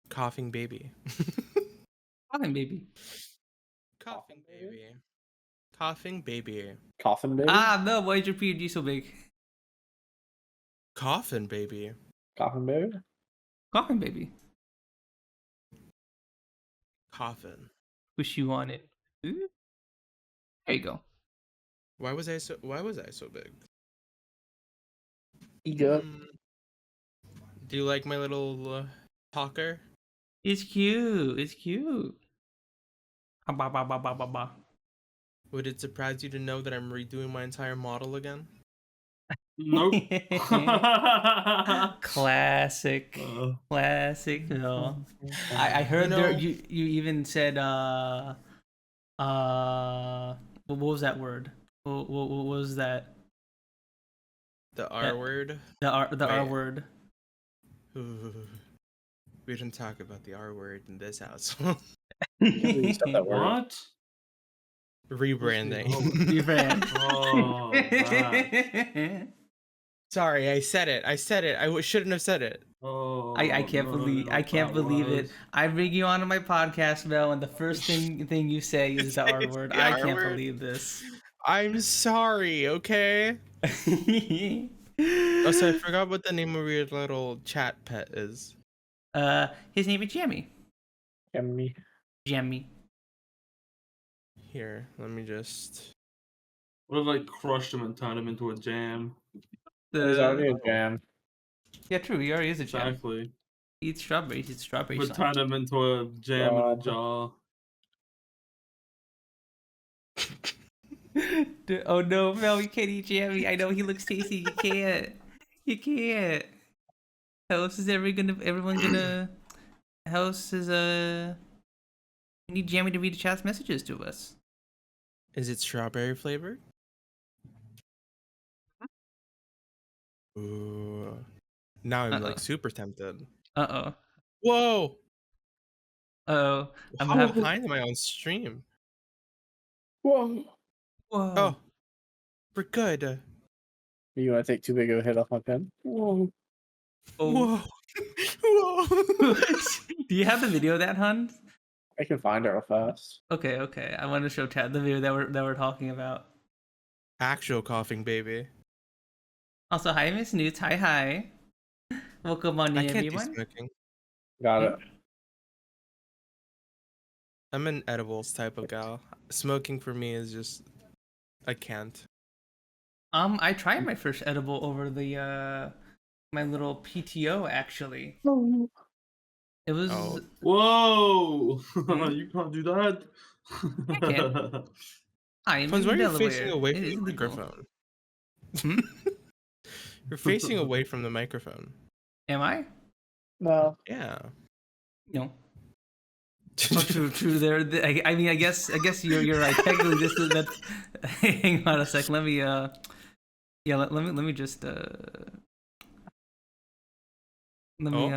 Coughing baby. Coughing baby. Coughing baby. Coughing baby. Coffin baby? No, why is your PG so big? Coffin baby. Coffin baby? Coughing baby. Coffin. Wish you on it. Ooh. There you go. Why was I so big? Ego. Do you like my little talker? It's cute. It's cute. Ba, ba, ba, ba, ba, ba. Would it surprise you to know that I'm redoing my entire model again? Nope. Classic. Classic. No. I heard there you even said what was that word? What was that? The R word? The R word. Ooh. We didn't talk about the R word in this house. What? Rebranding. Rebrand. Oh, Sorry, I said it. I shouldn't have said it. oh, I can't believe it. I bring you onto my podcast, Mel, and the first thing you say is the R word. I can't believe this. I'm sorry, okay? Also, I forgot what the name of your little chat pet is. His name is Jammy. Jammy. Here, let me just... What if I crushed him and turned him into a jam? He's already a jam. Yeah, true. He already is a jam. Exactly. He eats strawberries. It's strawberry But sauce. turn him into a jam in a jar. Oh no, Mel, you can't eat Jammy. I know he looks tasty. You can't. You can't. How else is everyone gonna? How else is we need Jammy to read the chat's messages to us. Is it strawberry flavored? Ooh. Now I'm like super tempted. Uh-oh. Whoa! Uh-oh. I'm behind my own stream. Whoa. Whoa. Oh. We're good. You want to take too big of a hit off my pen? Whoa. Oh. Whoa. Whoa. Do you have the video of that, hun? I can find it real fast. Okay. I want to show Chad the video that we're talking about. Actual coughing baby. Also, hi, Miss Newt. Hi. Welcome on in, everyone. Do smoking. Got it. I'm an edibles type of gal. Smoking for me is just... I can't. I tried my first edible over the my little PTO actually. It was Whoa! You can't do that. I can't. I'm Punz, why are you Delaware. facing away from the microphone? You're facing away from the microphone. Am I? No. Yeah. No. Oh, true. There. I mean, I guess you're right. Technically, this is that. Hang on a sec. Let me. Yeah. Let me just. Let me. No.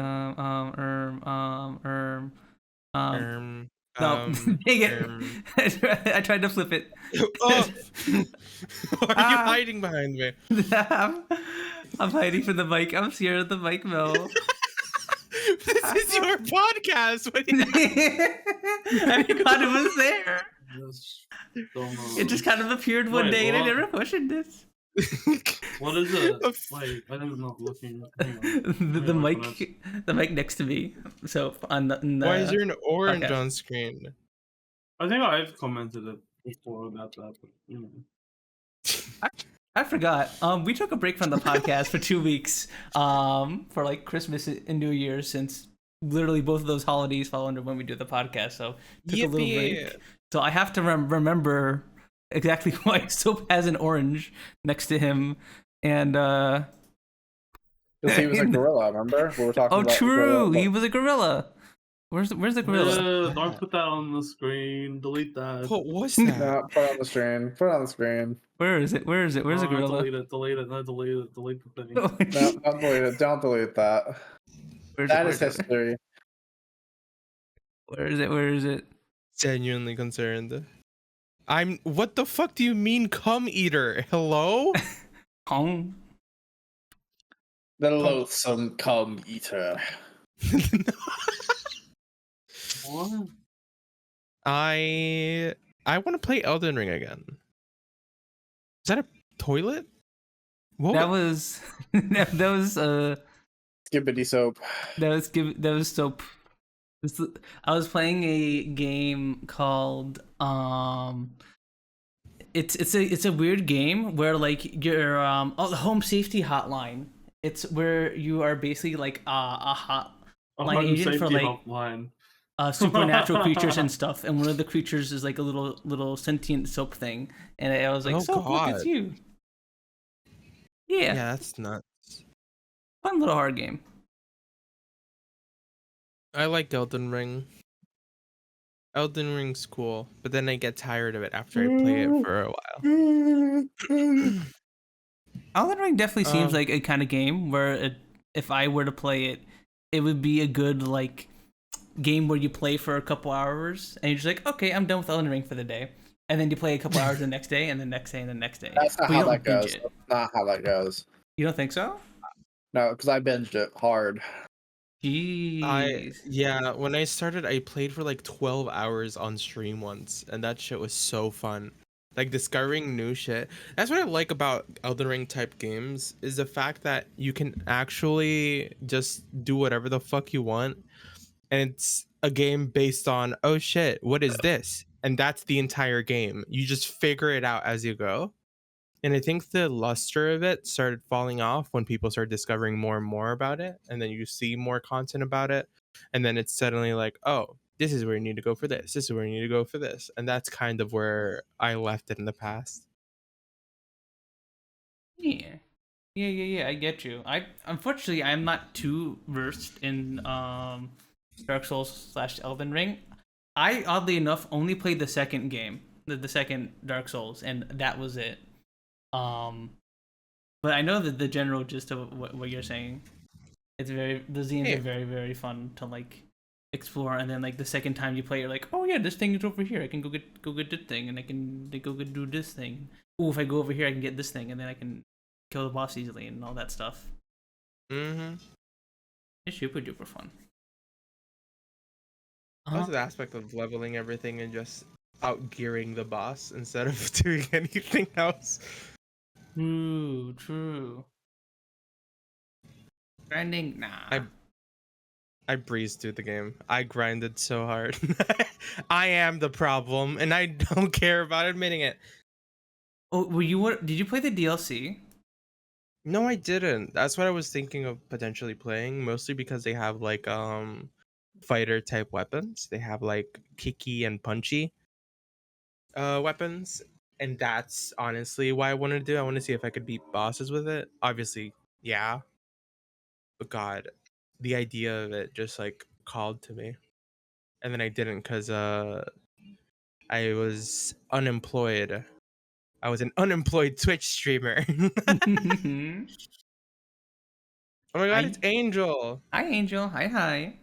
Dang it. I tried to flip it. Oh. Why are you hiding behind me? I'm hiding from the mic. I'm scared of the mic, Mel. This is your podcast. What do you... I forgot it was there. It just kind of appeared one day and I never questioned it. What is it? Wait, I'm not looking. The mic next to me. So on the Why is there an orange on screen? I think I've commented it before about that, but you know. I forgot. We took a break from the podcast for 2 weeks. For like Christmas and New Year's, since literally both of those holidays fall under when we do the podcast. So took a little break. So I have to remember exactly why Soap has an orange next to him, and because he was a gorilla. Remember we were talking about true, he was a gorilla. Where's the gorilla? Don't put that on the screen. Delete that. What was that? No, put it on the screen. Put it on the screen. Where is it? Where's the gorilla? Delete it. No, delete it. Delete the thing. No, don't delete it. Don't delete that. That is history. Where is it? Genuinely concerned. What the fuck do you mean, cum eater? Hello? Kong. The loathsome cum eater. What? I want to play Elden Ring again. Is that a toilet? What? That was Skibbity soap. that was soap. I was playing a game called it's a weird game where like you're the home safety hotline. It's where you are basically like a hotline agent for like supernatural creatures and stuff, and one of the creatures is like a little sentient soap thing, and I was like, Oh, "Soap, look, it's God. you." Yeah, that's nuts. fun little hard game. I like Elden Ring. Elden Ring's cool, but then I get tired of it after I play it for a while. Elden Ring definitely seems like a kind of game where if I were to play it, it would be a good like game where you play for a couple hours and you're just like, okay, I'm done with Elden Ring for the day, and then you play a couple hours the next day, and the next day, and the next day. That's not But you how don't that binge goes. it. That's not how that goes. You don't think so? No, because I binged it hard. Jeez. Yeah, when I started, I played for like 12 hours on stream once, and that shit was so fun. Like discovering new shit. That's what I like about Elden Ring type games, is the fact that you can actually just do whatever the fuck you want. And it's a game based on, oh shit, what is this? And that's the entire game. You just figure it out as you go. And I think the luster of it started falling off when people started discovering more and more about it. And then you see more content about it. And then it's suddenly like, oh, this is where you need to go for this. This is where you need to go for this. And that's kind of where I left it in the past. Yeah. I get you. Unfortunately I'm not too versed in Dark Souls / Elden Ring. I oddly enough only played the second game, the second Dark Souls, and that was it. But I know that the general gist of what you're saying. It's the zines are very, very fun to like explore, and then like the second time you play, you're like, oh yeah, this thing is over here. I can go get this thing, and I can go do this thing. Oh, if I go over here, I can get this thing, and then I can kill the boss easily and all that stuff. It's super duper fun. Also the aspect of leveling everything and just outgearing the boss instead of doing anything else. True. Grinding, nah. I breezed through the game. I grinded so hard. I am the problem, and I don't care about admitting it. Oh, did you play the DLC? No, I didn't. That's what I was thinking of potentially playing, mostly because they have like fighter type weapons. They have like kicky and punchy weapons, and that's honestly why I wanted to do. I want to see if I could beat bosses with it. Obviously, yeah. But God, the idea of it just like called to me, and then I didn't because I was unemployed. I was an unemployed Twitch streamer. Oh my God, it's Angel. Hi, Angel. Hi.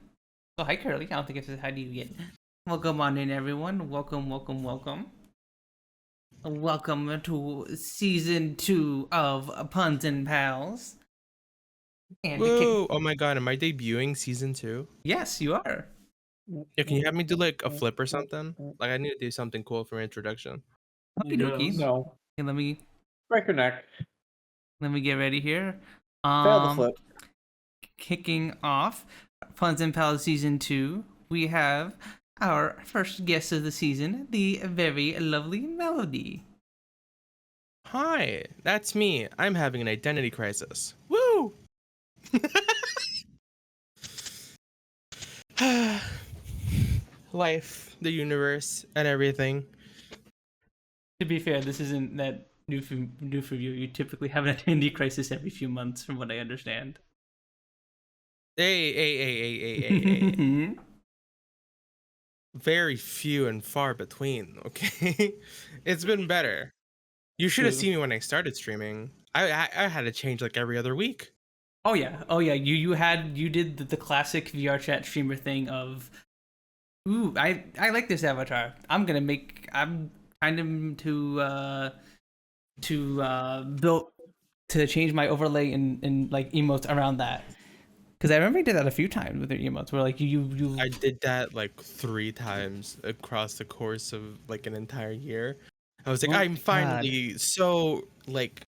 Oh, hi, Curly. I don't think it says hi to you yet. Welcome on in, everyone. Welcome. Welcome to season 2 of Punz N Palz. And Whoa! Oh my God, am I debuting season 2? Yes, you are. Yeah, can you have me do like a flip or something? Like I need to do something cool for my introduction. Okie dokies. No. Okay, let me Break your neck. get ready here. Fail the flip. Kicking off Punz N Palz season 2, we have our first guest of the season, the very lovely Melody. Hi, that's me. I'm having an identity crisis. Woo! Life, the universe, and everything. To be fair, this isn't that new for you. You typically have an identity crisis every few months, from what I understand. Hey. Very few and far between, okay? It's been better. You should have seen me when I started streaming. I had to change like every other week. Oh yeah. You did the classic VR chat streamer thing of, ooh, I like this avatar. I'm trying to build to change my overlay and like emotes around that. Because I remember you did that a few times with your emotes, where like you. I did that like 3 times across the course of like an entire year. I was like, Oh I'm my God. finally so like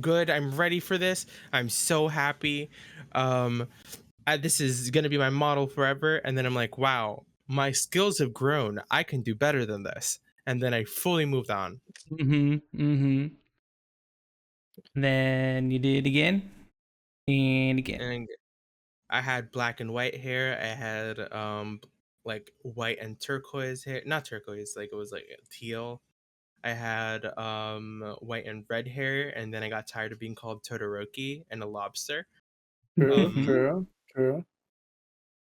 good. I'm ready for this. I'm so happy. This is gonna be my model forever. And then I'm like, wow, my skills have grown. I can do better than this. And then I fully moved on. Then you did it again and again. And I had black and white hair. I had like white and turquoise hair. Not turquoise, like it was like teal. I had white and red hair, and then I got tired of being called Todoroki and a lobster. True.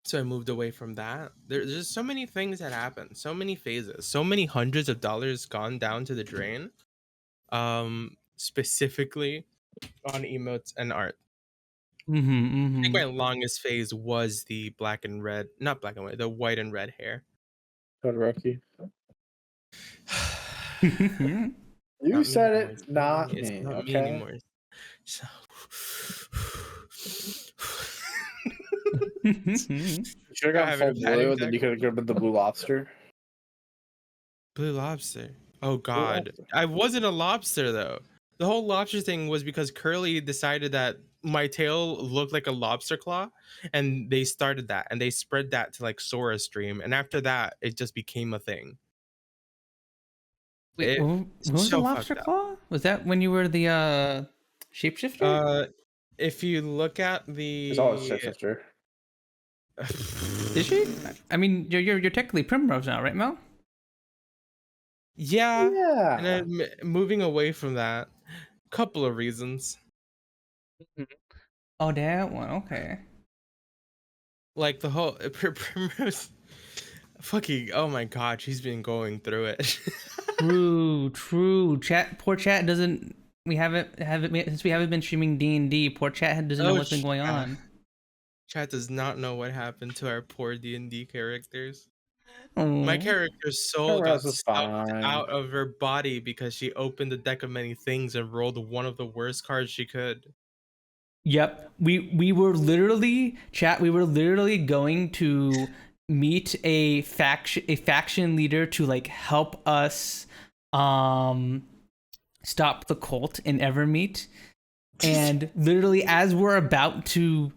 So I moved away from that. There's just so many things that happen, so many phases, so many hundreds of dollars gone down to the drain. Specifically on emotes and art. I think my longest phase was the black and red, not black and white, the white and red hair. Todoroki. You said it, not me. It's not Okay. me anymore. So... You should have gone full blue, then you could have grabbed the blue lobster. Blue lobster. Oh God, I wasn't a lobster though. The whole lobster thing was because Curly decided that my tail looked like a lobster claw, and they started that and they spread that to like Sora stream, and after that it just became a thing. Wait, what was the lobster claw? Was that when you were the shapeshifter? If you look at the, It's always shapeshifter. Did she? I mean, you're technically Primrose now, right, Mel? Yeah. Yeah. And I'm moving away from that. Couple of reasons. Oh, that one. Okay. Like the whole Primrose. Fucking, oh my God, she's been going through it. True. Poor chat doesn't. We haven't since we haven't been streaming D&D. Poor chat doesn't know what's been going on. Chat does not know what happened to our poor D&D characters. Aww. My character's soul got sucked out of her body because she opened the deck of many things and rolled one of the worst cards she could. Yep. We were literally going to meet a faction leader to like help us stop the cult in Evermeet. And literally as we're about to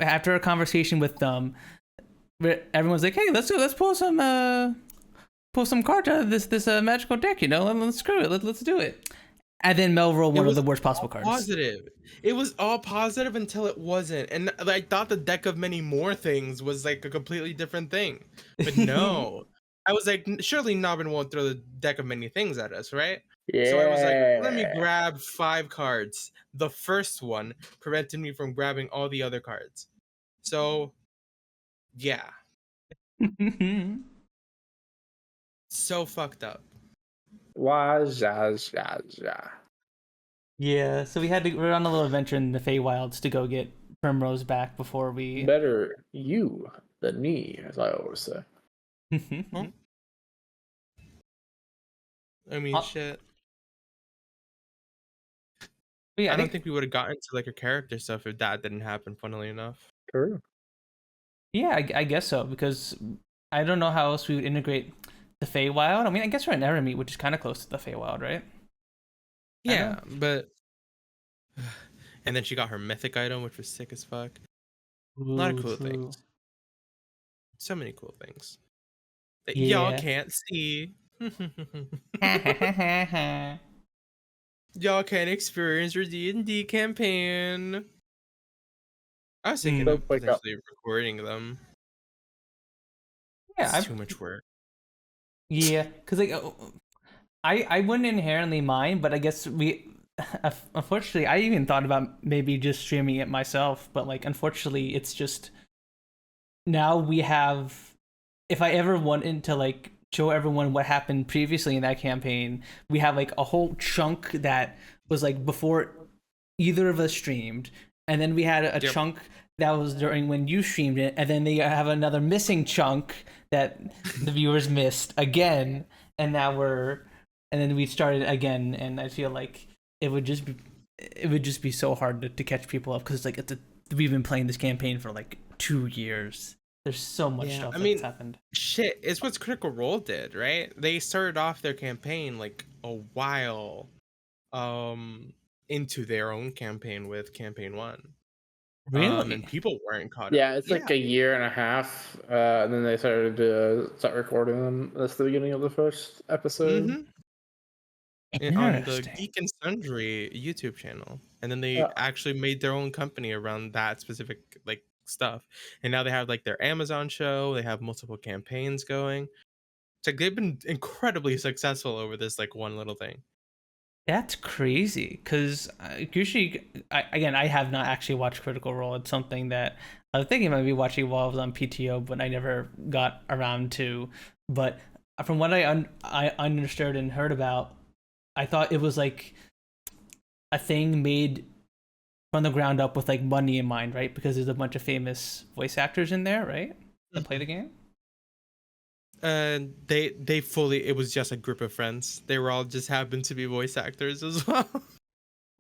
after a conversation with them, everyone's like, hey, let's pull some cards out of this magical deck, you know, and let's screw it, let's do it. And then Mel rolled one of the worst possible cards. Positive. It was all positive until it wasn't, and I thought the deck of many more things was like a completely different thing, but no. I was like, surely Nobbin won't throw the deck of many things at us, right? Yeah. So I was like, let me grab 5 cards. The first one prevented me from grabbing all the other cards. So, yeah. So fucked up. Yeah, so we're on a little adventure in the Feywilds to go get Primrose back before we... Better you than me, as I always say. I mean, shit. Yeah, I don't think we would have gotten to like her character stuff if that didn't happen, funnily enough. True. Yeah, I guess so, because I don't know how else we would integrate the Feywild. I mean, I guess we're in Evermeet, which is kind of close to the Feywild, right? Yeah, but... And then she got her mythic item, which was sick as fuck. A lot of cool things. So many cool things that y'all can't see. Y'all can't experience your D&D campaign. I was thinking of potentially recording them. Yeah, it's too much work. Yeah, because like I wouldn't inherently mind, but I guess unfortunately I even thought about maybe just streaming it myself, but like unfortunately it's just now we have, if I ever wanted to like show everyone what happened previously in that campaign, we have like a whole chunk that was like before either of us streamed, and then we had a chunk that was during when you streamed it, and then they have another missing chunk that the viewers missed again, and then we started again, and I feel like it would just it would just be so hard to catch people up because like we've been playing this campaign for like 2 years. There's so much stuff that's happened. Shit, it's what Critical Role did, right? They started off their campaign like a while into their own campaign with campaign 1. Really? And people weren't caught up. Yeah, it's like a year and a half, and then they started to start recording them. That's the beginning of the first episode. On the Geek and Sundry YouTube channel, and then they actually made their own company around that specific like stuff, and now they have like their Amazon show. They have multiple campaigns going. It's like they've been incredibly successful over this like one little thing. That's crazy, because usually, I have not actually watched Critical Role. It's something that I was thinking maybe watching while I was on PTO, but I never got around to. But from what I understood and heard about, I thought it was like a thing made from the ground up with like money in mind, right? Because there's a bunch of famous voice actors in there, right? That play the game. And they fully, it was just a group of friends. They were all just happened to be voice actors as well.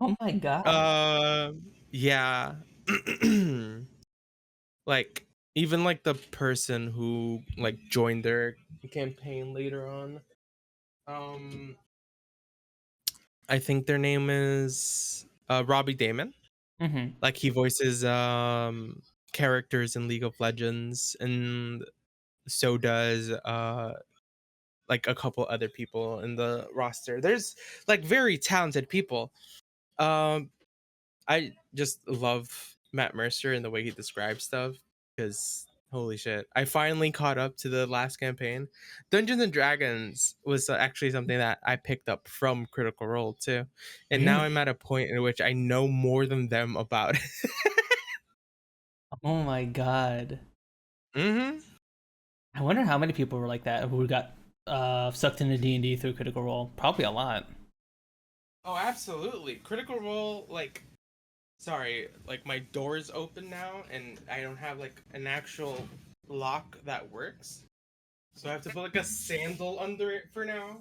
Oh my god. Yeah. Like even like the person who like joined their campaign later on. I think their name is Robbie Damon. Mm-hmm. Like he voices characters in League of Legends, and so does like a couple other people in the roster. There's like very talented people. I just love Matt Mercer and the way he describes stuff, because holy shit, I finally caught up to the last campaign. Dungeons and Dragons was actually something that I picked up from Critical Role too, and now I'm at a point in which I know more than them about it. Oh my god. Mm-hmm. I wonder how many people were like that who got sucked into D&D through Critical Role. Probably a lot. Oh, absolutely. Critical Role, like, sorry, like my door's open now, and I don't have like an actual lock that works, so I have to put like a sandal under it for now.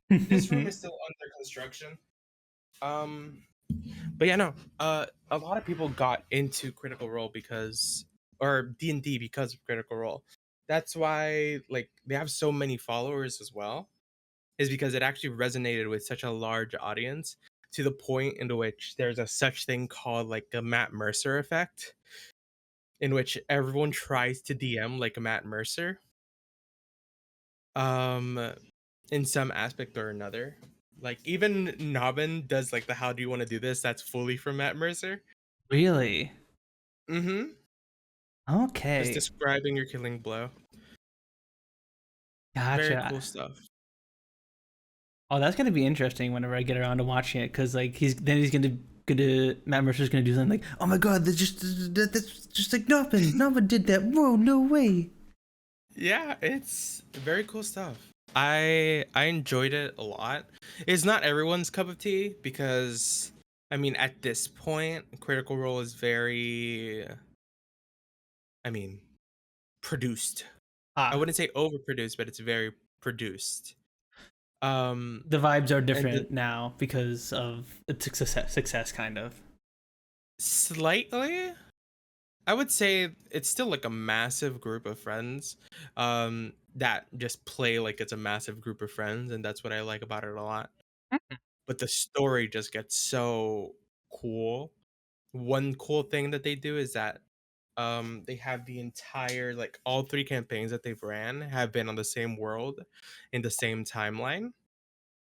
This room is still under construction. But yeah, no. A lot of people got into Critical Role or D&D because of Critical Role. That's why like they have so many followers as well, is because it actually resonated with such a large audience, to the point in which there's a such thing called like a Matt Mercer effect, in which everyone tries to DM like a Matt Mercer. In some aspect or another. Like even Nobbin does like the "How do you want to do this?" That's fully from Matt Mercer. Really? Mm-hmm. Okay. Just describing your killing blow. Gotcha. Very cool stuff. Oh, that's gonna be interesting whenever I get around to watching it, because like he's gonna Matt Mercer's gonna do something like, oh my god, that's just like Nobbin did that. Whoa, no way. Yeah, it's very cool stuff. I enjoyed it a lot. It's not everyone's cup of tea, because I mean at this point Critical Role is very, I mean, produced. I wouldn't say overproduced, but it's very produced. The vibes are different now because of its success kind of. Slightly. I would say it's still like a massive group of friends that just play like it's a massive group of friends, and that's what I like about it a lot. But the story just gets so cool. One cool thing that they do is that they have the entire, like all 3 campaigns that they've ran have been on the same world in the same timeline.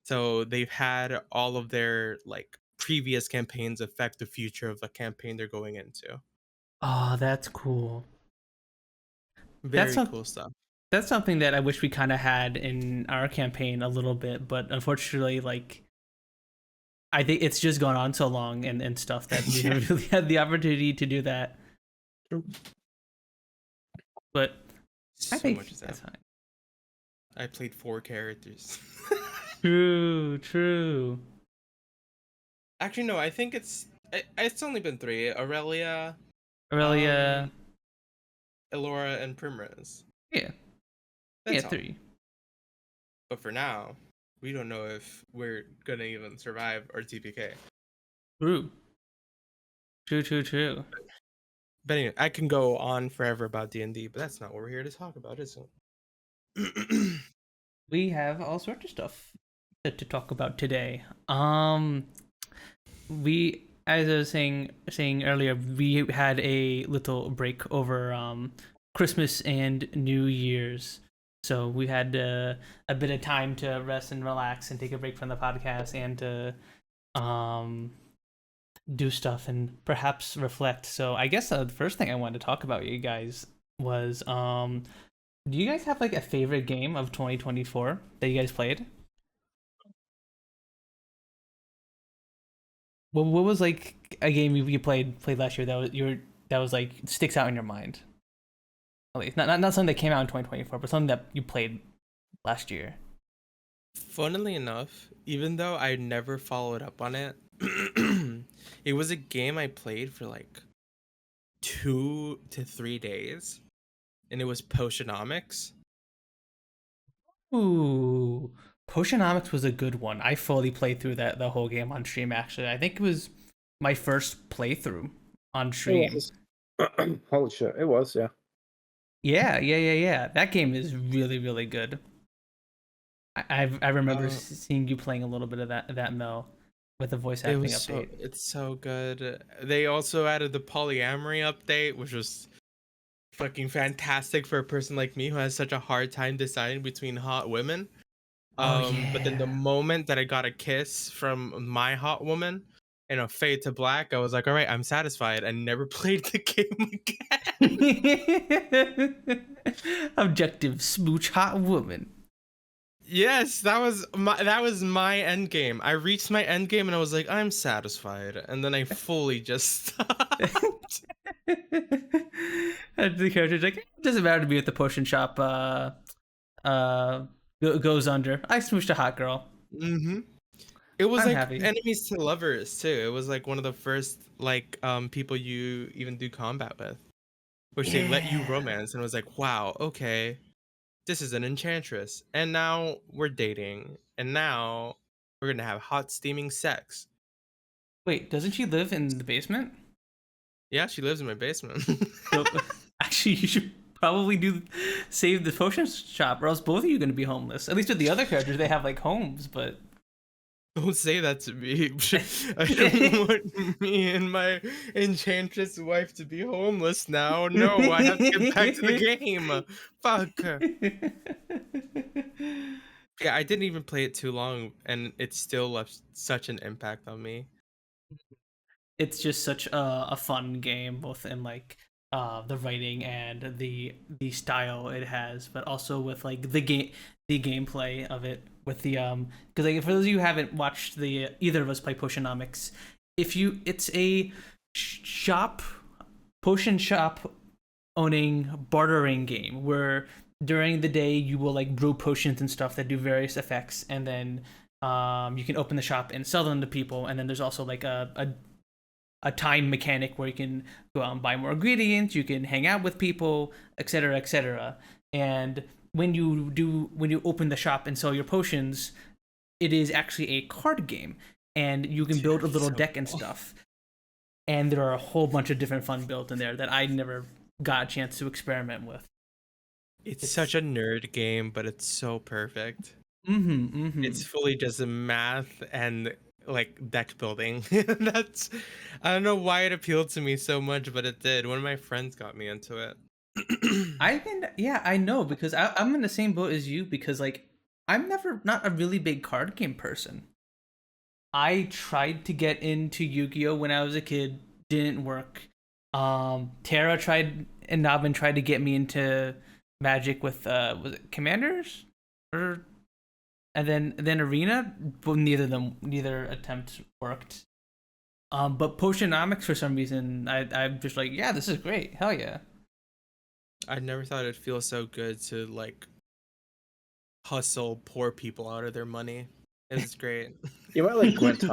So they've had all of their like previous campaigns affect the future of the campaign they're going into. Oh, that's cool. Very cool stuff. That's something that I wish we kind of had in our campaign a little bit, but unfortunately, like, I think it's just gone on so long and stuff that we haven't really had the opportunity to do that. But I think that's fine. I played 4 characters. True. Actually, no, I think it's only been 3. Aurelia, Elora, and Primrose. Yeah. That's 3. But for now, we don't know if we're gonna even survive our TPK. True. True. But anyway, I can go on forever about D&D, but that's not what we're here to talk about, is it? We have all sorts of stuff to talk about today. We, as I was saying earlier, we had a little break over Christmas and New Year's, so we had a bit of time to rest and relax and take a break from the podcast and to do stuff and perhaps reflect. So I guess the first thing I wanted to talk about, you guys, was do you guys have like a favorite game of 2024 that you guys played? What was like a game you played last year that was like sticks out in your mind? At least not something that came out in 2024, but something that you played last year. Funnily enough, even though I never followed up on it, it was a game I played for like 2 to 3 days, and it was Potionomics. Ooh, Potionomics was a good one. I fully played through the whole game on stream. Actually, I think it was my first playthrough on stream. Holy shit, it was, yeah. Yeah. That game is really good. I remember seeing you playing a little bit of that Mel with the voice acting update. It's so good. They also added the polyamory update, which was fucking fantastic for a person like me who has such a hard time deciding between hot women. But then the moment that I got a kiss from my hot woman in a fade to black, I was like, all right, I'm satisfied, and never played the game again. Objective smooch hot woman. Yes, that was my end game. I reached my end game and I was like, I'm satisfied, and then I fully just stopped. And the character's like, it doesn't matter to me if the potion shop goes under. I smooshed a hot girl. Mm-hmm. It was I'm like happy. enemies to lovers too. It was like one of the first like people you even do combat with, which they let you romance, and it was like, wow, okay, this is an enchantress, and now we're dating, and now we're gonna have hot steaming sex. Wait, doesn't she live in the basement? Yeah, she lives in my basement. So, actually, you should probably save the potion shop, or else both of you are going to be homeless. At least with the other characters, they have like homes, but Don't say that to me. I don't want me and my enchantress wife to be homeless now. No, I have to get back to the game. Fuck. Yeah, I didn't even play it too long, and it still left such an impact on me. It's just such a fun game, both in like the writing and the style it has, but also with like the gameplay of it. With the because like for those of you who haven't watched either of us play Potionomics, it's a potion shop owning bartering game where during the day you will like brew potions and stuff that do various effects, and then you can open the shop and sell them to people, and then there's also like a time mechanic where you can go out and buy more ingredients, you can hang out with people, etc. And when you open the shop and sell your potions, it is actually a card game, and you can build a little deck and stuff. And there are a whole bunch of different fun builds in there that I never got a chance to experiment with. It's such a nerd game, but it's so perfect. It's fully just math and like deck building. That's, I don't know why it appealed to me so much, but it did. One of my friends got me into it. I know, because I'm in the same boat as you, because like I'm not a really big card game person. I tried to get into Yu-Gi-Oh when I was a kid, didn't work. Tara tried, and Navin tried to get me into Magic with was it Commanders, and then Arena, but neither attempt worked. But Potionomics, for some reason, I'm just like, yeah, this is great, hell yeah. I never thought it'd feel so good to like hustle poor people out of their money. It was great. You might like Gwent,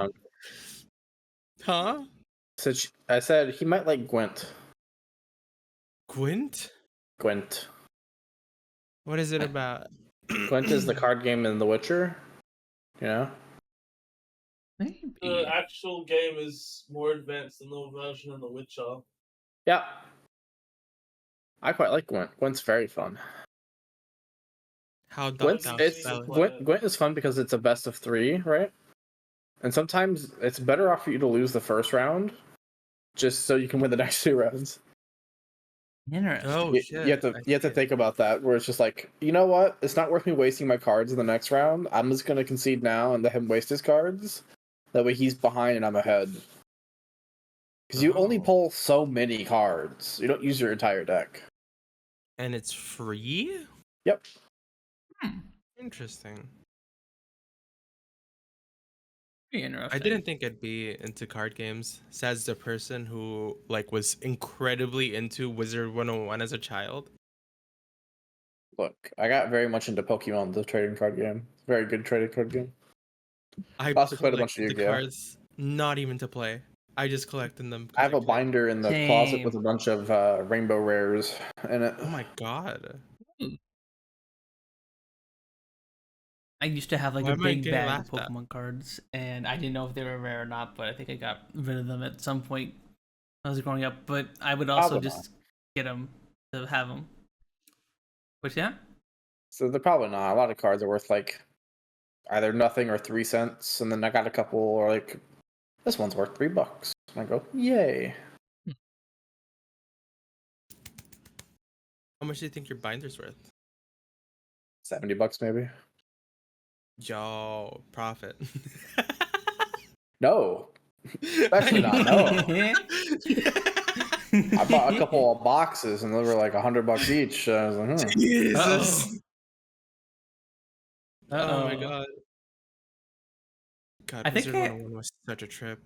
Huh? So I said he might like Gwent. Gwent? Gwent. What is it about? Gwent is the card game in The Witcher. You know? Maybe. the actual game is more advanced than the version in The Witcher. Yeah. I quite like Gwent. Gwent's very fun. How doth Gwent's thou it's spell it? Gwent is fun because it's a best of 3, right? And sometimes it's better off for you to lose the first round, just so you can win the next 2 rounds. Interesting. Oh You shit! have to I you have to see. think about that, where it's just like, you know what? It's not worth me wasting my cards in the next round. I'm just gonna concede now and let him waste his cards. That way he's behind and I'm ahead. Because you only Oh. pull so many cards. You don't use your entire deck. And it's free. Yep. Interesting. Pretty interesting. I didn't think I'd be into card games. Says the person who like was incredibly into Wizard 101 as a child. Look, I got very much into Pokemon, the trading card game. Very good trading card game. I also played a bunch collect of the Yu-Gi-Oh. cards, not even to play. I just collected them. 'Cause I have a could. binder in the closet with a bunch of rainbow rares in it. Oh my god! I used to have like Why a am I big getting bag of laughed at? Pokemon cards, and I didn't know if they were rare or not, but I think I got rid of them at some point when I was growing up. But I would also Probably just get them to have them. But yeah, So they're probably not. A lot of cards are worth like either nothing or 3 cents, and then I got a couple or like this one's worth $3. And I go, yay! How much do you think your binder's worth? $70 maybe. Yo, profit. No, actually not. No, I bought a couple of boxes and they were like $100 each. I was like, Jesus. Uh-oh. Oh my god. God, I think Wizard 101 was such a trip.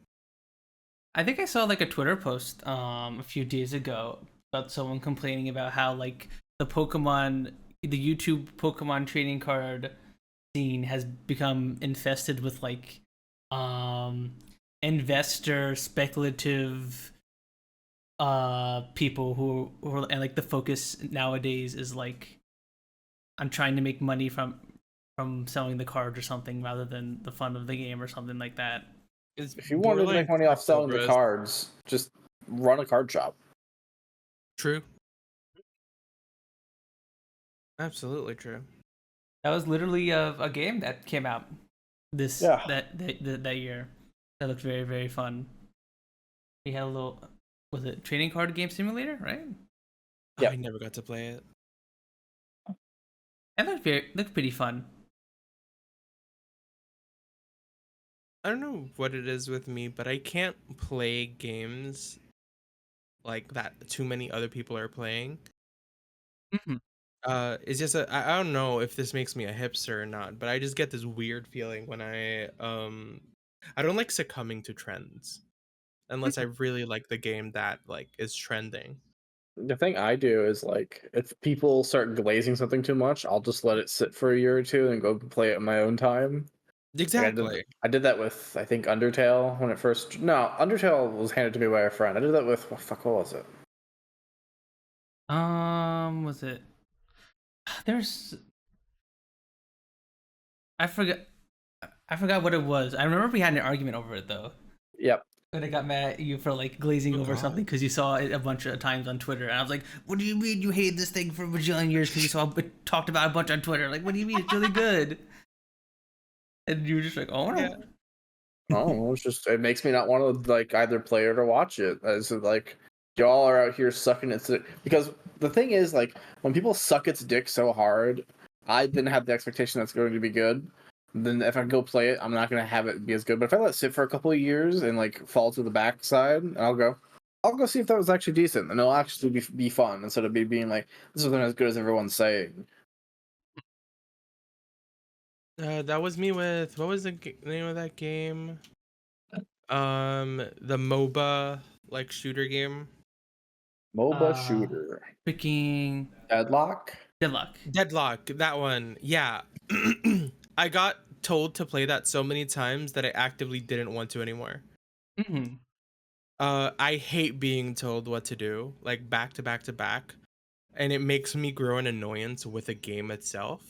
I think I saw like a Twitter post a few days ago about someone complaining about how like the YouTube Pokemon trading card scene has become infested with like investor speculative people who are, and like the focus nowadays is like I'm trying to make money from selling the card or something rather than the fun of the game or something like that. if you wanted to make money off selling the cards, just run a card shop. True. Absolutely true. That was literally a game that came out that year. That looked very, very fun. We had a little, was it trading card game simulator, right? Yeah. I never got to play it. It looked pretty fun. I don't know what it is with me, but I can't play games like that too many other people are playing. Mm-hmm. It's just I don't know if this makes me a hipster or not, but I just get this weird feeling when I don't like succumbing to trends unless I really like the game that like is trending. The thing I do is like if people start glazing something too much, I'll just let it sit for a year or two and go play it in my own time. Exactly. Like I did that with I think Undertale when it first. No, Undertale was handed to me by a friend. I did that with what was it? Was it? There's. I forgot what it was. I remember we had an argument over it though. Yep. And I got mad at you for like glazing over God. something because you saw it a bunch of times on Twitter, and I was like, "What do you mean you hate this thing for a bajillion years because you saw it talked about a bunch on Twitter? Like, what do you mean it's really good?" And you were just like, "Oh no." Yeah. Oh, it's just it makes me not want to like either play it or watch it. As like y'all are out here sucking its dick. Because the thing is like when people suck its dick so hard, I then have the expectation that's going to be good. Then if I go play it, I'm not gonna have it be as good. But if I let it sit for a couple of years and like fall to the backside, I'll go see if that was actually decent, and it'll actually be fun instead of being like this isn't as good as everyone's saying. That was me with what was the name of that game? The MOBA like shooter game. MOBA shooter. Freaking Deadlock. Deadlock, that one. Yeah. I got told to play that so many times that I actively didn't want to anymore. Mm-hmm. I hate being told what to do, like back to back to back, and it makes me grow an annoyance with the game itself.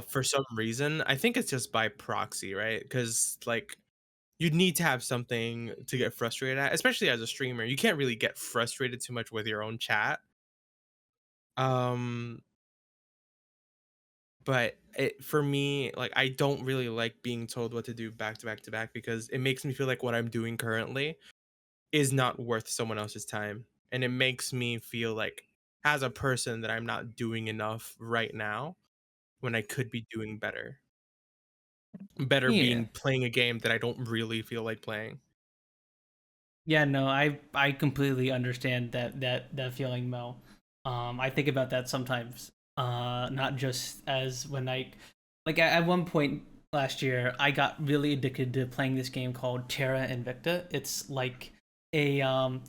For some reason, I think it's just by proxy, right? Because like you need to have something to get frustrated at, especially as a streamer. You can't really get frustrated too much with your own chat. But for me, like, I don't really like being told what to do back to back to back, because it makes me feel like what I'm doing currently is not worth someone else's time. And it makes me feel like, as a person, that I'm not doing enough right now when I could be doing better. Better Yeah. being playing a game that I don't really feel like playing. Yeah, no, I completely understand that feeling, Mel. I think about that sometimes. Not just as when like at one point last year, I got really addicted to playing this game called Terra Invicta. It's like a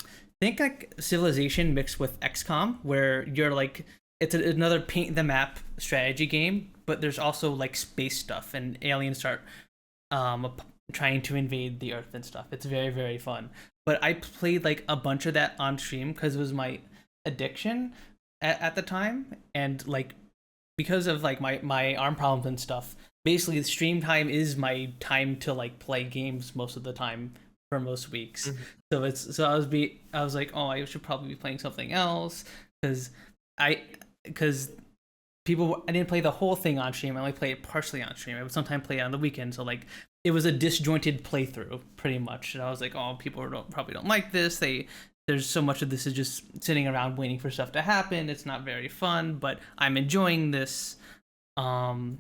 think like Civilization mixed with XCOM, where you're like it's another paint the map strategy game, but there's also like space stuff and aliens start trying to invade the Earth and stuff. It's very, very fun. But I played like a bunch of that on stream because it was my addiction at the time, and like because of like my arm problems and stuff. Basically, the stream time is my time to like play games most of the time for most weeks. Mm-hmm. So I was like, oh, I should probably be playing something else because I didn't play the whole thing on stream. I only played it partially on stream. I would sometimes play it on the weekend. So like it was a disjointed playthrough pretty much. And I was like, oh, people probably don't like this. There's so much of this is just sitting around waiting for stuff to happen. It's not very fun, but I'm enjoying this. And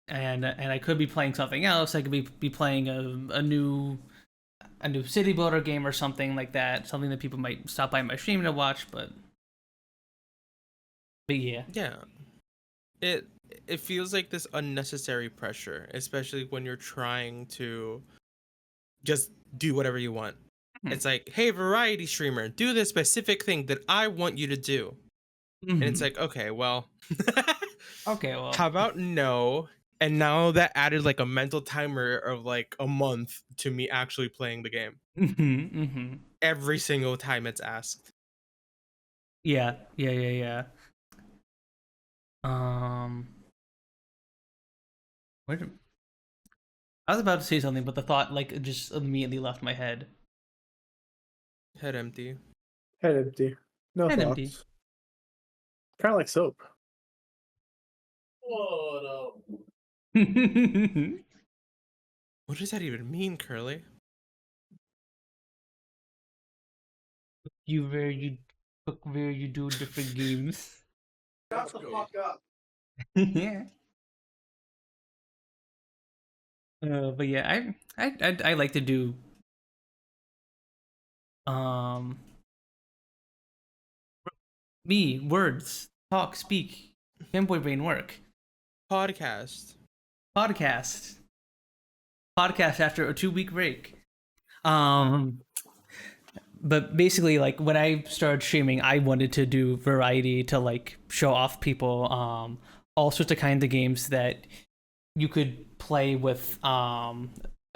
I could be playing something else. I could be playing a new city builder game or something like that. Something that people might stop by my stream to watch, but yeah. It feels like this unnecessary pressure, especially when you're trying to just do whatever you want. It's like, hey, variety streamer, do this specific thing that I want you to do. And it's like, okay, well how about no? And now that added like a mental timer of like a month to me actually playing the game. Every single time it's asked. Yeah. I was about to say something, but the thought like just immediately left my head. Head empty. Head empty. No Head thoughts. empty. Kind of like soap. Whoa, What does that even mean, Curly? Where you do different games. Shut the fuck up. Yeah. But yeah, I like to do words, talk, speak, fanboy brain work. Podcast after a 2-week break. But basically, like when I started streaming, I wanted to do variety to like show off people all sorts of kinds of games that you could play with a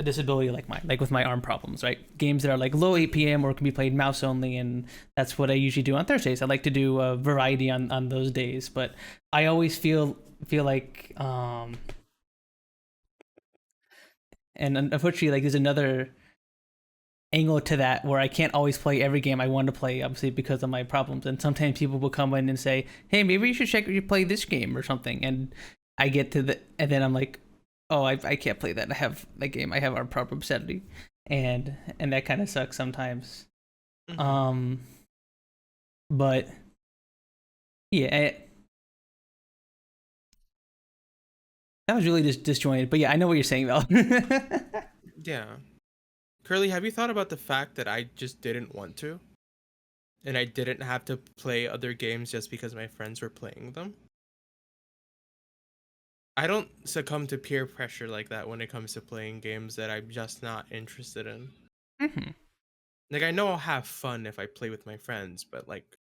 disability like mine, like with my arm problems, right? Games that are like low APM or can be played mouse only, and that's what I usually do on Thursdays. I like to do a variety on those days, but I always feel like and unfortunately, like there's another angle to that where I can't always play every game I want to play, obviously because of my problems. And sometimes people will come in and say, "Hey, maybe you should check you play this game or something." And I get to and then I'm like, "Oh, I can't play that. I have that game. I have our proper obscenity," and that kind of sucks sometimes. But yeah, that was really just disjointed. But yeah, I know what you're saying though. Yeah. Curly, have you thought about the fact that I just didn't want to? And I didn't have to play other games just because my friends were playing them? I don't succumb to peer pressure like that when it comes to playing games that I'm just not interested in. Like, I know I'll have fun if I play with my friends, but like,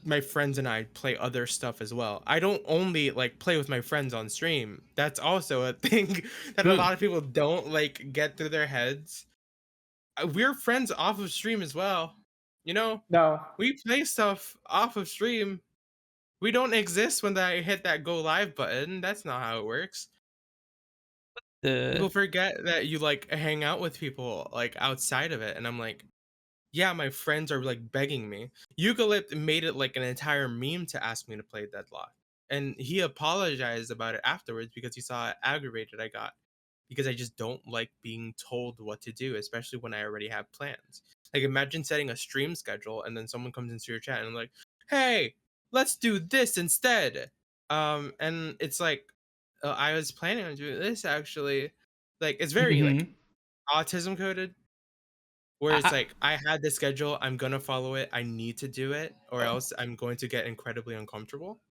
my friends and I play other stuff as well. I don't only like play with my friends on stream. That's also a thing that a lot of people don't like get through their heads. We're friends off of stream as well. You know? No. We play stuff off of stream. We don't exist when I hit that go live button. That's not how it works. People forget that you like hang out with people like outside of it, and I'm like, yeah, my friends are like begging me. Eucalypt made it like an entire meme to ask me to play Deadlock, and he apologized about it afterwards because he saw how aggravated I got because I just don't like being told what to do, especially when I already have plans. Like imagine setting a stream schedule and then someone comes into your chat and like, "Hey, let's do this instead." And it's like I was planning on doing this actually. Like it's very like autism coded where it's like I had the schedule, I'm gonna follow it, I need to do it, or else I'm going to get incredibly uncomfortable.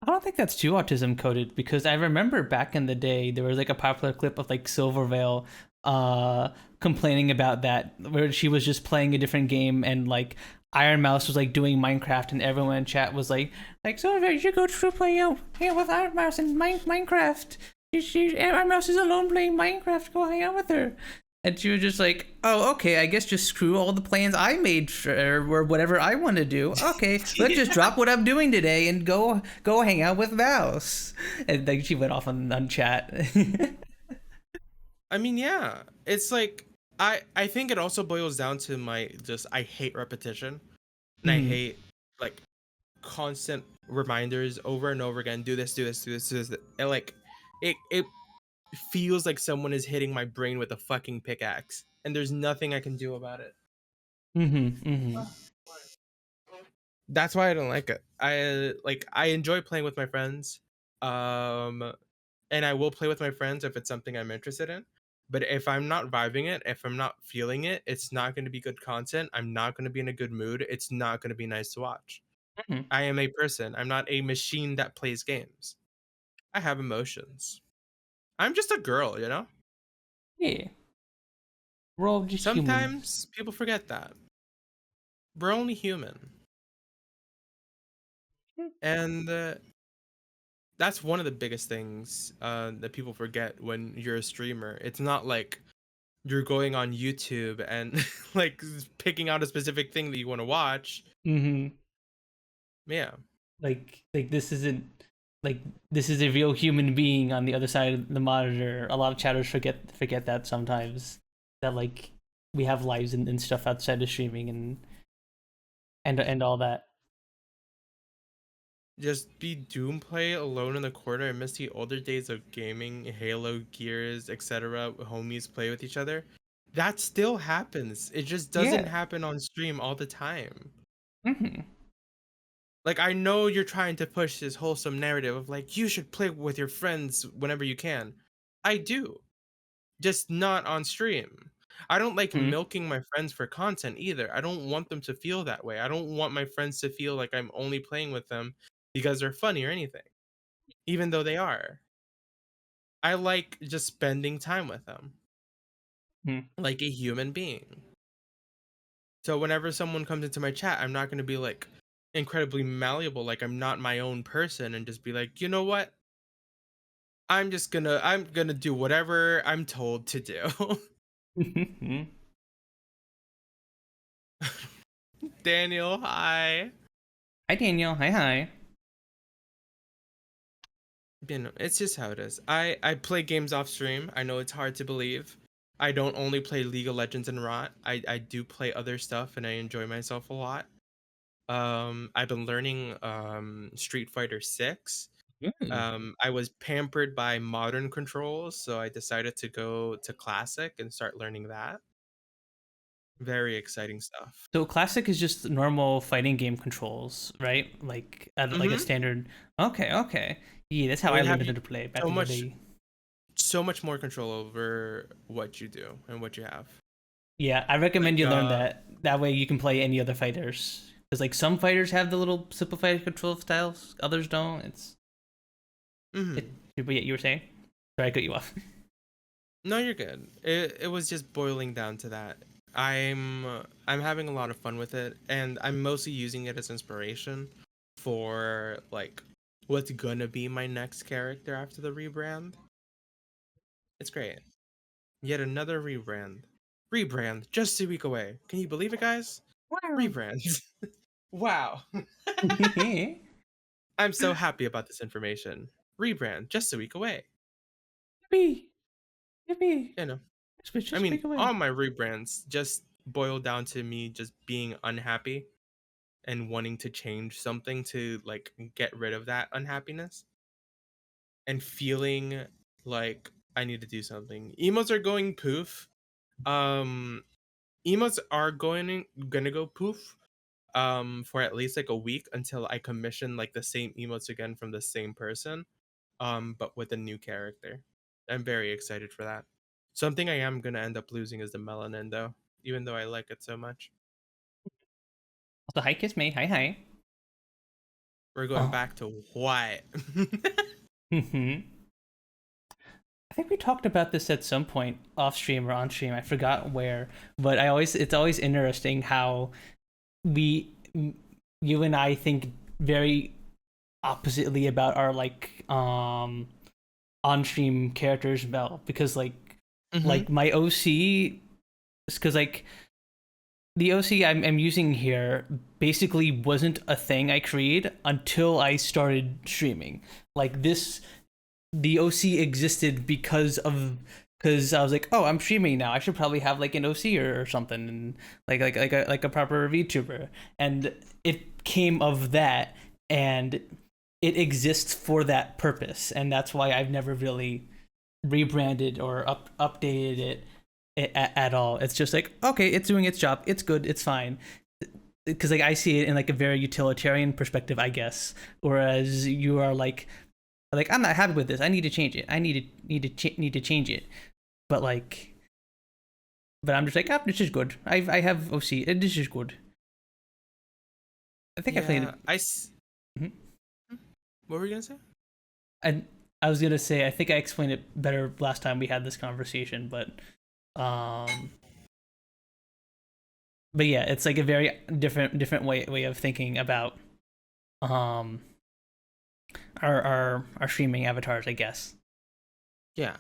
I don't think that's too autism coded because I remember back in the day there was like a popular clip of like Silvervale complaining about that where she was just playing a different game and like Iron Mouse was like doing Minecraft and everyone in chat was like Silvervale, you should go to play with Iron Mouse in Minecraft. Iron Mouse is alone playing Minecraft, go hang out with her. And she was just like, oh, okay, I guess just screw all the plans I made or whatever I want to do. Okay, let's just drop what I'm doing today and go hang out with Mouse. And like she went off on chat. I mean, yeah, it's like I think it also boils down to I hate repetition, and I hate like constant reminders over and over again. Do this, do this, do this, do this. And like it feels like someone is hitting my brain with a fucking pickaxe, and there's nothing I can do about it. That's why I don't like it. I enjoy playing with my friends, and I will play with my friends if it's something I'm interested in. But if I'm not vibing it, if I'm not feeling it, it's not going to be good content. I'm not going to be in a good mood. It's not going to be nice to watch. I am a person. I'm not a machine that plays games. I have emotions. I'm just a girl, you know? Yeah. We're all just Sometimes people forget that. We're only human. And that's one of the biggest things that people forget when you're a streamer. It's not like you're going on YouTube and like picking out a specific thing that you want to watch. Yeah. Like this isn't like this is a real human being on the other side of the monitor. A lot of chatters forget that sometimes. That like we have lives and stuff outside of streaming and all that. Just be Doomplay alone in the corner. I miss the older days of gaming, Halo, Gears, etc. Homies play with each other. That still happens. It just doesn't happen on stream all the time. Like, I know you're trying to push this wholesome narrative of like, you should play with your friends whenever you can. I do. Just not on stream. I don't like milking my friends for content either. I don't want them to feel that way. I don't want my friends to feel like I'm only playing with them because they're funny or anything, even though they are. I like just spending time with them like a human being. So whenever someone comes into my chat, I'm not going to be like incredibly malleable, like I'm not my own person, and just be like, you know what? I'm gonna do whatever I'm told to do. Daniel, hi. Hi, Daniel. Hi. You know, it's just how it is. I play games off stream. I know it's hard to believe. I don't only play League of Legends and Rot. I do play other stuff, and I enjoy myself a lot. I've been learning Street Fighter 6. I was pampered by modern controls, so I decided to go to classic and start learning that. Very exciting stuff. So classic is just normal fighting game controls, right? Like like a standard. Okay. Yeah, that's how I learned to play back in the day. So much more control over what you do and what you have. Yeah, I recommend you learn that. That way you can play any other fighters. Because like some fighters have the little simplified control styles, others don't. But yeah, you were saying? Sorry, I cut you off. No, you're good. It was just boiling down to that. I'm having a lot of fun with it, and I'm mostly using it as inspiration for like what's gonna be my next character after the rebrand. It's great. Yet another rebrand. Just a week away. Can you believe it, guys? Wow. Rebrand. Wow. I'm so happy about this information. Rebrand just a week away. Yippee! You know, Just I a mean, week away. all my rebrands just boil down to me just being unhappy and wanting to change something to like get rid of that unhappiness and feeling like I need to do something. Emotes are going poof. Um, emotes are gonna go poof. For at least like a week until I commission like the same emotes again from the same person. But with a new character. I'm very excited for that. Something I am gonna end up losing is the melanin though, even though I like it so much. So hi, kiss me. Hi. We're going Oh. back to white. I think we talked about this at some point off stream or on stream. I forgot where, but it's always interesting how you and I think very oppositely about our like on stream characters because like my OC, because like the OC I'm using here basically wasn't a thing I created until I started streaming. Like the OC existed because I was like, oh, I'm streaming now. I should probably have like an OC or something, and like a proper VTuber. And it came of that, and it exists for that purpose, and that's why I've never really rebranded or updated it at all. It's just like, okay, it's doing its job. It's good. It's fine. Because like I see it in like a very utilitarian perspective, I guess. Whereas you are like I'm not happy with this. I need to change it. I need to change it. But I'm just like, this is good. I have OC. This is good. I think I played it. Mhm. What were you gonna say? I was gonna say I think I explained it better last time we had this conversation, but yeah, it's like a very different way of thinking about our streaming avatars, I guess. Yeah.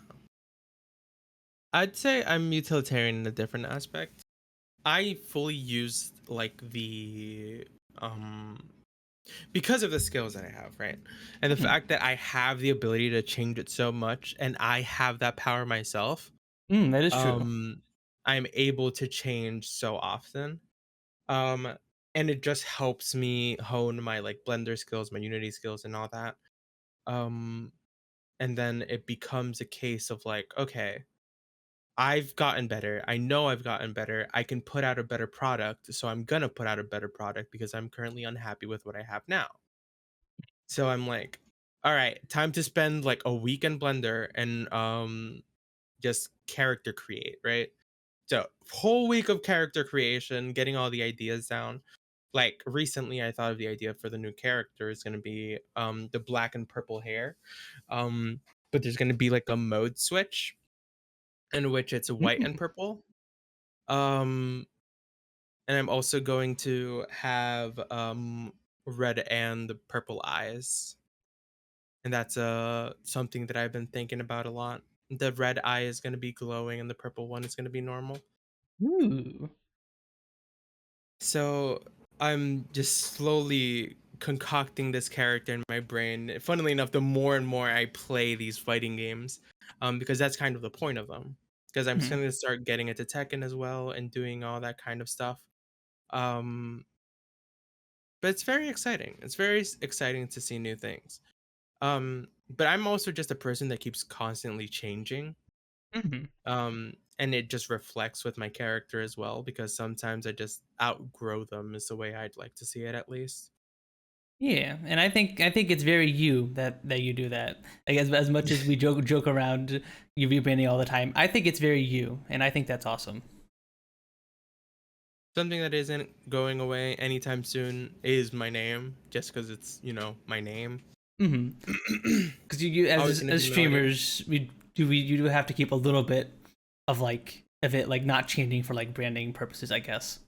I'd say I'm utilitarian in a different aspect. I fully used like the because of the skills that I have, right? And the fact that I have the ability to change it so much and I have that power myself. That is true. I'm able to change so often. And it just helps me hone my like Blender skills, my Unity skills and all that. And then it becomes a case of like, okay, I've gotten better. I know I've gotten better. I can put out a better product. So I'm going to put out a better product because I'm currently unhappy with what I have now. So I'm like, all right, time to spend like a week in Blender and just character create, right? So whole week of character creation, getting all the ideas down. Like recently I thought of the idea for the new character is going to be the black and purple hair. But there's going to be like a mode switch in which it's white and purple. And I'm also going to have red and purple eyes. And that's something that I've been thinking about a lot. The red eye is going to be glowing and the purple one is going to be normal. Ooh. So I'm just slowly concocting this character in my brain. Funnily enough, the more and more I play these fighting games, because that's kind of the point of them. Because I'm just going to start getting into Tekken as well and doing all that kind of stuff. But it's very exciting. It's very exciting to see new things. But I'm also just a person that keeps constantly changing. And it just reflects with my character as well, because sometimes I just outgrow them is the way I'd like to see it, at least. Yeah, and I think it's very you that you do that. Like as much as we joke around you rebranding all the time, I think it's very you, and I think that's awesome. Something that isn't going away anytime soon is my name, just because it's my name. Because you as streamers, you do have to keep a little bit of it like not changing for like branding purposes, I guess.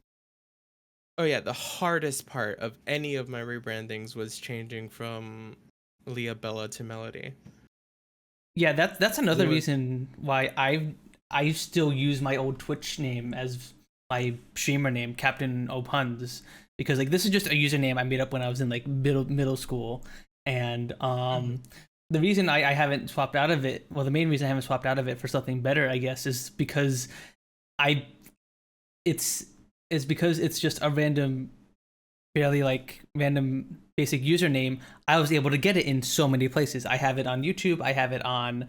Oh yeah, the hardest part of any of my rebrandings was changing from Leah Bella to Melody. Yeah, that's another reason why I still use my old Twitch name as my streamer name, Captain O Punz, because like this is just a username I made up when I was in like middle school, And the reason I haven't swapped out of it, well, the main reason I haven't swapped out of it for something better, I guess, is because it's because it's just a random, fairly like random basic username. I was able to get it in so many places. I have it on YouTube. I have it on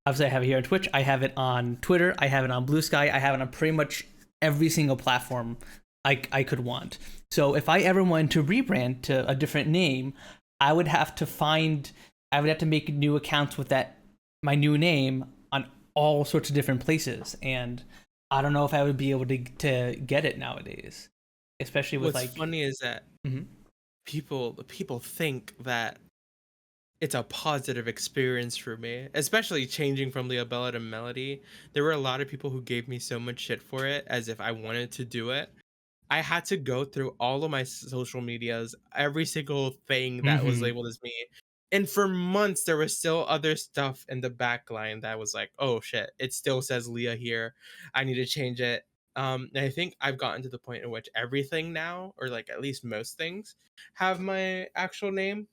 obviously I have it here on Twitch. I have it on Twitter. I have it on Blue Sky. I have it on pretty much every single platform I could want. So if I ever wanted to rebrand to a different name, I would have to make new accounts with my new name on all sorts of different places, and I don't know if I would be able to get it nowadays, especially with What's funny is that people think that it's a positive experience for me, especially changing from Leobella to Melody. There were a lot of people who gave me so much shit for it, as if I wanted to do it. I had to go through all of my social medias, every single thing that was labeled as me. And for months, there was still other stuff in the backline that was like, oh shit, it still says Leah here. I need to change it. And I think I've gotten to the point in which everything now, or like at least most things, have my actual name.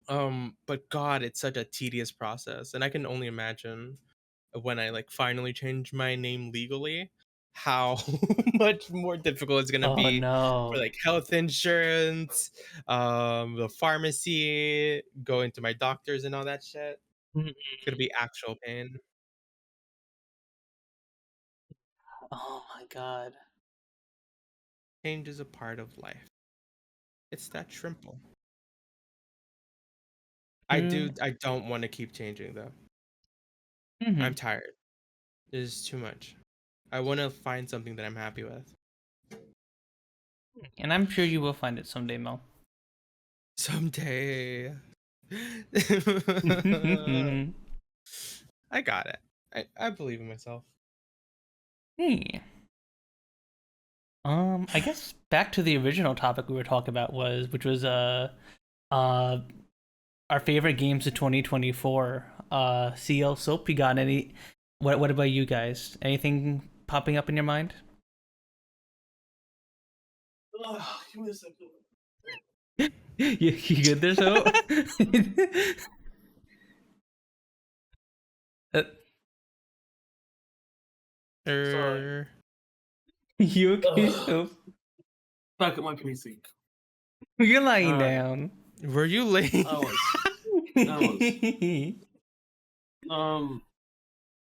But God, it's such a tedious process. And I can only imagine when I like finally change my name legally, how much more difficult it's gonna be no. for like health insurance, the pharmacy, going to my doctors and all that shit. It's gonna be actual pain. Oh my god. Change is a part of life. It's that simple. I don't want to keep changing though. I'm tired. There's too much. I want to find something that I'm happy with. And I'm sure you will find it someday, Mel. Someday. I got it. I believe in myself. Hey. I guess back to the original topic we were talking about which was our favorite games of 2024. Siel, Soap, you got any? What about you guys? Anything popping up in your mind? Give me a second. You good there, Soap? Sorry. You okay, Soap? Back at my PC. You're lying down. Were you late? I was.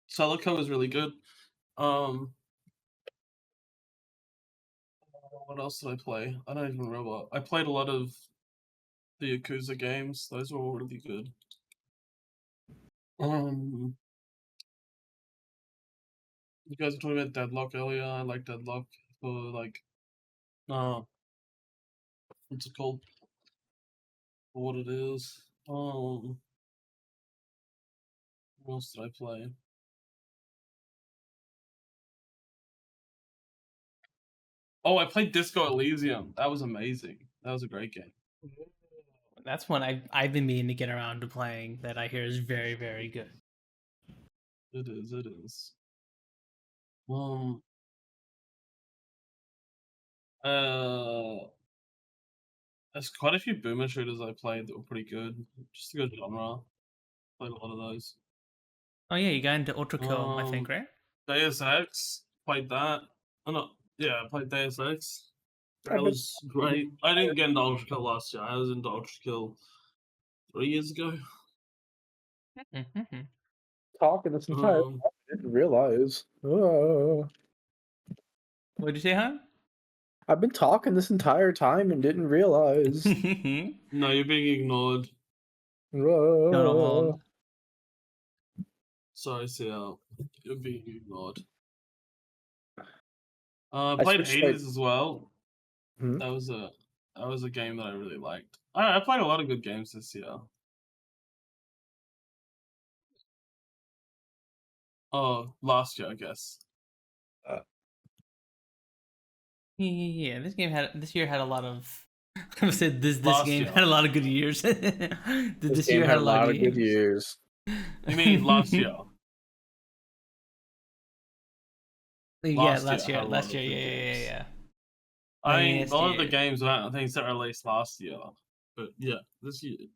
Celica was really good. What else did I play? I don't even remember. I played a lot of the Yakuza games. Those were all really good. You guys were talking about Deadlock earlier. I like Deadlock for like, what's it called? For what it is. What else did I play? Oh, I played Disco Elysium. That was amazing. That was a great game. That's one I've been meaning to get around to playing. That I hear is very, very good. It is. It is. There's quite a few boomer shooters I played that were pretty good. Just a good genre. Played a lot of those. Oh yeah, you got into Ultra Kill, I think, right? Deus Ex, played that. Oh no, yeah, I played Deus Ex. That was great. I didn't get into Ultra Kill last year. I was into Ultra Kill 3 years ago. Talking this entire time, I didn't realize. What'd you say, huh? I've been talking this entire time and didn't realize. No, you're being ignored. Sorry, Siel. You're being ignored. I played Hades as well. That was a game that I really liked. I played a lot of good games this year. Oh, last year, I guess. Yeah, this year had a lot of. I said this game had a lot of good years. this year had a lot of good years. You mean last year? Yeah, last year. Yeah. I mean, all of the games weren't things that released last year. But yeah, this year's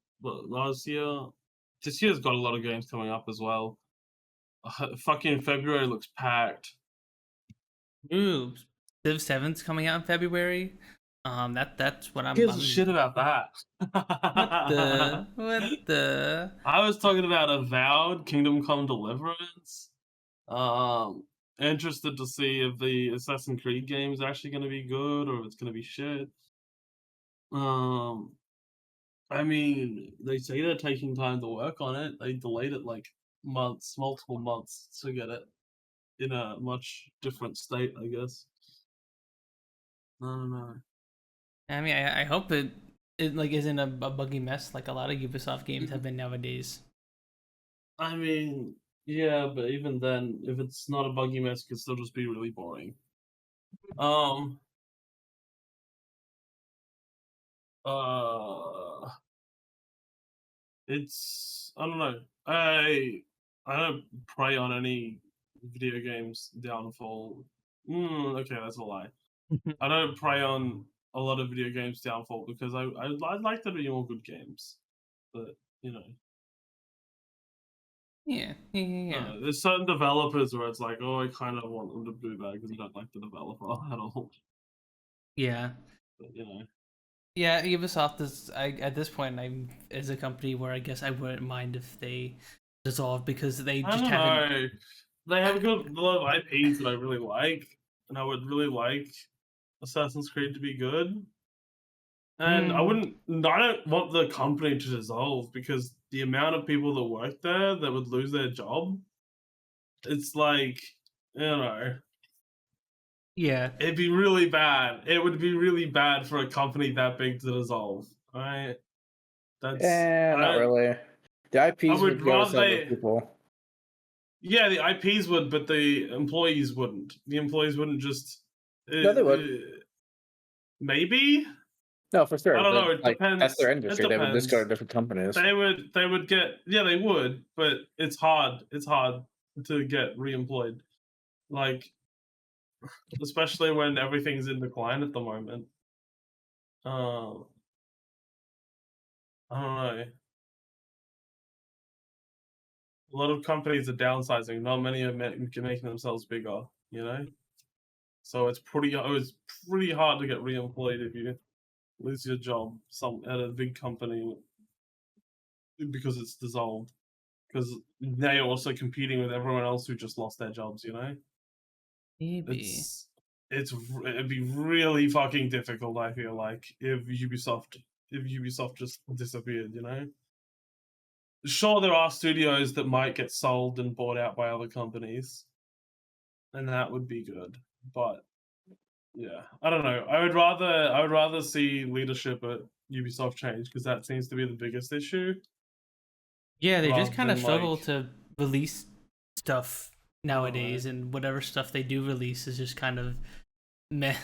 got a lot of games coming up as well. Fucking February looks packed. Ooh, Civ 7's coming out in February. That's what I'm. Gives a shit about that. What the? I was talking about Avowed, Kingdom Come Deliverance. Interested to see if the Assassin's Creed game is actually going to be good or if it's going to be shit. I mean, they say they're taking time to work on it. They delayed it like multiple months to get it in a much different state, I guess. I don't know. I mean, I hope it like isn't a buggy mess like a lot of Ubisoft games have been nowadays. I mean, yeah, but even then, if it's not a buggy mess, it could still just be really boring. It's I don't know. I don't prey on any video games downfall. Okay, that's a lie. I don't prey on a lot of video games downfall because I'd like there to be more good games, but you know. Yeah. There's certain developers where it's like, oh, I kind of want them to do that because I don't like the developer at all. Yeah. But, you know. Yeah, Ubisoft is. At this point, I'm as a company where I guess I wouldn't mind if they dissolve because they just haven't. Know. They have a lot of IPs that I really like, and I would really like Assassin's Creed to be good. And I don't want the company to dissolve because the amount of people that work there that would lose their job, it's like, you know. Yeah. It'd be really bad. It would be really bad for a company that big to dissolve. Right? Not really. The IPs would go to other people. Yeah, the IPs would, but the employees wouldn't. The employees wouldn't just. No, they would. Maybe. No, for sure. I don't know. It depends. That's their industry. They would just go to different companies. They would get. Yeah, they would, but it's hard. It's hard to get reemployed. Like, especially when everything's in decline at the moment. I don't know. A lot of companies are downsizing. Not many are making themselves bigger. You know, so it's pretty hard to get reemployed if you lose your job at a big company because it's dissolved. Because they're also competing with everyone else who just lost their jobs. You know. Maybe. It'd be really fucking difficult, I feel like, if Ubisoft just disappeared, you know? Sure, there are studios that might get sold and bought out by other companies, and that would be good. But yeah, I don't know. I would rather see leadership at Ubisoft change because that seems to be the biggest issue. Yeah, they just kind of struggle to release stuff nowadays, and whatever stuff they do release is just kind of meh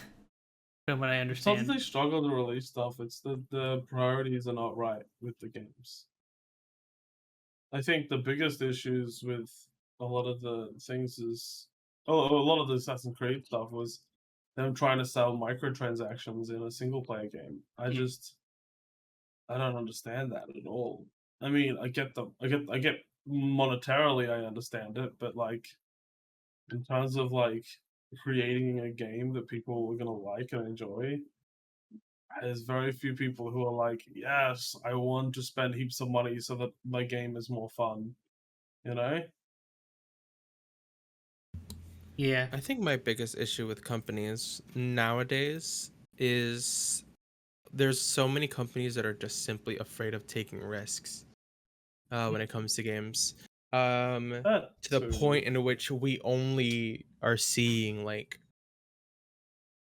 from what I understand. It's not that they struggle to release stuff, it's that the priorities are not right with the games. I think the biggest issues with a lot of the things is a lot of the Assassin's Creed stuff was them trying to sell microtransactions in a single player game. I don't understand that at all. I mean, I get monetarily I understand it, but like in terms of like creating a game that people are gonna like and enjoy, there's very few people who are like, yes, I want to spend heaps of money so that my game is more fun, you know? Yeah. I think my biggest issue with companies nowadays is there's so many companies that are just simply afraid of taking risks when it comes to games. To the point in which we only are seeing like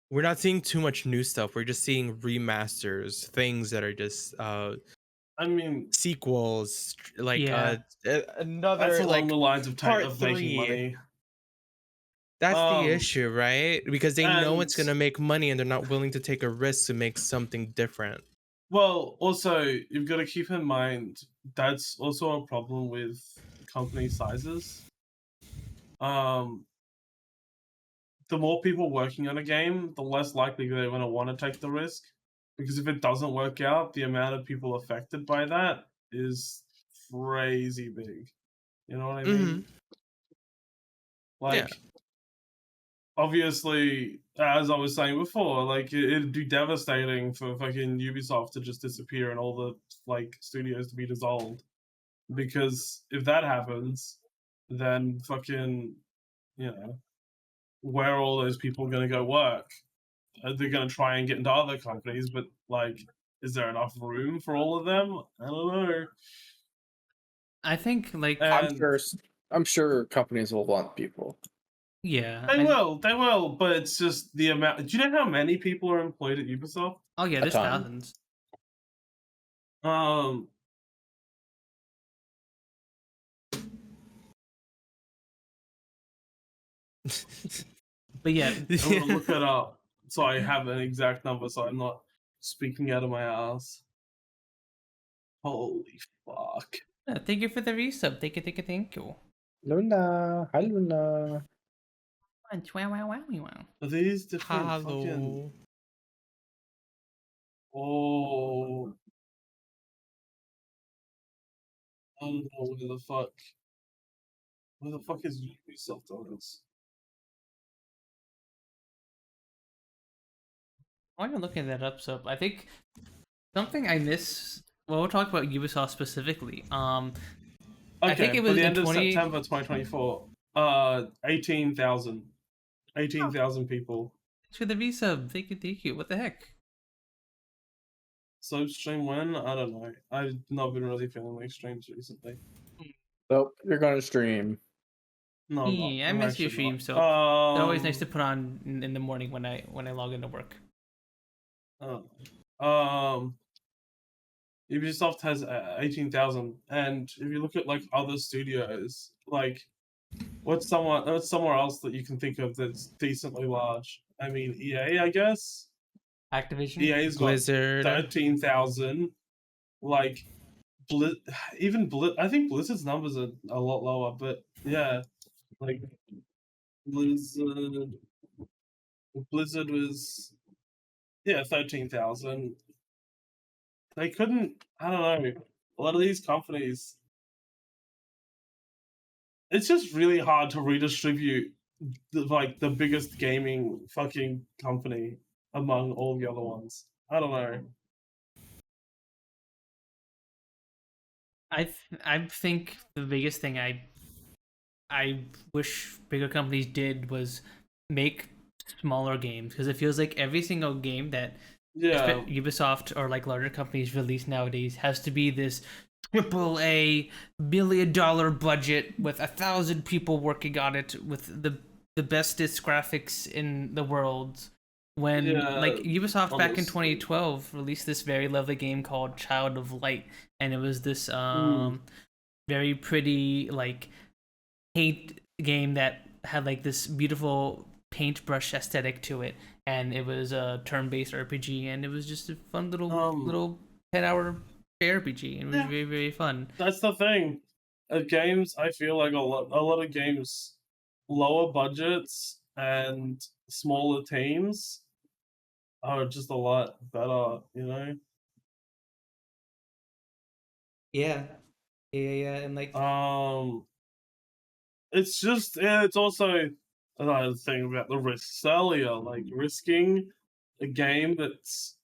we're not seeing too much new stuff. We're just seeing remasters, things that are just I mean sequels, like another that's along the lines of making money. That's the issue, right? Because they know it's gonna make money and they're not willing to take a risk to make something different. Well, also you've got to keep in mind that's also a problem with company sizes. The more people working on a game, the less likely they're going to want to take the risk. because if it doesn't work out, the amount of people affected by that is crazy big. You know what I mean? Like, obviously, as I was saying before, like it'd be devastating for fucking Ubisoft to just disappear and all the like studios to be dissolved. Because if that happens, then fucking, you know, where are all those people going to go work? They're going to try and get into other companies, but like, is there enough room for all of them? I don't know. I think like I'm sure companies will want people. Yeah, they will, but it's just the amount. Do you know how many people are employed at Ubisoft? Oh yeah, there's thousands. But yeah, I'm gonna look it up so I have an exact number, so I'm not speaking out of my ass. Holy fuck! Thank you for the resub. Thank you. Luna, hi Luna. Wow. Are these different fucking... Oh. I don't know where the fuck. Where the fuck is Ubisoft on this? While you're looking that up, so I think something I miss. Well, we'll talk about Ubisoft specifically. Okay, I think it was the end of September 2024. 18,000 people. Thanks for the resub. Thank you. What the heck? So stream when? I don't know. I've not been really feeling like streams recently. Nope, you're gonna stream. No, I miss your stream. So they're always nice to put on in the morning when I log into work. Ubisoft has 18,000, and if you look at like other studios, like what's somewhere else that you can think of that's decently large? I mean, EA, I guess. Activision. EA's got Blizzard. 13,000. Like, I think Blizzard's numbers are a lot lower, but yeah, like Blizzard was 13,000. They couldn't. I don't know. A lot of these companies, it's just really hard to redistribute the biggest gaming fucking company among all the other ones. I don't know. I think the biggest thing I wish bigger companies did was make smaller games, because it feels like every single game that Ubisoft or like larger companies release nowadays has to be this AAA $1 billion budget with 1,000 people working on it with the bestest graphics in the world. When like Ubisoft back in 2012 released this very lovely game called Child of Light, and it was this very pretty like paint game that had like this beautiful paintbrush aesthetic to it, and it was a turn-based RPG, and it was just a fun little 10-hour RPG, and it was very, very fun. That's the thing. Games, I feel like a lot of games, lower budgets and smaller teams are just a lot better, you know? Yeah, and like it's just it's also another thing about the risks earlier, like risking a game that's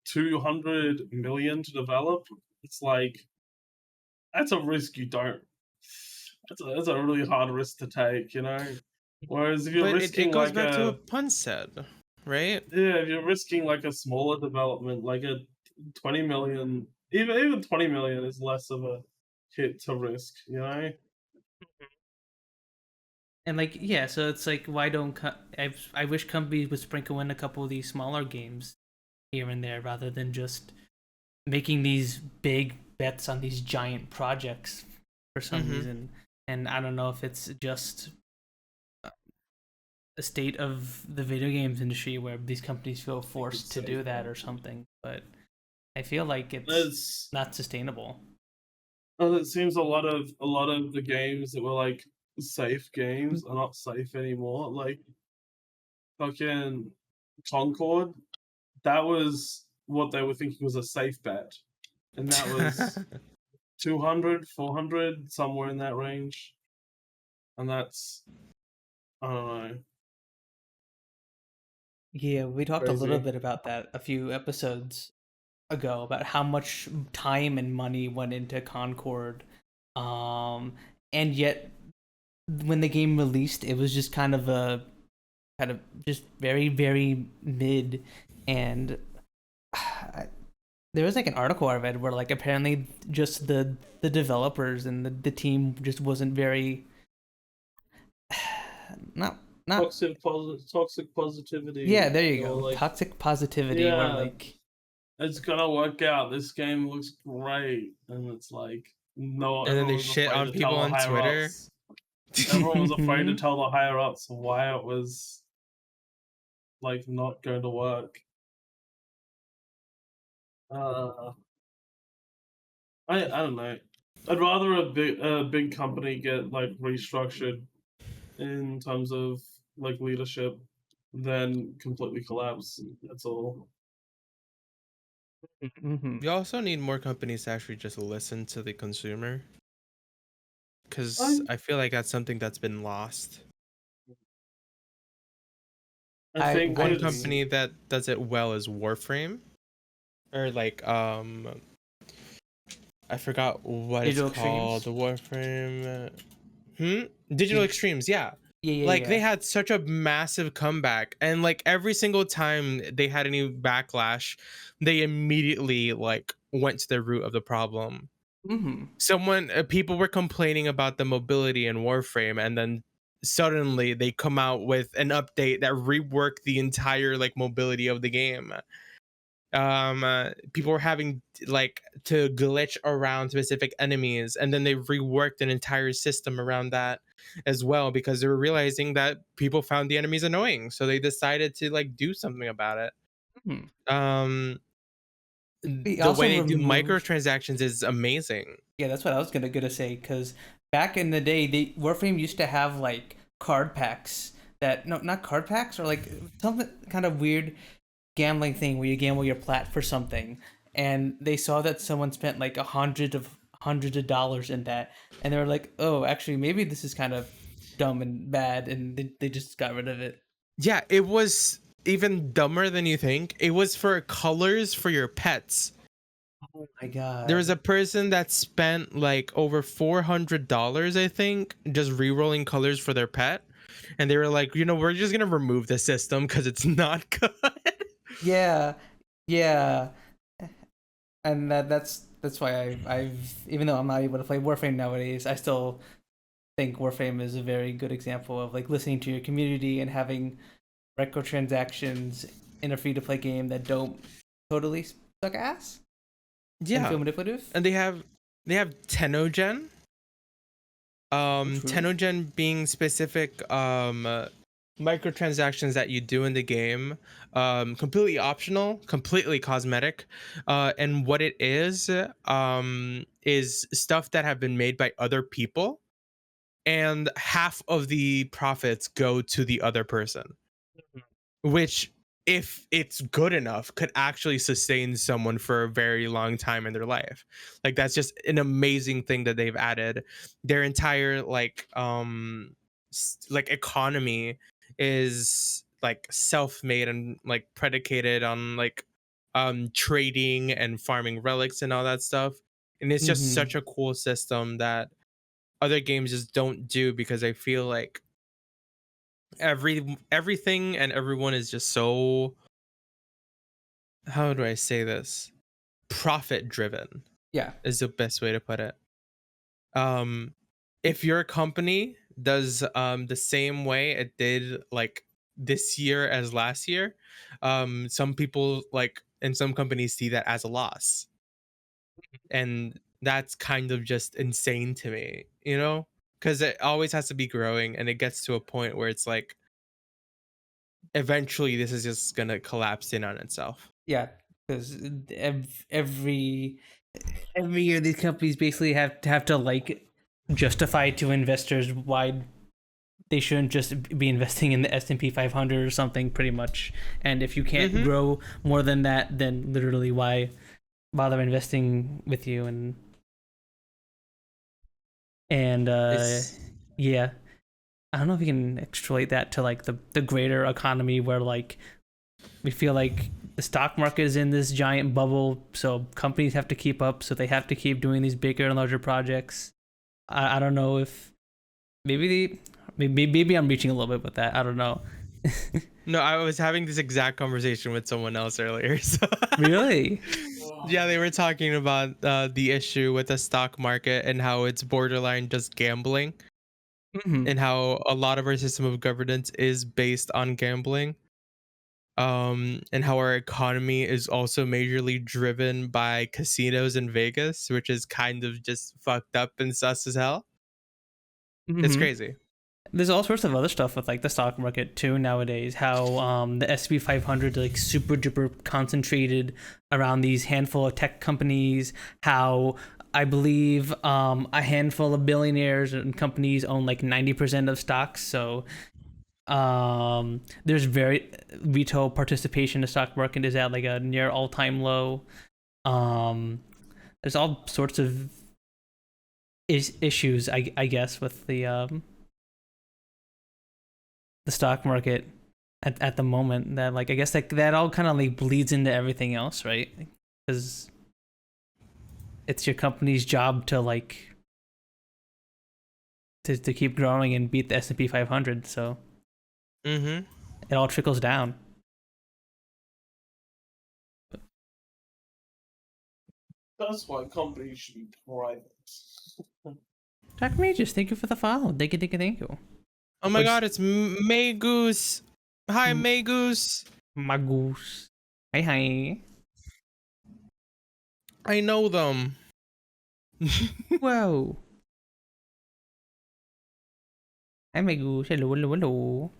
200 million to develop. It's like that's a risk you don't. That's a really hard risk to take, you know. Whereas if you're risking, it goes back to what Punz said, right? Yeah, if you're risking like a smaller development, like a 20 million, even 20 million is less of a hit to risk, you know. And like so it's like, why don't I wish companies would sprinkle in a couple of these smaller games here and there rather than just making these big bets on these giant projects for some reason. And I don't know if it's just a state of the video games industry where these companies feel forced to do that or something, but I feel like it's not sustainable. Well, it seems a lot of the games that were like safe games are not safe anymore. Like fucking Concord, that was what they were thinking was a safe bet, and that was 200, 400, somewhere in that range, and that's, I don't know. Yeah, we talked a little Crazy. bit about that a few episodes ago about how much time and money went into Concord, and yet when the game released, it was just kind of just very very mid, and there was like an article I read where like apparently just the developers and the team just wasn't very not Toxic positivity. yeah, there you or go, like, toxic positivity where yeah, like it's gonna work out. This game looks great, and it's like no. And then they Everyone was shit afraid on to people tell the on higher Twitter. ups. Everyone was afraid to tell the higher ups why it was like not going to work. I don't know. I'd rather a big company get like restructured in terms of like leadership than completely collapse. That's all. You also need more companies to actually just listen to the consumer, because I I feel like that's something that's been lost. I think One it's company that does it well is Warframe, or like I forgot what Digital it's called. Extremes? The Warframe. Digital Extremes, yeah. yeah Like they had such a massive comeback, and like every single time they had any backlash, they immediately like went to the root of the problem. People were complaining about the mobility in Warframe, and then suddenly they come out with an update that reworked the entire like mobility of the game. People were having like to glitch around specific enemies, and then they reworked an entire system around that as well, because they were realizing that people found the enemies annoying, so they decided to like do something about it. They The also way they do removed- microtransactions is amazing. Yeah, that's what I was gonna say, because back in the day, Warframe used to have like card packs that no, not card packs, or like something kind of weird gambling thing where you gamble your plat for something, and they saw that someone spent like hundreds of dollars in that, and they were like, oh, actually, maybe this is kind of dumb and bad, and they just got rid of it. Yeah, it was even dumber than you think. It was for colors for your pets. Oh my god. There was a person that spent like over $400, I think, just re-rolling colors for their pet, and they were like, we're just gonna remove the system because it's not good. Yeah, and that's why I've even though I'm not able to play Warframe nowadays, I still think Warframe is a very good example of like listening to your community and having microtransactions in a free to play game that don't totally suck ass. Yeah, feel manipulative. and they have Tenogen. Tenogen being specific microtransactions that you do in the game, completely optional, completely cosmetic, and what it is stuff that have been made by other people, and half of the profits go to the other person, which, if it's good enough, could actually sustain someone for a very long time in their life. Like that's just an amazing thing that they've added. Their entire like economy is like self-made and like predicated on like trading and farming relics and all that stuff. And it's just such a cool system that other games just don't do, because I feel like everything and everyone is just so, how do I say this, profit driven. Yeah, is the best way to put it. If your company does the same way it did like this year as last year, some people like and some companies see that as a loss, and that's kind of just insane to me, because it always has to be growing, and it gets to a point where it's like eventually this is just gonna collapse in on itself. Yeah, because every year these companies basically have to like justify to investors why they shouldn't just be investing in the S&P 500 or something, pretty much. And if you can't grow more than that, then literally why bother investing with you? And yeah, I don't know if you can extrapolate that to like the greater economy, where like we feel like the stock market is in this giant bubble, so companies have to keep up, so they have to keep doing these bigger and larger projects. I don't know if maybe I'm reaching a little bit with that. I don't know. No, I was having this exact conversation with someone else earlier. So. Really? Yeah, they were talking about the issue with the stock market and how it's borderline just gambling, and how a lot of our system of governance is based on gambling. And how our economy is also majorly driven by casinos in Vegas, which is kind of just fucked up and sus as hell. It's crazy. There's all sorts of other stuff with like the stock market too nowadays. How the S&P 500 like super duper concentrated around these handful of tech companies. How I believe a handful of billionaires and companies own like 90% of stocks. So there's very retail participation in the stock market is at like a near all-time low. There's all sorts of issues, I guess, with the stock market at the moment, that like I guess that all kind of like bleeds into everything else, right? Because it's your company's job to like to keep growing and beat the S&P 500, so it all trickles down. That's why companies should be private. Jack Regis, thank you for the follow. Thank you. Oh my god, it's May Goose. Hi, May Goose. My goose. Hi. I know them. Whoa. Hi, my goose. Hello.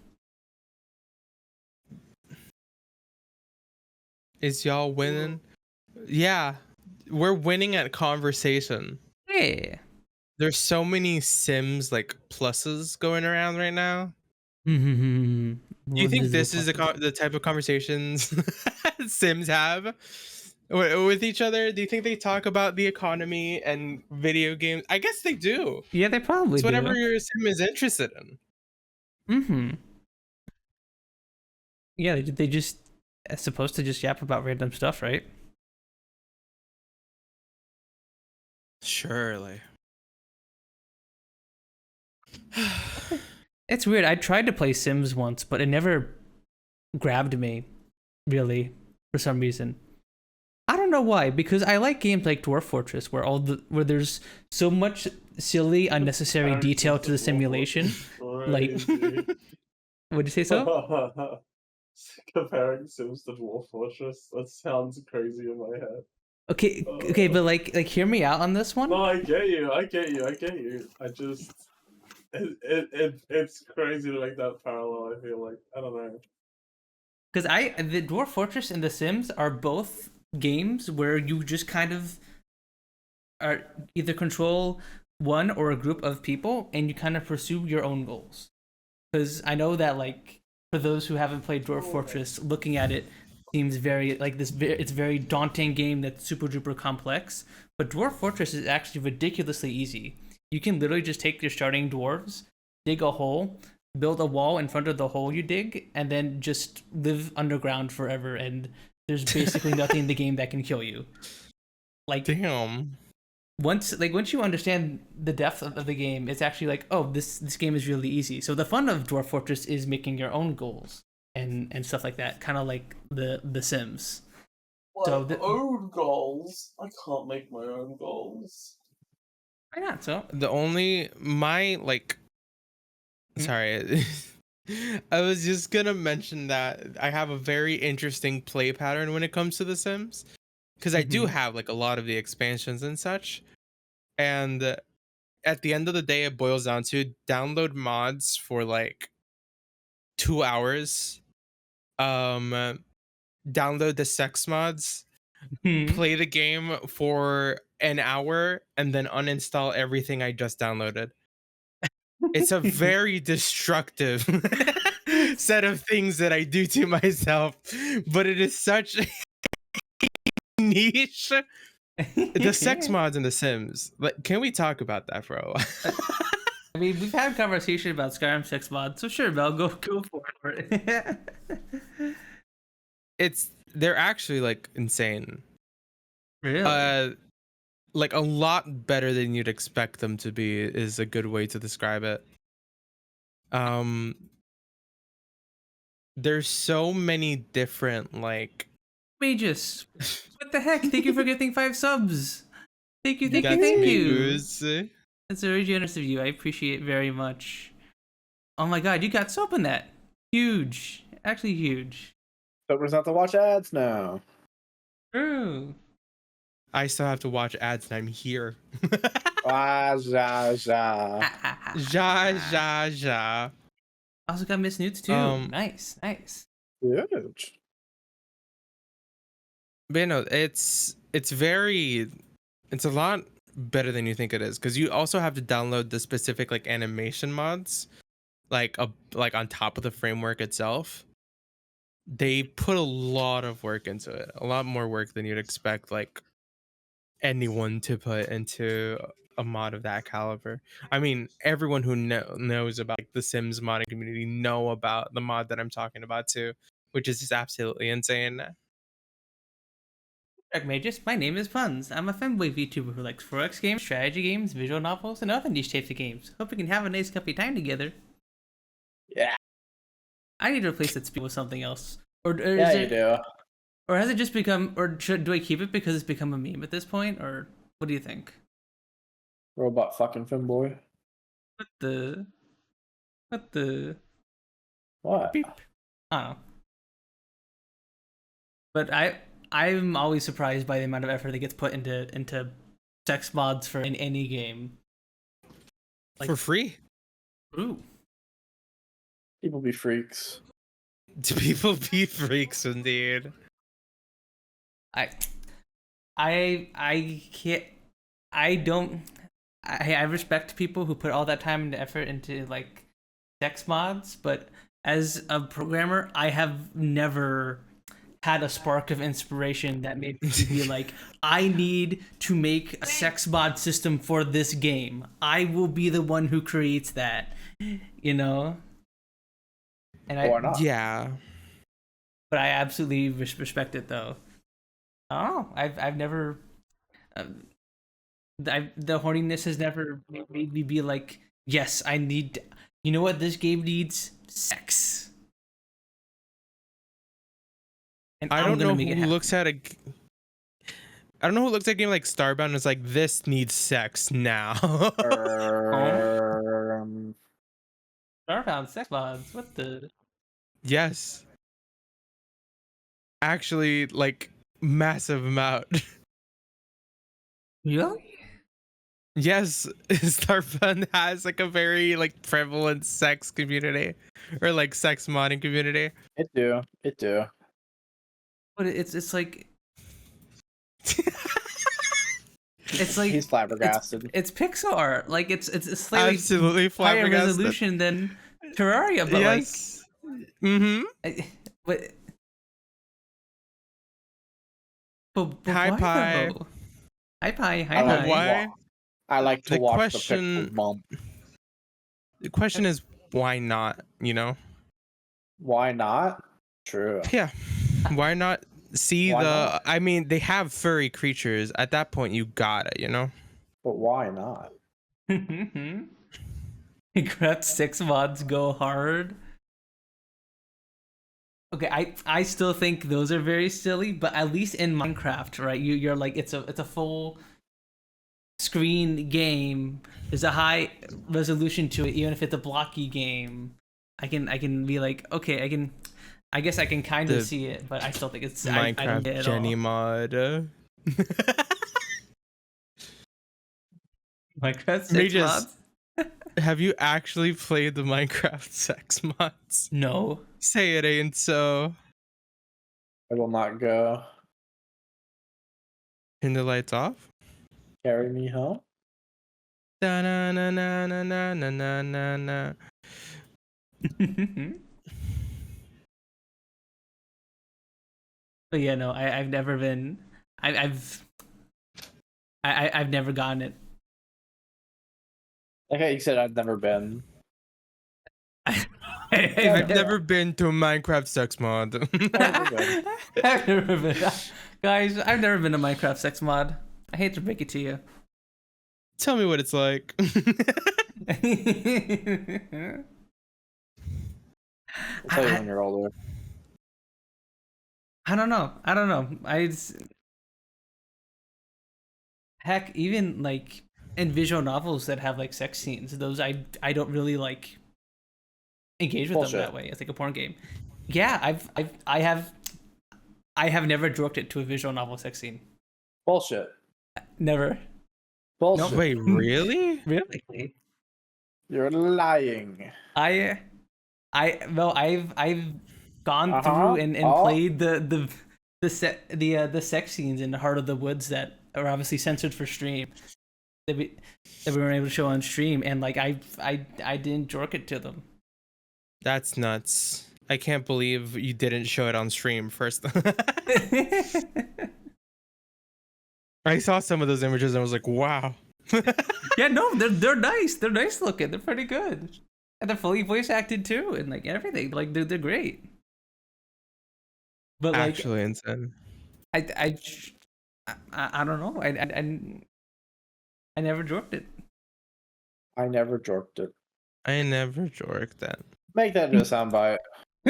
Is y'all winning? Yeah, we're winning at conversation. Yeah. There's so many Sims like pluses going around right now. Do you think this is the type of conversations Sims have with each other? Do you think they talk about the economy and video games? I guess they do. Yeah, they probably it's do. whatever your Sim is interested in. Yeah, they just supposed to just yap about random stuff, right? Surely. It's weird. I tried to play Sims once, but it never grabbed me, really, for some reason. I don't know why, because I like games like Dwarf Fortress, where where there's so much silly, unnecessary detail to the simulation. Like, would you say so? Comparing Sims to Dwarf Fortress, that sounds crazy in my head. Okay, but like hear me out on this one. No, I get you. I just it's crazy to make that parallel. I feel like I don't know. Because the Dwarf Fortress and The Sims are both games where you just kind of are either control one or a group of people and you kind of pursue your own goals. Because I know that like for those who haven't played Dwarf Fortress, looking at it seems very like this. It's a very daunting game that's super duper complex. But Dwarf Fortress is actually ridiculously easy. You can literally just take your starting dwarves, dig a hole, build a wall in front of the hole you dig, and then just live underground forever. And there's basically nothing in the game that can kill you. Like, damn. Once you understand the depth of the game, it's actually like, oh, this game is really easy. So the fun of Dwarf Fortress is making your own goals and stuff like that, kind of like the Sims. So own goals? I can't make my own goals. Why not? So sorry. I was just gonna mention that I have a very interesting play pattern when it comes to The Sims, because I do have like a lot of the expansions and such, and at the end of the day, it boils down to download mods for like 2 hours, download the sex mods, play the game for an hour, and then uninstall everything I just downloaded. It's a very destructive set of things that I do to myself, but it is such a niche. The sex mods in The Sims. Like, can we talk about that for a while? I mean, we've had a conversation about Skyrim sex mods, so sure, Mel, go for it. They're actually like insane. Really? Like a lot better than you'd expect them to be is a good way to describe it. There's so many different like Magus. What the heck? Thank you for getting 5 subs. Thank you. That's me. That's very generous of you. I appreciate it very much. Oh my god, you got soap in that. Huge. Actually huge. Soapers have to watch ads now. True. I still have to watch ads and I'm here. Ja, ja, ja. Ja, ja, ja. Also got Miss Newts too. Nice. Good. But you know, it's a lot better than you think it is, because you also have to download the specific like animation mods, like on top of the framework itself. They put a lot of work into it, a lot more work than you'd expect like anyone to put into a mod of that caliber. I mean, everyone who knows about like, the Sims modding community know about the mod that I'm talking about too, which is just absolutely insane. Magus, my name is Punz. I'm a femboy VTuber who likes 4X games, strategy games, visual novels, and other niche types of games. Hope we can have a nice cuppy time together. Yeah. I need to replace that speed with something else. Or Yeah, you do. Or has it just become, or do I keep it because it's become a meme at this point? Or what do you think? Robot fucking femboy. What the? What? Beep. I don't know. But I'm always surprised by the amount of effort that gets put into sex mods for in any game. Like, for free? Ooh. People be freaks. Do people be freaks indeed? I can't. I respect people who put all that time and effort into like sex mods, but as a programmer, I have never had a spark of inspiration that made me be like, I need to make a sex mod system for this game. I will be the one who creates that, you know? And Or not. Yeah. But I absolutely respect it though. Oh, I've never, the horniness has never made me be like, yes, I need, you know what this game needs? Sex. And I don't know who I looks at a game like Starbound and is like, this needs sex now. Starbound sex mods. What the? Yes. Actually, like, massive amount. Really? Yes, Starbound has like a very like prevalent sex community, or like sex modding community. It do. But it's like it's like He's flabbergasted. It's pixel art. Like it's slightly Absolutely higher flabbergasted. resolution than Terraria, but Yes. but Hi why Pie. though? Hi Pie. Why? I like to The watch question- the pixels bump. The question is, why not? You know? Why not? True. Yeah. Why not see Why the? not? I mean, they have furry creatures. At that point, you got it. You know? But why not? Grab 6 mods go hard. Okay, I still think those are very silly, but at least in Minecraft, right? You're like it's a full screen game. There's a high resolution to it, even if it's a blocky game. I can be like, okay, I guess I can kind of see it, but I still think it's I don't get Minecraft it Jenny all. mod. Minecraft 6 Regis, mods? have you actually played the Minecraft sex mods? No. Say it ain't so. I will not go. Turn the lights off. Carry me home. Da na na na na na na na na na. But yeah, no, I've never been. I've never gotten it. Okay, you said I've never been. I've never been to Minecraft sex mod. I've never been, guys. I've never been to Minecraft sex mod. I hate to break it to you. Tell me what it's like. I'll tell you when you're older. I don't know. Heck, even like in visual novels that have like sex scenes, those I don't really like engage with them that way. It's like a porn game. Yeah, I have never joked it to a visual novel sex scene. Bullshit. Never. Bullshit. Nope. Wait, really? Really? You're lying. I've gone through and played the sex scenes in the Heart of the Woods that are obviously censored for stream that we weren't able to show on stream, and like I didn't jerk it to them. That's nuts. I can't believe you didn't show it on stream first. I saw some of those images and I was like, wow. Yeah, no, they're nice. They're nice looking. They're pretty good. And they're fully voice acted too, and like everything. Like they're great. But like, actually insane. I don't know. I never jorked it. I never jorked it. I never jorked that. Make that into a soundbite. I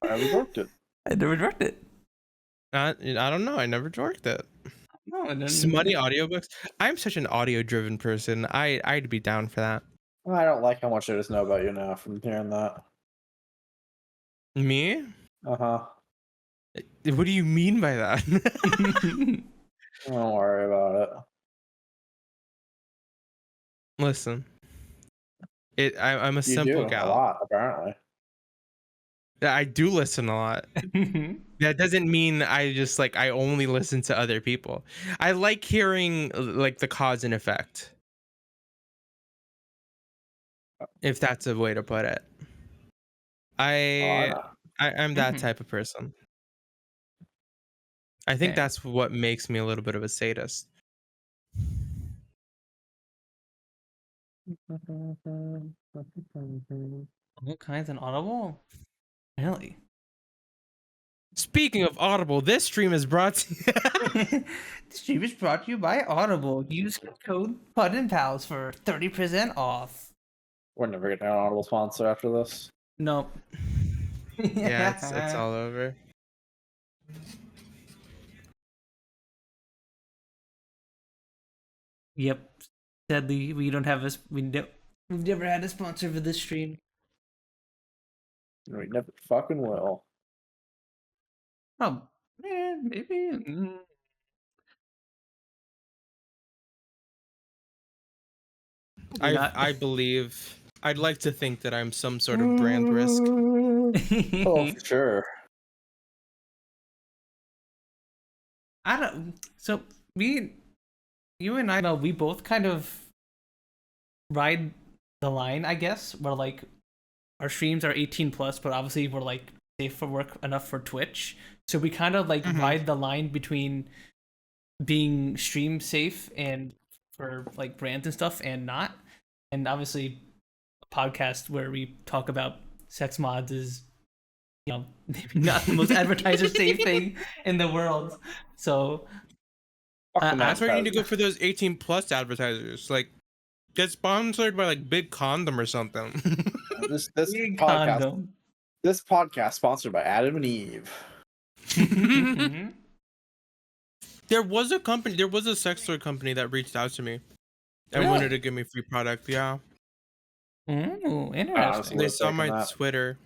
never jorked it. I never jorked it. I don't know. I never jorked it. No, Smutty audiobooks. I'm such an audio-driven person. I'd be down for that. Well, I don't like how much I just know about you now from hearing that. Me? Uh-huh. What do you mean by that? Don't worry about it. Listen, I'm a You simple do, gal. a lot, apparently. Yeah, I do listen a lot. That doesn't mean I just like I only listen to other people. I like hearing like the cause and effect. If that's a way to put it. I'm that type of person. I think that's what makes me a little bit of a sadist. All kinds of Audible? Really? Speaking of Audible, this stream is brought to This stream is brought to you by Audible. Use code Punz N Palz for 30% off. We're never getting an Audible sponsor after this. Nope. Yeah, it's all over. Yep. Sadly, we don't have we've never had a sponsor for this stream. We never fucking will. Oh, maybe. I believe. I'd like to think that I'm some sort of brand risk. Oh, sure. I don't. So you and I know we both kind of ride the line, I guess. Where like our streams are 18 plus, but obviously we're like safe for work enough for Twitch. So we kind of like ride the line between being stream safe and for like brands and stuff and not. And obviously a podcast where we talk about sex mods is, you know, maybe not the most advertiser safe thing in the world. So That's where you need to go for those 18 plus advertisers. Like, get sponsored by like Big Condom or something. This podcast sponsored by Adam and Eve. There was a sex toy company that reached out to me and wanted to give me free product. Yeah. Ooh, interesting. They saw my Twitter.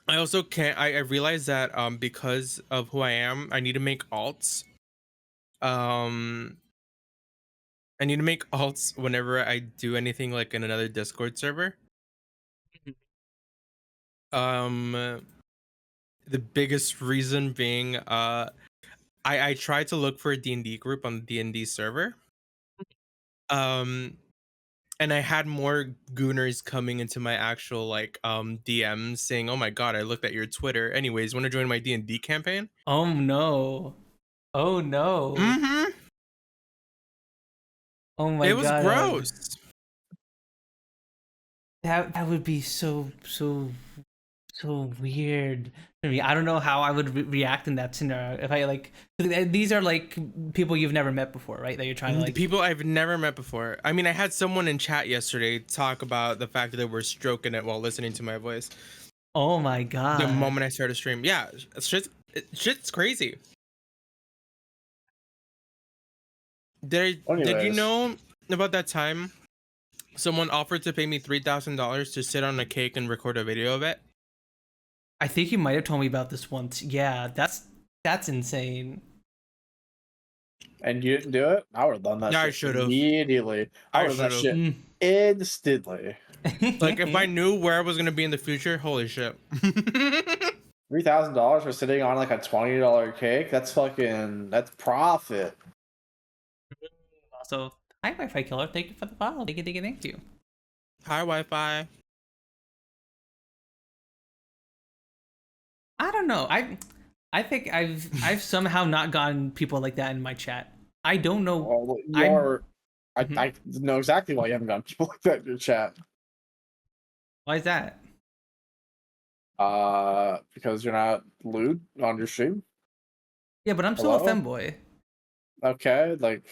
I also can't. I realized that because of who I am, I need to make alts. I need to make alts whenever I do anything like in another Discord server. The biggest reason being I tried to look for a D&D group on the D&D server. And I had more gooners coming into my actual like DMs saying, "Oh my god, I looked at your Twitter. Anyways, want to join my D&D campaign?" Oh no. Oh no. Mm-hmm. Oh my It was god. gross. That would be so weird for me. I don't know how I would react in that scenario if I like. These are like people you've never met before, right? That you're trying to like. People I've never met before. I mean, I had someone in chat yesterday talk about the fact that they were stroking it while listening to my voice. Oh my god. The moment I started stream, yeah, shit's crazy. Did you know about that time someone offered to pay me $3,000 to sit on a cake and record a video of it? I think you might have told me about this once. Yeah, that's insane. And you didn't do it? I would have done that. Yeah, shit I should have. Immediately. I would have done that shit instantly. Like if I knew where I was gonna be in the future, holy shit. $3,000 for sitting on like a $20 cake? That's profit. Also, hi Wi-Fi killer. Thank you for the follow. Thank you. Hi Wi-Fi. I don't know. I think I've somehow not gotten people like that in my chat. I don't know. Well, I know exactly why you haven't gotten people like that in your chat. Why is that? Because you're not lewd on your stream. Yeah, but I'm still a femboy. Okay, like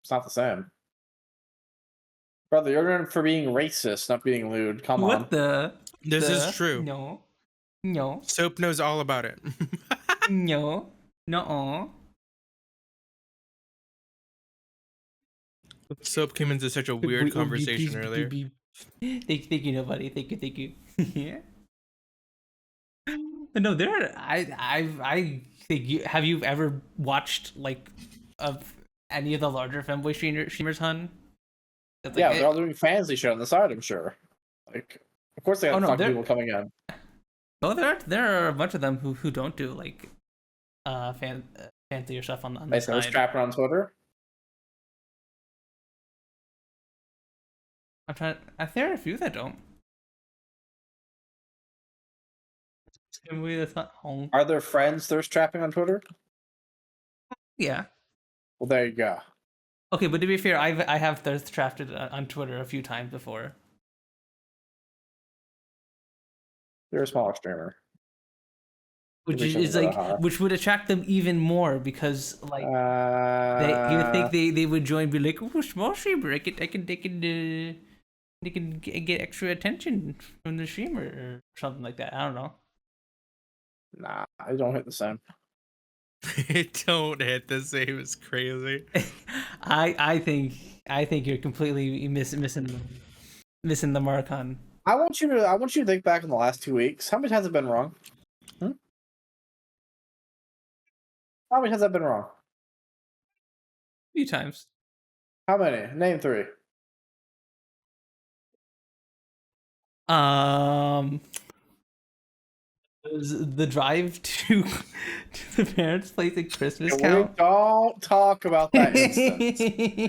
it's not the same. Brother, you're known for being racist, not being lewd. Come on. What the? This is true. No. Soap knows all about it. No. Soap came into such a weird conversation earlier. Thank you, nobody. Thank you. Yeah. But no, I think have you ever watched like of any of the larger femboy streamers, hun? Like, yeah, they're all doing fancy shit on the side, I'm sure. Like, of course they got fucking people coming in. Oh, there are a bunch of them who don't do like fancier stuff on the side. They strapping on Twitter. There are a few that don't. That's not home. Are there friends thirst trapping on Twitter? Yeah. Well, there you go. Okay, but to be fair, I have thirst trapped on Twitter a few times before. You're a smaller streamer. Which would attract them even more because like you would think they would join, be like, oh, small streamer, they can get extra attention from the streamer or something like that. I don't know. Nah, I don't hit the same. It don't hit the same. It's crazy. I think you're completely missing the mark on. I want you to think back in the last 2 weeks. How many times have been wrong? How many times have been wrong? A few times. How many? Name 3. The drive to the parents' place at Christmas count. Don't talk about that instance.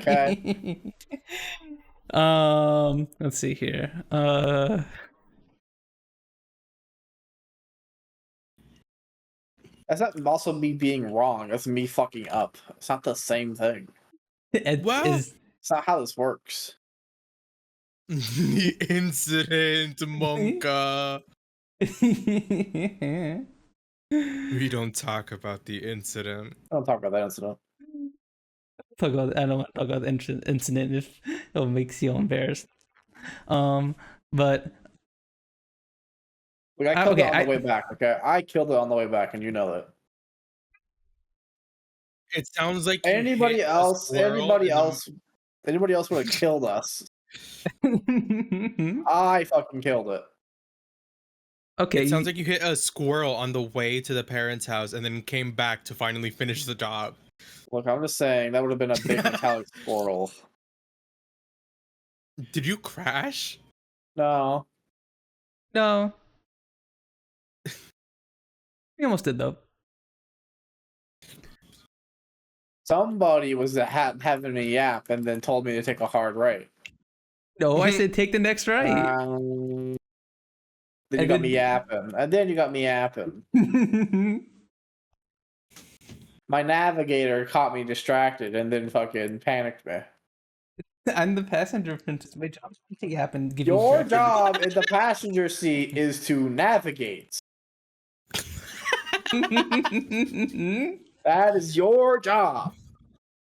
Okay. Let's see here. That's not also me being wrong. That's me fucking up. It's not the same thing. Well, it's not how this works. The incident, Monka. We don't talk about the incident. I don't talk about that incident. I don't want to talk about the incident if it makes you embarrassed. But I killed it on the way back. Okay, I killed it on the way back, and you know that. It sounds like anybody else would have killed us. I fucking killed it. Okay. It sounds like you hit a squirrel on the way to the parents' house and then came back to finally finish the job. Look, I'm just saying that would have been a big metallic squirrel. Did you crash? No. You almost did though. Somebody was having a yap and then told me to take a hard right. No, I said take the next right. Then you got me yapping. And then you got me yapping. My navigator caught me distracted and then fucking panicked me. I'm the passenger princess. My job is to yap and give Your you job in the passenger seat is to navigate. That is your job.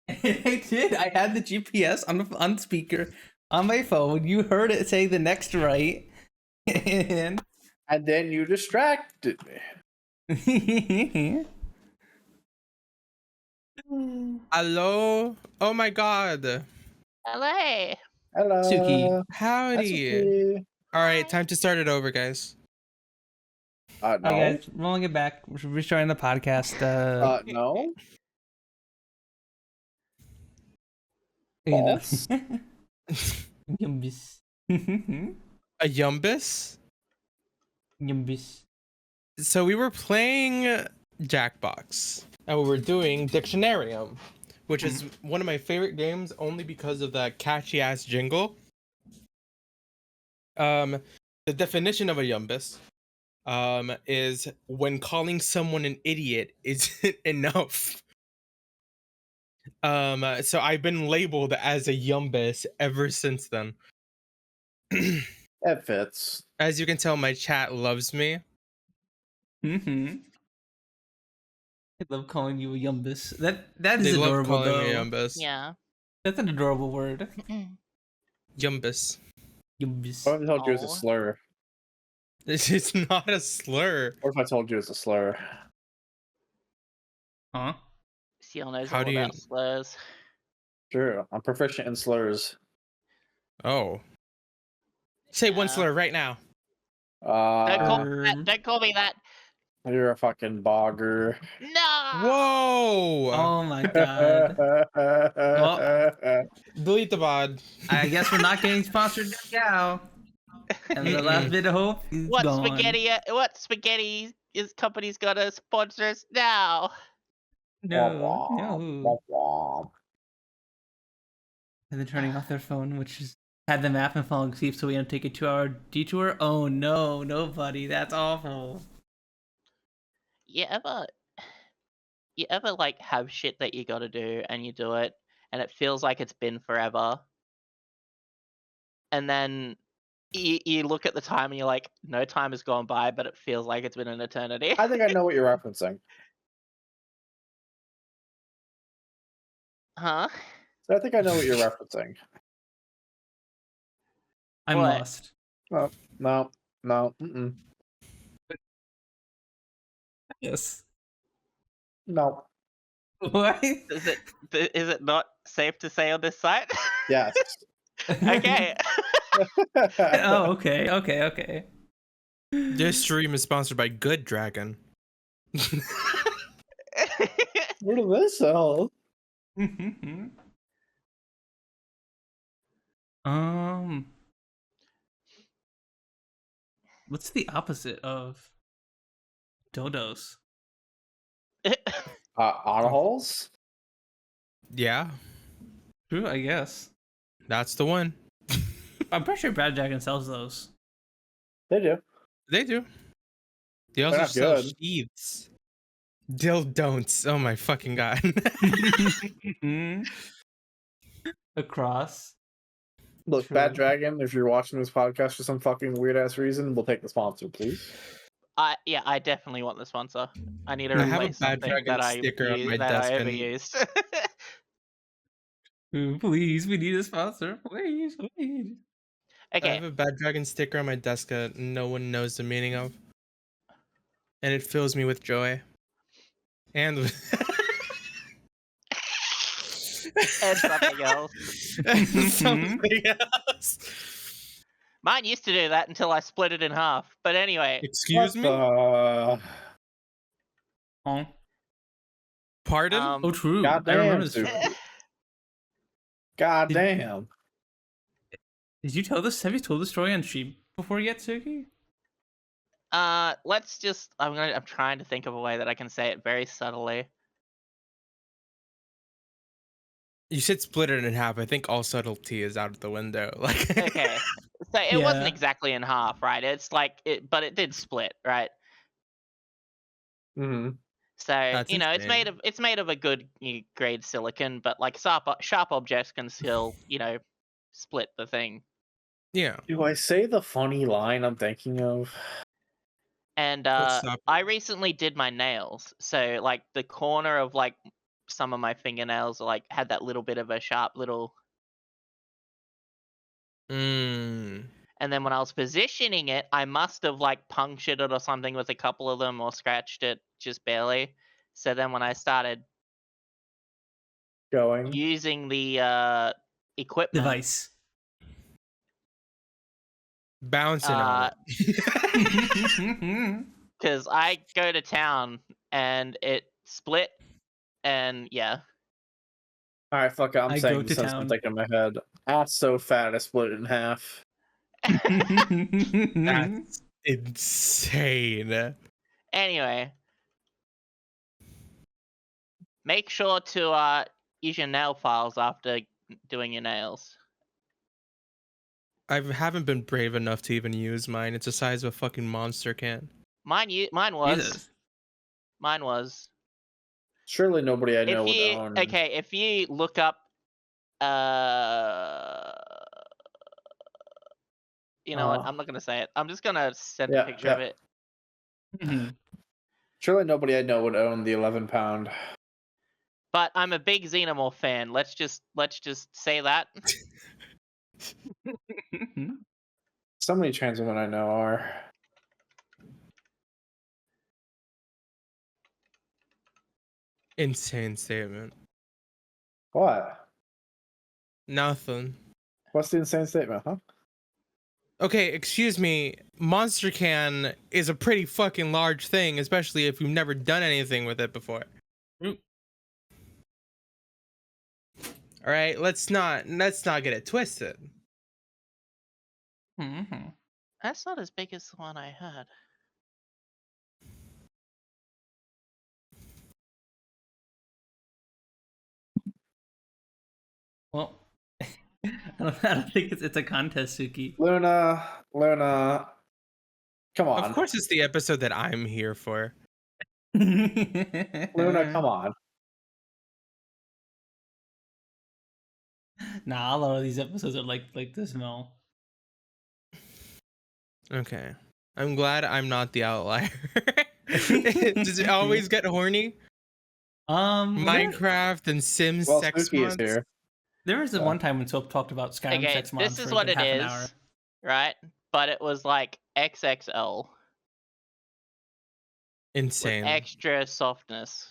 I did. I had the GPS on speaker on my phone. You heard it say the next right, and then you distracted me. Hello. Oh my god. Hello. Hello. Sooky. Howdy. Sooky. All right, time to start it over, guys. No. Alright, guys, rolling it back. We're restarting the podcast. No. False. Yumbus. A Yumbus? Yumbus. So we were playing Jackbox, and we were doing Dictionarium, which is one of my favorite games only because of that catchy ass jingle. The definition of a Yumbus is when calling someone an idiot isn't enough. So I've been labeled as a Yumbus ever since then. That fits. As you can tell, my chat loves me. I love calling you a Yumbus. That is They love adorable calling though. me Yumbus. Yeah. That's an adorable word. Yumbus. Yumbus. What if I told you it's a Aw. slur? It's not a slur. What if I told you it's a slur? Huh? Siel knows How all do you- about slurs. Sure, I'm proficient in slurs. Oh. Say one Yeah. slur right now. Don't call me that. You're a fucking bogger. No. Whoa! Oh my god. Delete the VOD. I guess we're not getting sponsored now. And the last bit of hope is What gone. spaghetti is company's gonna sponsor us now? No. And then turning off their phone, which is had them app and falling asleep, so we had to take a 2-hour detour. Oh no, nobody. That's awful. You ever like have shit that you gotta do and you do it and it feels like it's been forever, and then you look at the time and you're like, no time has gone by, but it feels like it's been an eternity. I think I know what you're referencing. Huh? I think I know what you're referencing. I'm What? lost. No. Mm-mm. Yes. No. What? Is it not safe to say on this site? Yes. Okay. Oh, okay. This stream is sponsored by Good Dragon. Where did this sell? What's the opposite of dodos? Auto holes? Yeah, True, I guess. that's the one. I'm pretty sure Bad Dragon sells those. They do. They do. They They're also not sell good. sheaths. Dildon'ts. Oh my fucking god. Across. Look, True. Bad Dragon, if you're watching this podcast for some fucking weird ass reason, we'll take the sponsor, please. I definitely want the sponsor. I need to I have a replace Bad something Dragon that I sticker on my that desk I and- overused. Ooh, please, we need a sponsor. Please. I Okay. have a Bad Dragon sticker on my desk that no one knows the meaning of. And it fills me with joy. And with And something else. something else. Mine used to do that until I split it in half. But anyway, Excuse me? Oh, Pardon? oh, true. God I remember damn, this. Sooky. God damn. Did you tell this? Have you told the story on stream before yet, Sooky? let's just I'm trying to think of a way that I can say it very subtly. You said split it in half. I think all subtlety is out of the window. Like, Okay, so it wasn't Yeah. exactly in half, right? It's like it, but it did split, right? Mm-hmm. So That's it's insane. made of a good grade silicon, but like sharp objects can still split the thing. Yeah. Do I say the funny line I'm thinking of? And What's up? I recently did my nails, so like the corner of like some of my fingernails like had that little bit of a sharp little. Mm. And then when I was positioning it, I must have like punctured it or something with a couple of them, or scratched it just barely. So then when I started Going. using the equipment, Device. Bouncing on it. because I go to town and it split, and yeah. All right, fuck it. I'm I saying go the to sense town. I'm thinking in my head. Ass so fat I split it in half. That's insane. Anyway, make sure to use your nail files after doing your nails. I haven't been brave enough to even use mine. It's the size of a fucking monster can. Mine was. Jesus. Mine was. Surely nobody I know would own. If you look up, you know what? I'm not gonna say it. I'm just gonna send a picture of it. Surely nobody I know would own the 11-pound. But I'm a big Xenomorph fan. Let's just say that. So many trans women I know are. Insane statement. What? Nothing. What's the insane statement, huh? Okay, excuse me. Monster can is a pretty fucking large thing, especially if you've never done anything with it before. Oop. All right, let's not get it twisted. That's not as big as the one I had. Well, I don't think it's a contest, Sooky. Luna, come on. Of course, it's the episode that I'm here for. Luna, come on. Nah, a lot of these episodes are like this, Mel. Okay, I'm glad I'm not the outlier. Does it always get horny? Minecraft and Sims sex Sooky months. is here. There was the one time when Soap talked about Skyrim sex mods this is for what like it half an is, hour. right? But it was like XXL. Insane. With extra softness.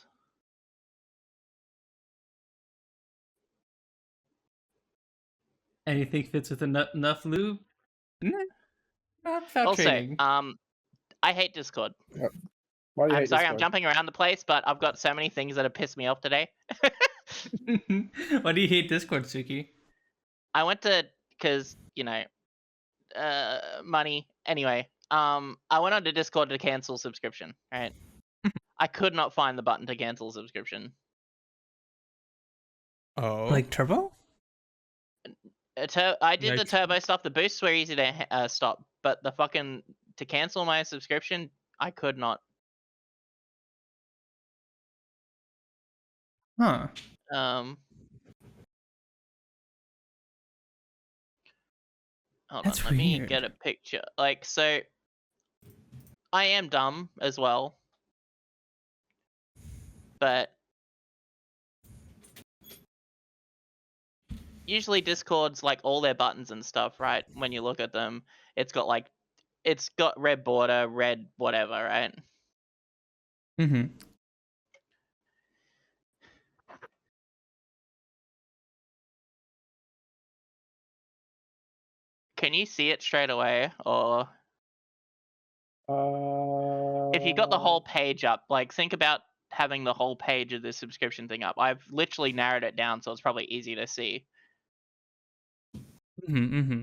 And you think fits with enough lube? Not without Also, training. I hate Discord. Why do you I'm hate sorry, Discord? I'm jumping around the place, but I've got so many things that have pissed me off today. Why do you hate Discord, Sooky? I went to, because, money. Anyway, I went onto Discord to cancel subscription, right? I could not find the button to cancel subscription. Oh. Like Turbo? I did the turbo stuff. The boosts were easy to stop, but the fucking to cancel my subscription, I could not. Huh. Hold That's on, let me weird. get a picture. Like, so I am dumb as well, but usually Discord's like all their buttons and stuff, right? When you look at them, it's got red border, red whatever, right? Mm-hmm. Can you see it straight away, or if you got the whole page up, like think about having the whole page of this subscription thing up. I've literally narrowed it down, so it's probably easy to see. Mm-hmm.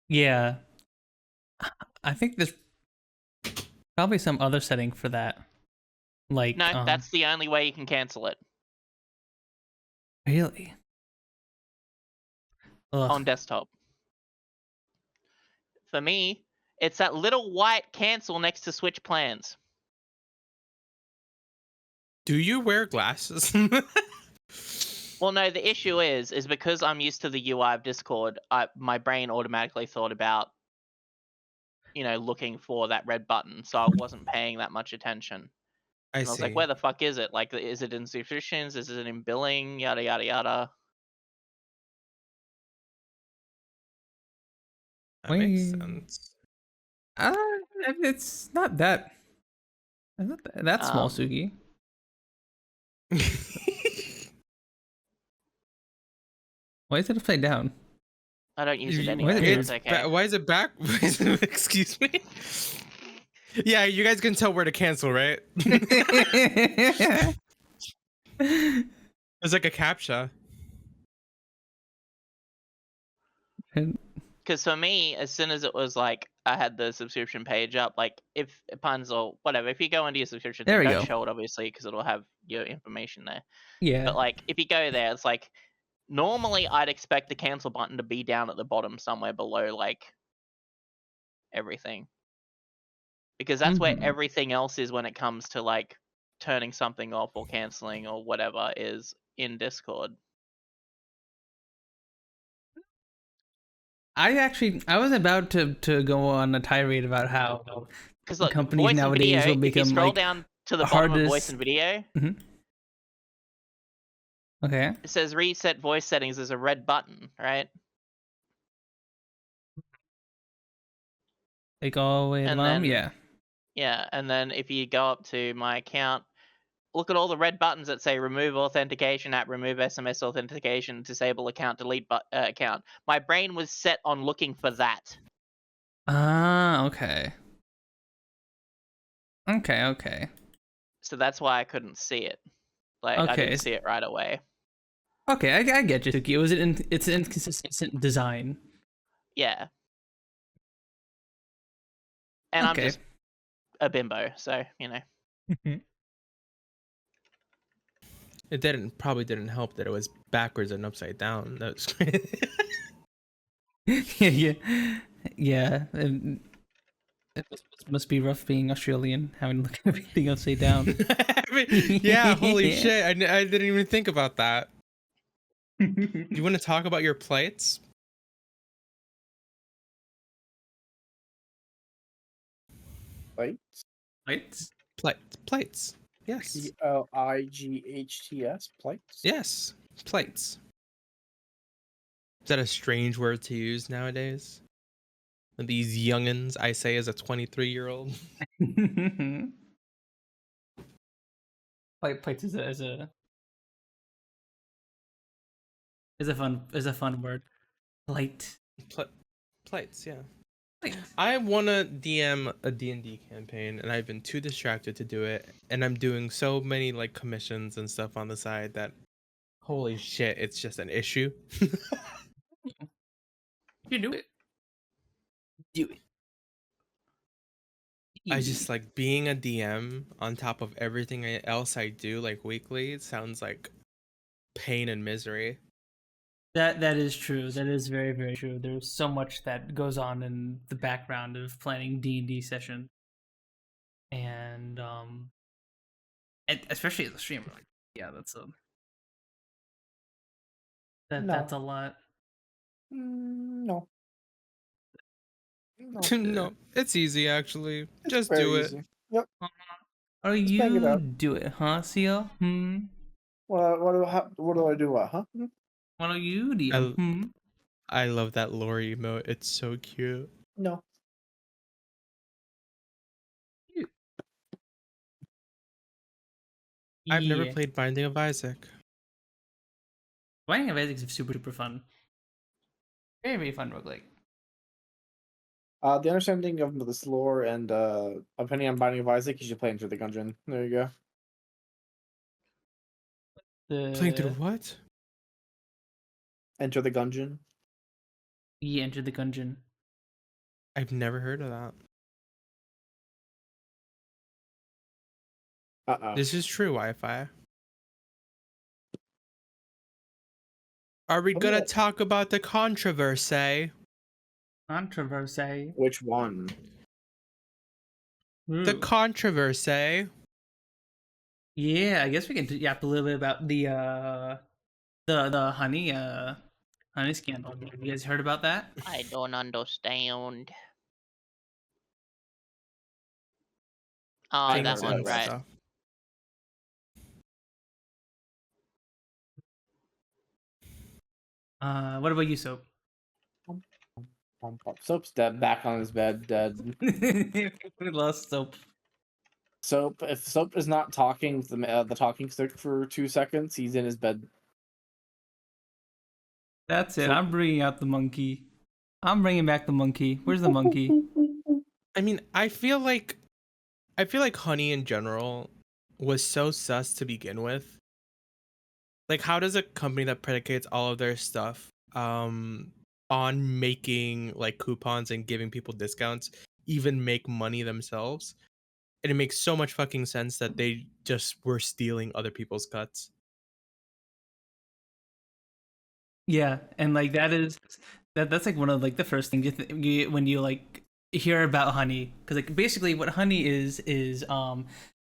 Yeah. I think there's probably some other setting for that. Like No, that's the only way you can cancel it. Really? Ugh. on desktop. For me, it's that little white cancel next to switch plans. Do you wear glasses? Well, no, the issue is because I'm used to the UI of Discord, my brain automatically thought about, looking for that red button, so I wasn't paying that much attention. I And I was like, see. where the fuck is it? Like, is it in subscriptions? Is it in billing? Yada, yada, yada. That makes Wait. sense. It's not that. It's not that small, Sooky. Why is it upside down? I don't use it Why anyway, is so it it's okay. why is it back? Excuse me. Yeah, you guys can tell where to cancel, right? It's like a captcha. Because for me, as soon as it was like I had the subscription page up, like if Punz or whatever, if you go into your subscription, There we don't go. show it obviously because it'll have your information there. Yeah. But like if you go there, it's like normally I'd expect the cancel button to be down at the bottom somewhere below like everything. Because that's where Mhm. everything else is when it comes to like turning something off or canceling or whatever is in Discord. I was about to go on a tirade about how Because like companies voice and nowadays video, will if you become scroll like down to the bottom of voice hardest. and video, Okay. it says reset voice settings. There's a red button, right? Like all the way And along. then- Yeah. Yeah, and then if you go up to my account, look at all the red buttons that say remove authentication app, remove SMS authentication, disable account, delete account. My brain was set on looking for that. Ah. Okay. Okay. So that's why I couldn't see it. Like I Okay. didn't see it right away. Okay. I get you, Sooky. It's an inconsistent design. Yeah. And I'm Okay. just a bimbo, so It probably didn't help that it was backwards and upside down. That was great. Yeah. It must be rough being Australian, having to look at everything upside down. Yeah, holy shit. I didn't even think about that. You want to talk about your plights? Plights? Plights. Yes. Plights? Plights? Yes. Plights. Is that a strange word to use nowadays? These youngins, I say as a 23-year-old. Plights is a fun word. Plight. Plights, yeah. Plight. I want to DM a D&D campaign, and I've been too distracted to do it. And I'm doing so many like commissions and stuff on the side that, holy shit, it's just an issue. You do it. Do it. I just like being a DM on top of everything else I do like weekly. It sounds like pain and misery. That is true. That is very, very true. There's so much that goes on in the background of planning D&D session, and especially as a streamer. Like, yeah, that's a lot. No. No, it's easy actually. It's Just very do it. easy. Yep. Oh, bang it you out. do it, huh, Siel? What do I do? What? Huh? Why don't you DM? I love that lore emote. It's so cute. No. I've never played Binding of Isaac. Binding of Isaac is super fun. Very, very fun roguelike. The understanding of this lore and depending on Binding of Isaac, you should play Enter the Gungeon. There you go. Playing through what? Enter the Gungeon. Yeah, Enter the Gungeon. I've never heard of that. Uh-oh. This is true Wi-Fi. Are we gonna Yeah. talk about the controversy? Controversy. Which one? The Ooh. controversy. Yeah, I guess we can yap a little bit about the honey scandal. Have you guys heard about that? I don't understand. Oh, Makes that one, sense. right. What about you, Soap? Soap's dead. Back on his bed, dead. We lost Soap. Soap. If Soap is not talking with the talking stick for 2 seconds, he's in his bed. That's it. Soap. I'm bringing out the monkey. I'm bringing back the monkey. Where's the monkey? I mean, I feel like Honey in general was so sus to begin with. Like, how does a company that predicates all of their stuff on making like coupons and giving people discounts even make money themselves? And it makes so much fucking sense that they just were stealing other people's cuts. Yeah, and like that's like one of like the first things when you like hear about honey, because like basically what honey is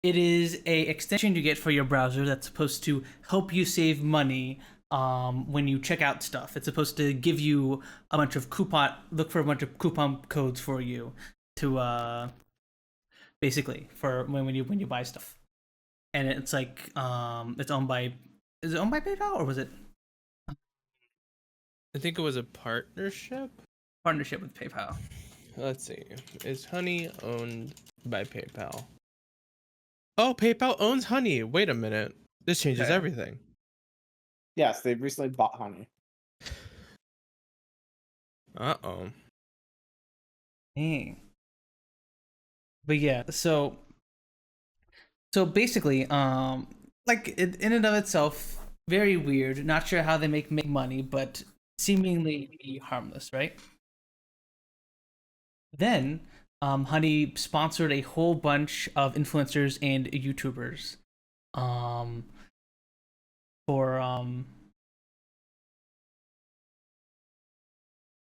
it is a extension you get for your browser that's supposed to help you save money when you check out stuff. It's supposed to give you a bunch of look for a bunch of coupon codes for you to basically for when you buy stuff. And it's like it's owned by, is it owned by PayPal or was it I think it was a partnership. partnership with PayPal? Let's see. Is Honey owned by PayPal? Oh, PayPal owns Honey. Wait a minute. This changes Okay. everything. Yes, they recently bought Honey. Uh-oh. Dang. But yeah, so basically, like in and of itself, very weird. Not sure how they make money, but seemingly harmless, right? Then, Honey sponsored a whole bunch of influencers and YouTubers, for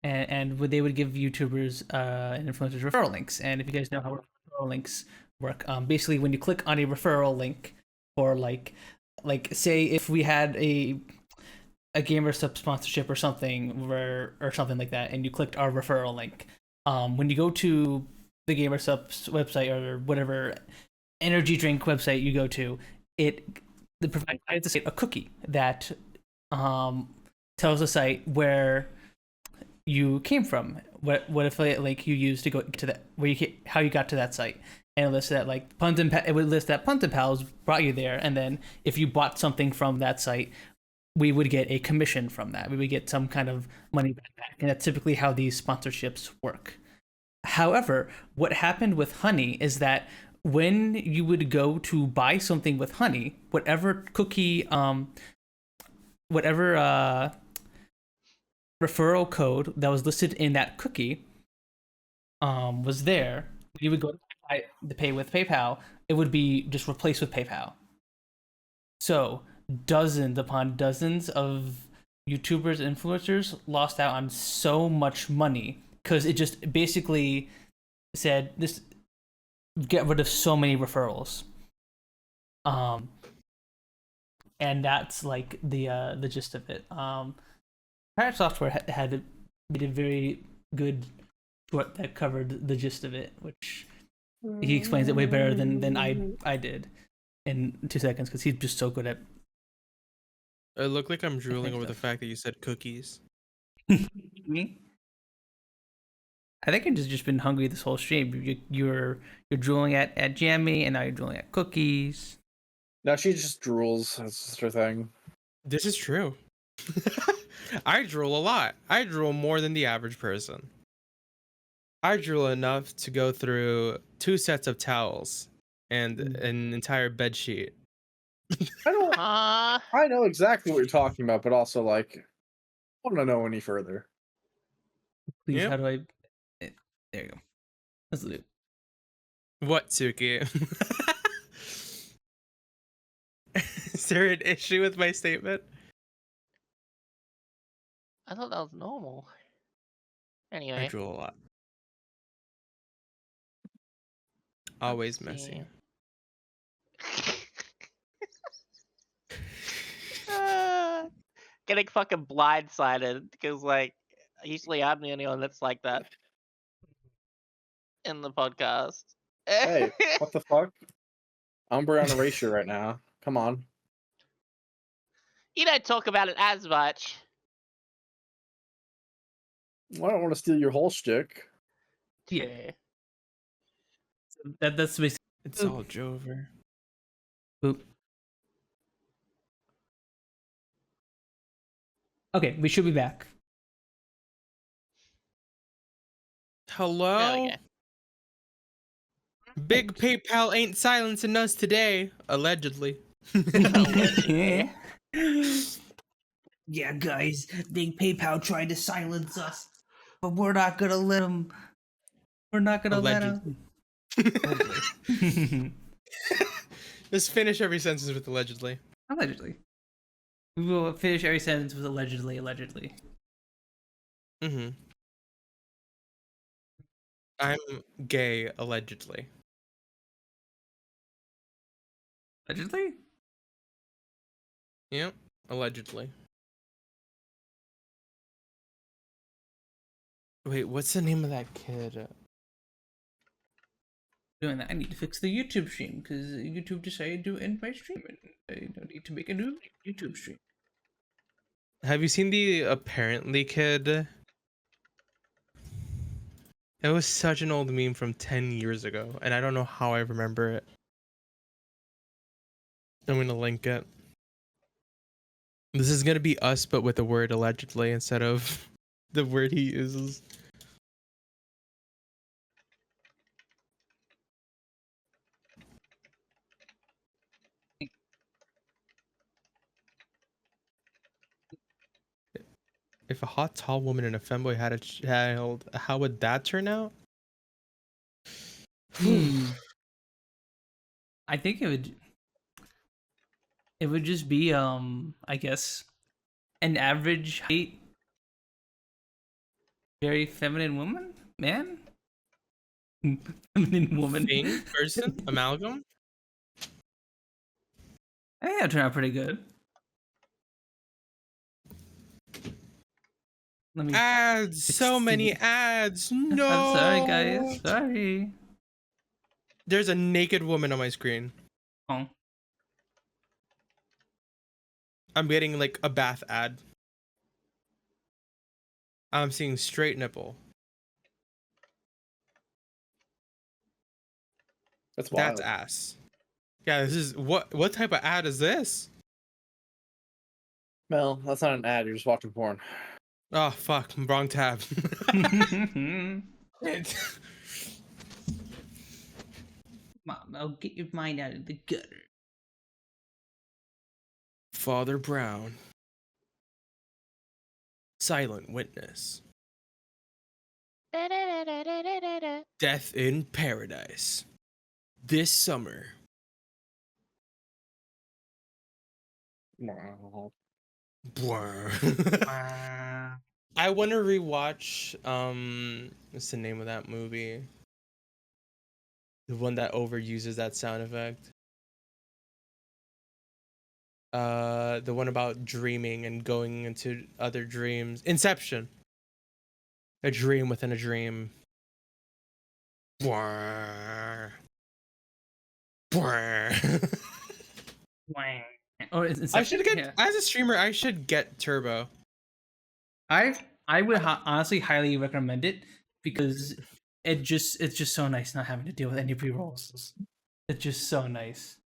and they would give YouTubers and influencers referral links. And if you guys know how referral links work, basically when you click on a referral link, or like say if we had a gamer sub sponsorship or something, or something like that, and you clicked our referral link, when you go to the gamer subs website or whatever energy drink website you go to, it provides a cookie that tells the site where you came from, what if like you used to go to that, how you got to that site, and it lists that like it would list that Punz N Palz brought you there, and then if you bought something from that site, we would get a commission from that. We would get some kind of money back, and that's typically how these sponsorships work. However, what happened with Honey is that when you would go to buy something with Honey, whatever cookie, whatever referral code that was listed in that cookie was there, you would go to pay with PayPal, it would be just replaced with PayPal. So dozens upon dozens of YouTubers and influencers lost out on so much money because it just basically said this, get rid of so many referrals. And that's like the gist of it. Pirate Software had made a very good short that covered the gist of it, which he explains it way better than I did in 2 seconds, because he's just so good at. It looked like I'm drooling over the stuff. fact that you said cookies. Me? I think I've just been hungry this whole stream. You're drooling at Jammy, and now you're drooling at cookies. No, she just drools. That's just her thing. This is true. I drool a lot. I drool more than the average person. I drool enough to go through 2 sets of towels and an entire bed sheet. I know exactly what you're talking about, but also like, I want to know any further. Please, Yep. how do I? There you go. Let's do it. What, Sooky? Is there an issue with my statement? I thought that was normal. I Anyway. drool a lot. Always let's see. messy. Getting fucking blindsided because, like, usually I'm the only one that's like that in the podcast. Hey, what the fuck? We're on erasure right now. Come on. You don't talk about it as much. Well, I don't want to steal your whole shtick. Yeah. That's basically. It's all Jover. Boop. Okay, we should be back. Hello? There we go. Big PayPal ain't silencing us today, allegedly. Yeah, guys, Big PayPal tried to silence us, but we're not gonna let them. We're not gonna let them. Just finish every sentence with allegedly. Allegedly. We will finish every sentence with allegedly. Mm-hmm. I'm gay, allegedly. Allegedly? Yep, allegedly. Wait, what's the name of that kid? Doing that, I need to fix the YouTube stream because YouTube decided to end my stream and I don't need to make a new YouTube stream. Have you seen the apparently kid? It was such an old meme from 10 years ago, and I don't know how I remember it. I'm gonna link it. This is gonna be us, but with the word allegedly instead of the word he uses. If a hot, tall woman and a femboy had a child, how would that turn out? I think it would just be I guess an average height, very feminine woman, man. Feminine woman. Thing, person, amalgam. I think that turned out pretty good. Let me. Ads, so many ads. No. I'm sorry, guys. Sorry. There's a naked woman on my screen. Oh. I'm getting like a bath ad. I'm seeing straight nipple. That's wild. That's ass. Yeah, this is what type of ad is this? Mel, that's not an ad. You're just watching porn. Oh fuck, wrong tab. Mom, I'll get your mind out of the gutter. Father Brown. Silent witness. Death in Paradise. This summer. Wow. I want to rewatch what's the name of that movie? The one that overuses that sound effect. The one about dreaming and going into other dreams. Inception. A dream within a dream. Or I should get as a streamer. I should get Turbo. I would honestly highly recommend it because it's just so nice not having to deal with any pre-rolls. It's just so nice.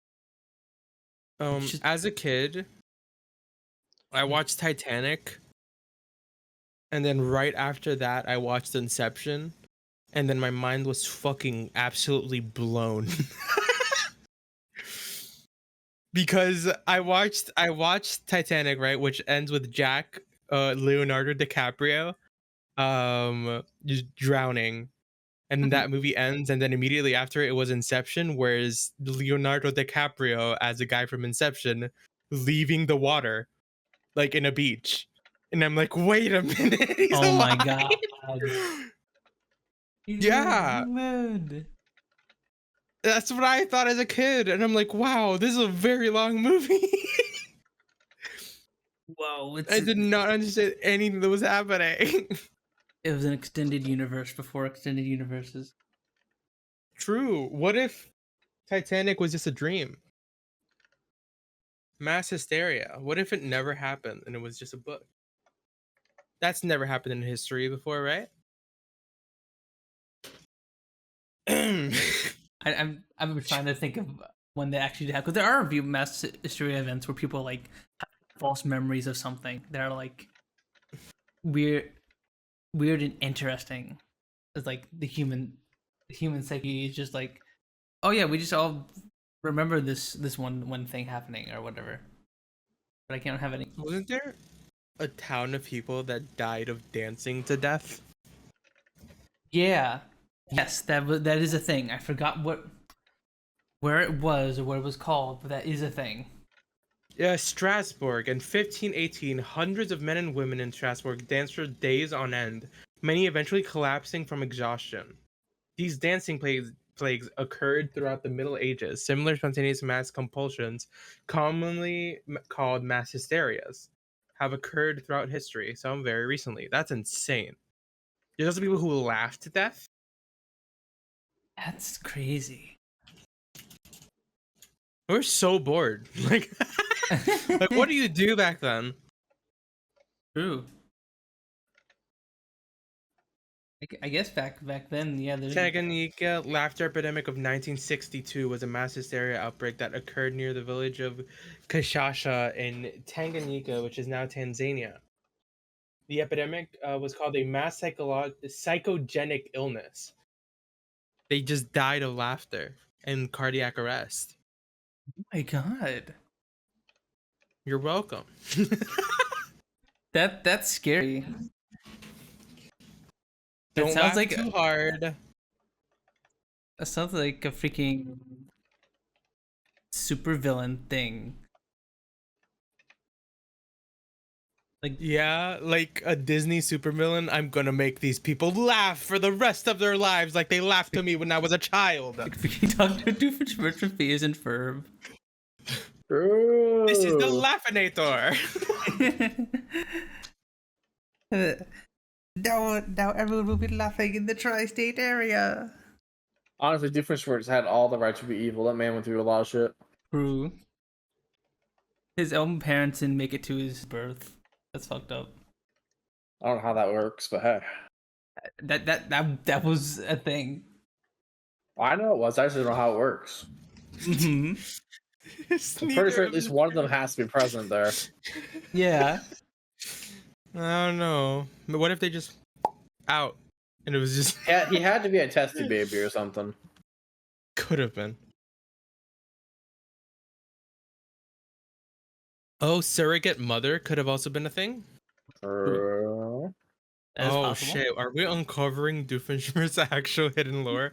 As a kid, I watched Titanic, and then right after that, I watched Inception, and then my mind was fucking absolutely blown. Because I watched Titanic, right, which ends with Jack, Leonardo DiCaprio, just drowning, and that movie ends, and then immediately after it was Inception, whereas Leonardo DiCaprio as a guy from Inception leaving the water, like in a beach, And I'm like, wait a minute. He's Oh my alive. god. Yeah. Mood. That's what I thought as a kid. And I'm like, wow, this is a very long movie. Whoa, I did not understand anything that was happening. It was an extended universe before extended universes. True. What if Titanic was just a dream? Mass hysteria. What if it never happened and it was just a book? That's never happened in history before, right? I've been trying to think of when they actually have, because there are a few mass hysteria events where people like have false memories of something that are like weird and interesting. It's like the human psyche is just like, oh yeah, we just all remember this one thing happening or whatever. But I can't have any. Wasn't there a town of people that died of dancing to death? Yeah. Yes, that is a thing. I forgot where it was or what it was called, but that is a thing. Yeah, Strasbourg. In 1518, hundreds of men and women in Strasbourg danced for days on end, many eventually collapsing from exhaustion. These dancing plagues occurred throughout the Middle Ages. Similar spontaneous mass compulsions, commonly called mass hysterias, have occurred throughout history, some very recently. That's insane. There's also people who laugh to death. That's crazy. We're so bored. Like, like, what do you do back then? True. I guess back then, yeah. Tanganyika laughter epidemic of 1962 was a mass hysteria outbreak that occurred near the village of Kashasha in Tanganyika, which is now Tanzania. The epidemic was called a mass psychogenic illness. They just died of laughter and cardiac arrest. Oh my god. You're welcome. That's scary. Don't sounds laugh like too hard. That sounds like a freaking supervillain thing. Like, Yeah, like a Disney supervillain. I'm gonna make these people laugh for the rest of their lives like they laughed to me when I was a child. freaking Dr. Doofenshmirtz from Phineas and Ferb. This is the Laughinator. Now everyone will be laughing in the tri-state area. Honestly, Doofenshmirtz had all the right to be evil. That man went through a lot of shit. True. His own parents didn't make it to his birth. That's fucked up. I don't know how that works, but hey. That was a thing. I know it was. I just don't know how it works. Mm-hmm. I'm pretty sure at least one of them has to be present there. Yeah. I don't know. But what if they just out and it was just Yeah, he had to be a testy baby or something. could have been. Oh, surrogate mother could have also been a thing. Uh, That is Oh possible. shit! Are we uncovering Doofenshmirtz's actual hidden lore?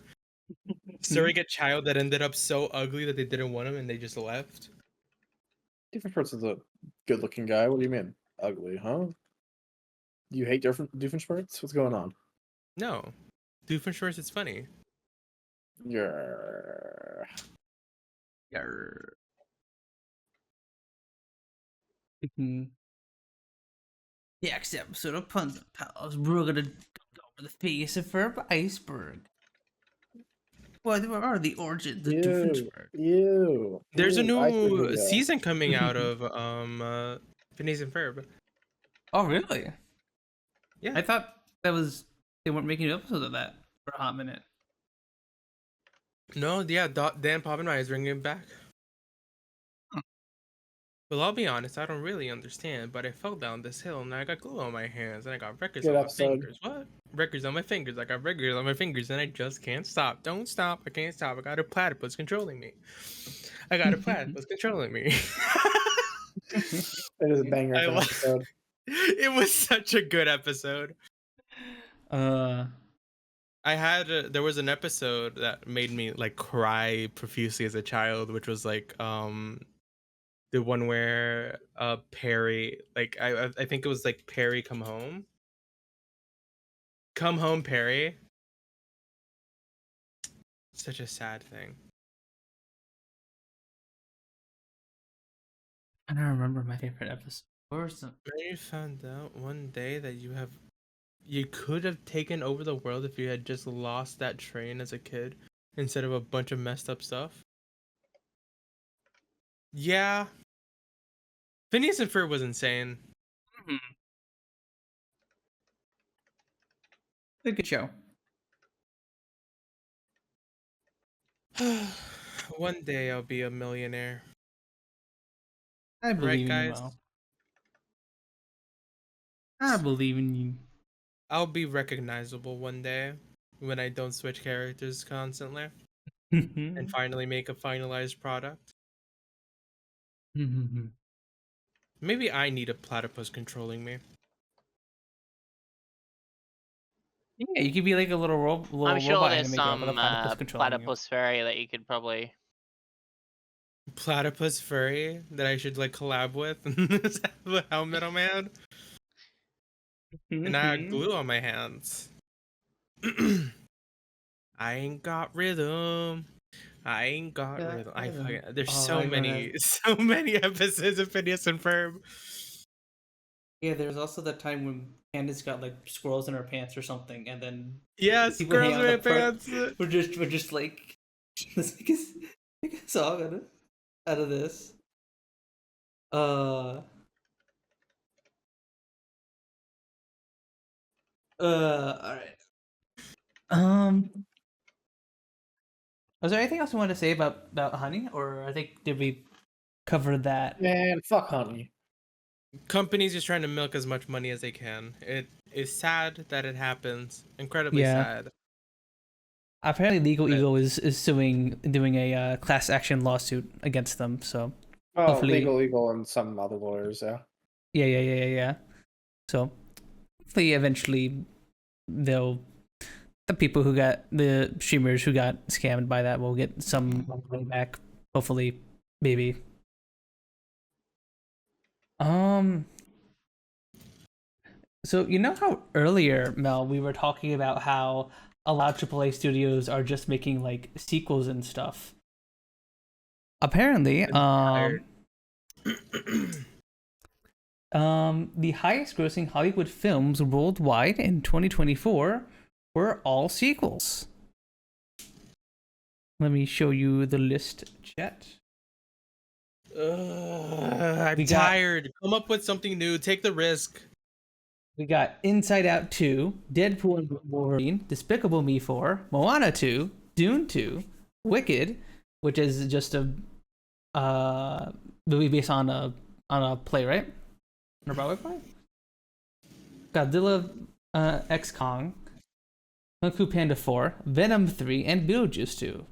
Surrogate child that ended up so ugly that they didn't want him and they just left. Doofenshmirtz is a good-looking guy. What do you mean? Ugly, huh? You hate Doofenshmirtz? What's going on? No, Doofenshmirtz is funny. Yeah. Yarr. Mhm. Next episode of Punz N Palz, we're gonna go over the face of Ferb iceberg. What are the origins of Ew. Doofenshmirtz? Ew. There's a Ew, I new couldn't do that. season coming out of Phineas and Ferb. Oh, really? Yeah. I thought they weren't making episodes of that for a hot minute. No, yeah, Dan Povenmire is bringing it back. Huh. Well, I'll be honest, I don't really understand, but I fell down this hill and I got glue on my hands and I got records Good on episode. my fingers. What? Records on my fingers. I got records on my fingers and I just can't stop. Don't stop. I can't stop. I got a platypus controlling me. I got a platypus controlling me. It is a banger I of an love- episode. It was such a good episode. There was an episode that made me like cry profusely as a child, which was like the one where Perry, like I think it was like Perry come home Perry. Such a sad thing. I don't remember my favorite episode. Or some... You found out one day that you could have taken over the world if you had just lost that train as a kid instead of a bunch of messed up stuff. Yeah. Phineas and Ferb was insane. Good show. One day I'll be a millionaire. I believe Right, in you, guys? Mo. I believe in you. I'll be recognizable one day when I don't switch characters constantly and finally make a finalized product. Maybe I need a platypus controlling me. Yeah, you could be like a little, I'm sure robot there's animator some with a platypus controlling you. platypus fairy that you could probably. Platypus furry that I should like collab with the helmet on my head. And I got glue on my hands. I ain't got rhythm. I ain't got rhythm. There's so many episodes of Phineas and Ferb. Yeah, there's also that time when Candace got like squirrels in her pants or something, and then Yeah, people hang squirrels out in in the my front. pants. We're just like let's make a song out of this. All right. Was there anything else you wanted to say about honey, or I think did we cover that? Man, fuck honey. Companies just trying to milk as much money as they can. It is sad that it happens. Incredibly sad. Apparently, Legal Eagle is doing a class action lawsuit against them. So Oh, hopefully... Legal Eagle and some other lawyers, yeah. Yeah. So hopefully, eventually, the people who got the streamers who got scammed by that will get some money back. Hopefully, maybe. So you know how earlier, Mel, we were talking about how a lot of AAA studios are just making like sequels and stuff. Apparently, the highest grossing Hollywood films worldwide in 2024 were all sequels. Let me show you the list, chat. I'm tired. Come up with something new. Take the risk. We got Inside Out 2, Deadpool and Wolverine, Despicable Me 4, Moana 2, Dune 2, Wicked, which is just a movie based on a play, right? On a Broadway play? Godzilla X Kong, Kung Fu Panda 4, Venom 3, and Beetlejuice 2.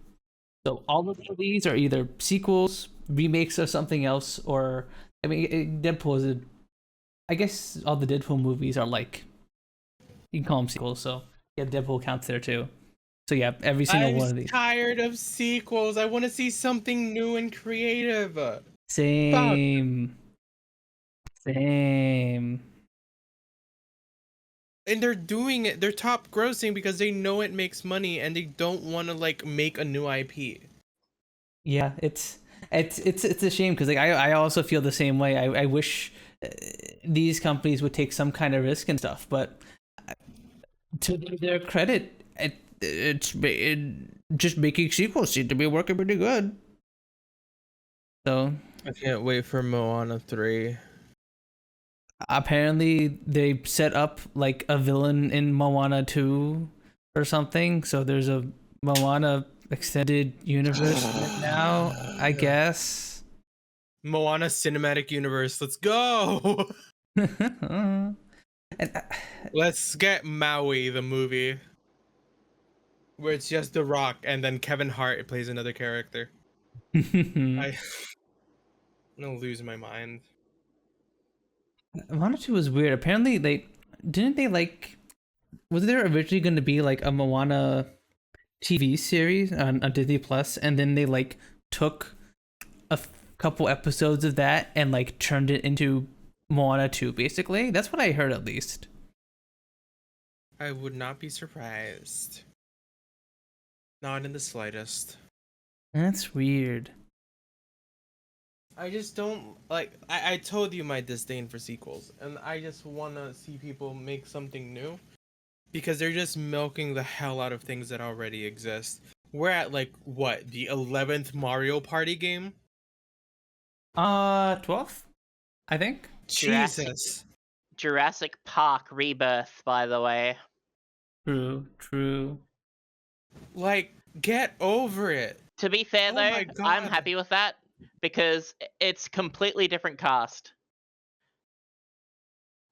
So all of these are either sequels, remakes of something else, or I mean, Deadpool is I guess all the Deadpool movies are like, you can call them sequels. So yeah, Deadpool counts there too. So yeah, every single one of these. I'm tired of sequels. I want to see something new and creative. Same. And they're doing it. They're top grossing because they know it makes money and they don't want to like make a new IP. Yeah, it's a shame because like I also feel the same way. I wish these companies would take some kind of risk and stuff, but to their credit, it's just making sequels seem to be working pretty good. So I can't wait for Moana 3. Apparently they set up like a villain in Moana 2 or something, so there's a Moana extended universe now, I guess. Moana cinematic universe. Let's go. Let's get Maui the movie, where it's just The Rock and then Kevin Hart plays another character. I'm gonna lose my mind. Moana 2 was weird. Apparently was there originally going to be like a Moana TV series on Disney Plus, and then they like took a couple episodes of that and like turned it into Moana 2, basically. That's what I heard, at least. I would not be surprised. Not in the slightest. That's weird. I just don't like. I told you my disdain for sequels, and I just want to see people make something new, because they're just milking the hell out of things that already exist. We're at like what, the 11th Mario Party game? 12th, I think. Jesus. Jurassic Park Rebirth, by the way. True. Like, get over it. To be fair, Oh though, my I'm God. happy with that because it's completely different cast.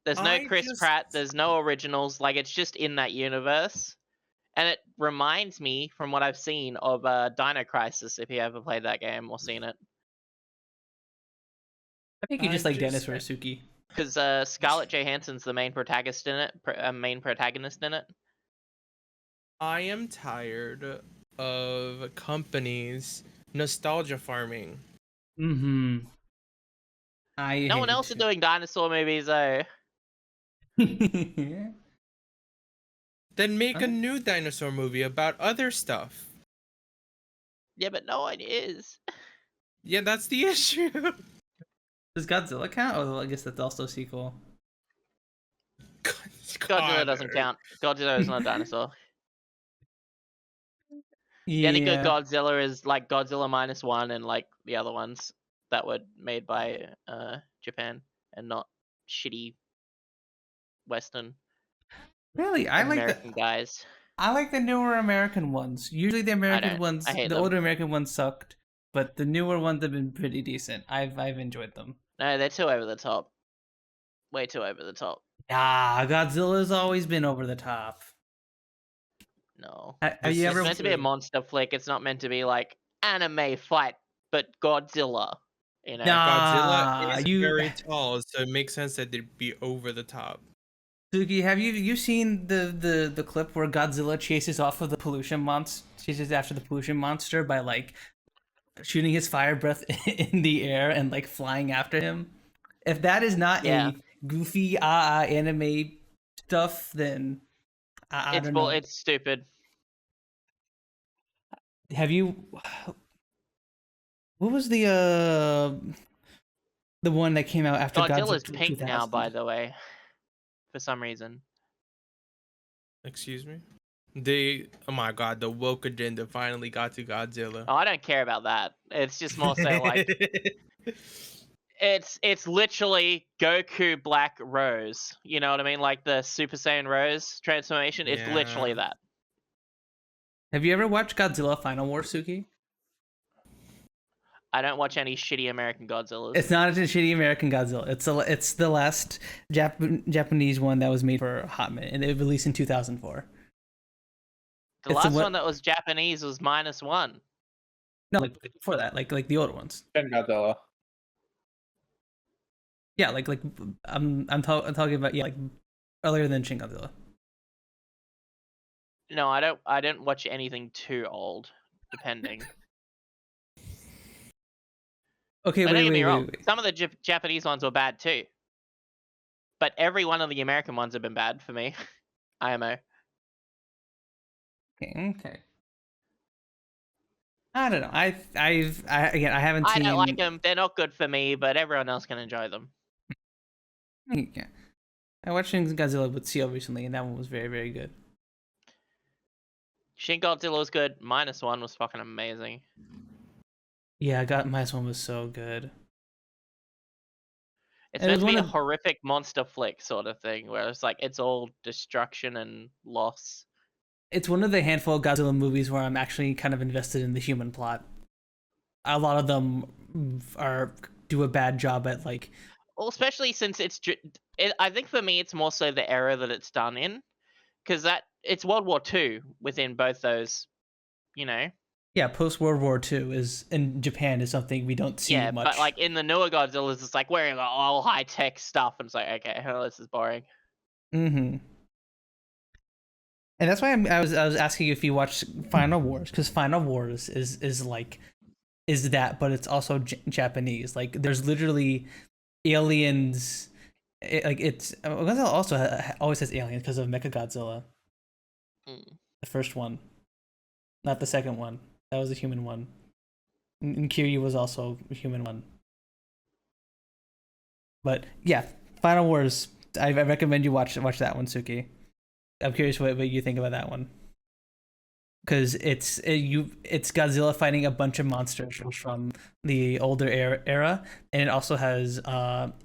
There's no I Chris just- Pratt, there's no originals, like it's just in that universe. And it reminds me, from what I've seen, of Dino Crisis, if you ever played that game or seen it. I think you just I like just- dinosaurs, Sooky. Because Scarlett Johansson's the main protagonist in it. I am tired of companies nostalgia farming. Mm-hmm. No one else is doing dinosaur movies, though. doing. Then make Huh? a new dinosaur movie about other stuff. Yeah, but no one is. Yeah, that's the issue. Does Godzilla count? Oh, I guess that's also a sequel. Godzilla doesn't count. Godzilla is not a dinosaur. The only good Godzilla is like Godzilla -1 and like the other ones that were made by Japan and not shitty Western Really, I like American guys. I like the newer American ones. Usually the American don't. ones, I hate the them. older American ones sucked, but the newer ones have been pretty decent. I've enjoyed them. No, they're too over the top. Way too over the top. Ah, Godzilla's always been over the top. No. Have This you is It's ever? meant to be a monster flick. It's not meant to be like anime fight, but Godzilla. You know. Nah. Godzilla is you- very tall, so it makes sense that they'd be over the top. Suki, have you seen the clip where Godzilla chases off of the pollution monster, chases after the pollution monster by like shooting his fire breath in the air and like flying after him? If that is not Yeah. a goofy anime stuff, then I don't know. It's stupid. Have you? What was the one that came out after Godzilla's Godzilla pink now, 2000? by the way, for some reason. Excuse me? Oh my god, the woke agenda finally got to Godzilla. Oh, I don't care about that. It's just more so like it's literally Goku Black Rose. You know what I mean? Like the Super Saiyan Rose transformation. It's literally Yeah. that. Have you ever watched Godzilla Final War, Suki? I don't watch any shitty American Godzillas. It's not a shitty American Godzilla. It's the last Japanese one that was made for a hot minute, and it released in 2004. The it's last what- one that was Japanese was -1. No, like before that, like the older ones. Shin Godzilla. Yeah, like I'm talking about like earlier than Shin Godzilla. No, I don't watch anything too old, depending. Okay, But don't get me wrong. wait. Some of the Japanese ones were bad too. But every one of the American ones have been bad for me. IMO. Okay. I don't know. I haven't I seen. don't like them. They're not good for me, but everyone else can enjoy them. Yeah. I watched Shin Godzilla with Siel recently, and that one was very, very good. Shin Godzilla was good. -1 was fucking amazing. Yeah, my one was so good. It's It meant was to be one a of- horrific monster flick sort of thing, where it's like it's all destruction and loss. It's one of the handful of Godzilla movies where I'm actually kind of invested in the human plot. A lot of them do a bad job at like. Well, especially since I think for me it's more so the era that it's done in, because it's World War II within both those, you know. Yeah, post World War II is in Japan is something we don't see Yeah, much. but like in the newer Godzillas, it's like wearing all high tech stuff, and it's like, okay, well, this is boring. Mm-hmm. And that's why I was asking you if you watched Final Wars, because Final Wars is like is that, but it's also Japanese. Like there's literally aliens. It's Godzilla also always has aliens because of Mechagodzilla, the first one, not the second one. That was a human one. And Kiryu was also a human one. But yeah, Final Wars. I recommend you watch that one, Sooky. I'm curious what you think about that one. Because it's Godzilla fighting a bunch of monsters from the older era, and it also has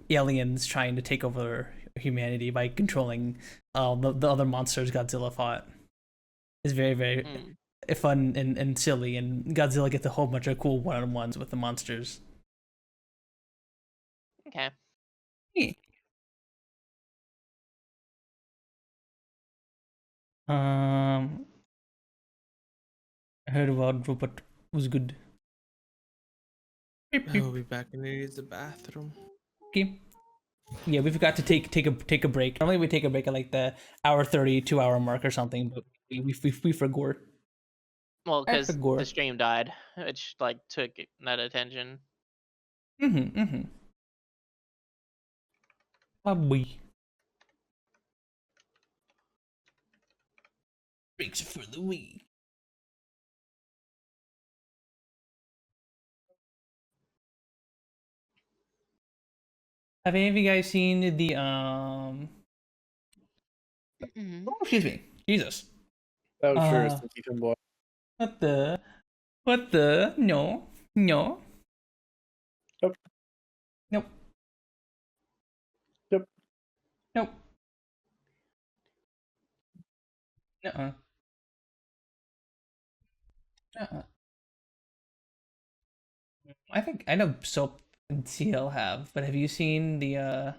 aliens trying to take over humanity by controlling the other monsters Godzilla fought. It's very, very fun and silly, and Godzilla gets a whole bunch of cool one-on-ones with the monsters. Okay. Yeah. I heard about Robot was good. I'll be back in the bathroom. Okay. Yeah, we forgot to take a break. Normally we take a break at like the hour 30, 2 hour mark or something, but we forgot. Well, because forgot. the stream died, which like took that attention. Probably. Breaks for the week. Have any of you guys seen the Oh, excuse me, Jesus. Oh, sure, it's the Ethan boy. What the no. Nope. Nope. Yep. Nope. Uh-uh. I know Soap and Siel have, but have you seen the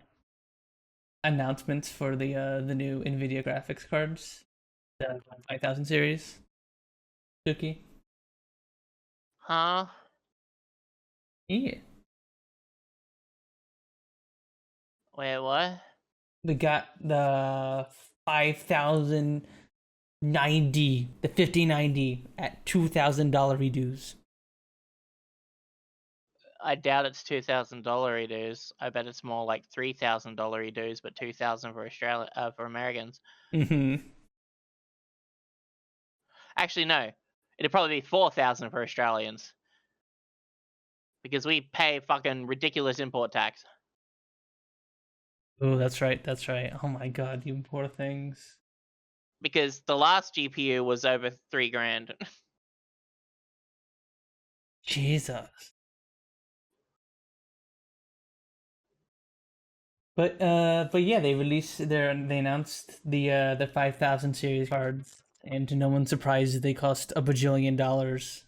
announcements for the new NVIDIA graphics cards? The 5000 series? Sooky? Huh? Yeah. Wait, what? We got the 5090, the 5090 at $2,000 reduce. I doubt it's $2,000 redos. I bet it's more like $3,000 redos, but $2,000 for for Americans. Actually, no. It'd probably be $4,000 for Australians, because we pay fucking ridiculous import tax. Oh, that's right. Oh my god, you poor things. Because the last GPU was over $3,000. Jesus. But yeah, they announced the 5000 series cards, and to no one's surprise, they cost $1 bajillion.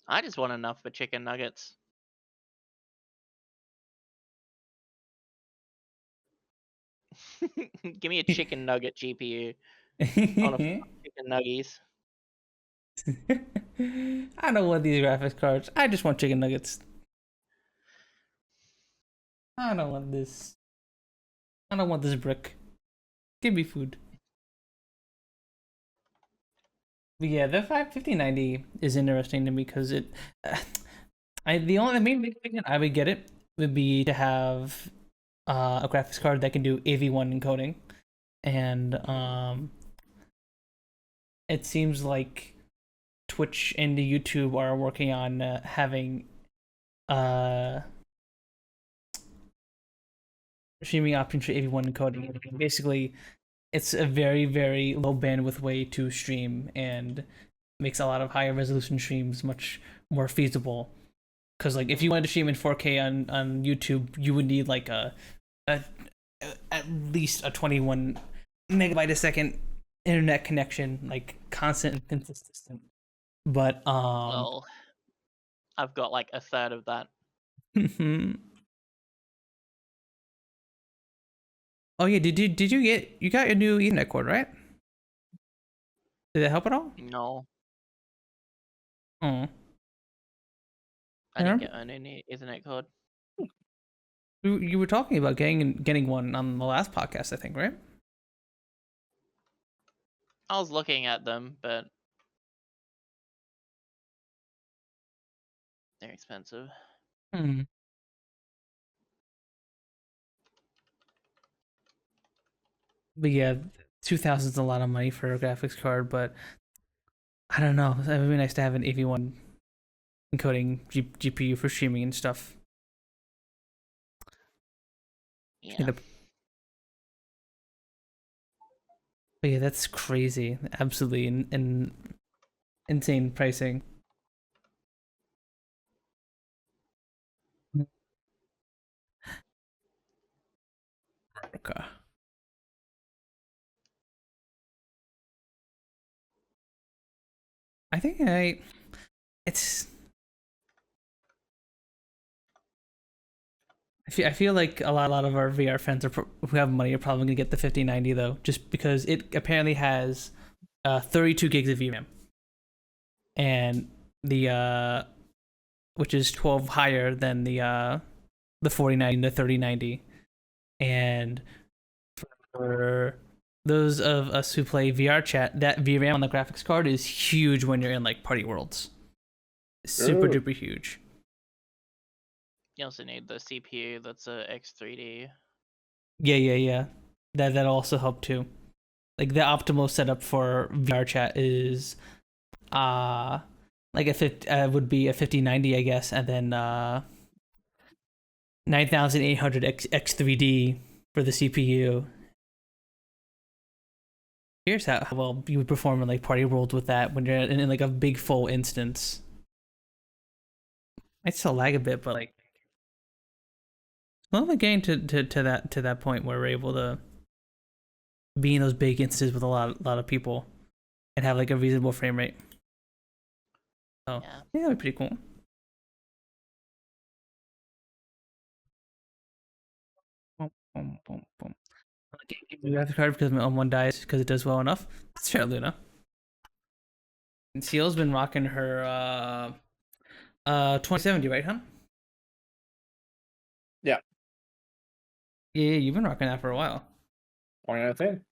I just want enough for chicken nuggets. Give me a chicken nugget GPU. On a chicken nuggies. I don't want these graphics cards. I just want chicken nuggets. I don't want this. I don't want this brick. Give me food. But yeah, the 5090 is interesting to me because the main reason I would get it would be to have a graphics card that can do AV1 encoding, and it seems like Twitch and the YouTube are working on having streaming options for AV1 encoding. Basically, it's a very, very low bandwidth way to stream and makes a lot of higher resolution streams much more feasible. Because like if you wanted to stream in 4K on YouTube, you would need like at least a 21 megabyte a second internet connection, like constant and consistent. But well, I've got like a third of that. Oh yeah, did you got a new Ethernet cord, right? Did that help at all? No. Oh. I didn't get an Ethernet cord. You were talking about getting one on the last podcast, I think, right? I was looking at them, but They're expensive. Hmm. But yeah, 2,000 is a lot of money for a graphics card, but I don't know. It would be nice to have an AV1 encoding GPU for streaming and stuff. Yeah. But yeah, that's crazy. Absolutely insane pricing. Okay. I think it's. I feel like a lot of our VR friends who have money are probably gonna get the 5090 though, just because it apparently has 32 gigs of VRAM, and the which is 12 higher than the 4090 and the 3090, and for those of us who play VR chat, that VRAM on the graphics card is huge when you're in like party worlds. Super duper huge. You also need the CPU that's a X3D. Yeah. That also helped too. Like the optimal setup for VR chat is like would be a 5090, I guess, and then 9800 X3D for the CPU. Here's how well you would perform in like party worlds with that when you're in like a big full instance. Might still lag a bit, but like slowly getting to that point where we're able to be in those big instances with a lot of people and have like a reasonable frame rate. So yeah, that'd be pretty cool. Boom. Give me the graphics card because my own one dies because it does well enough. That's fair, Luna. And Siel's been rocking her 2070, right, huh? Yeah. Yeah, you've been rocking that for a while. 2019.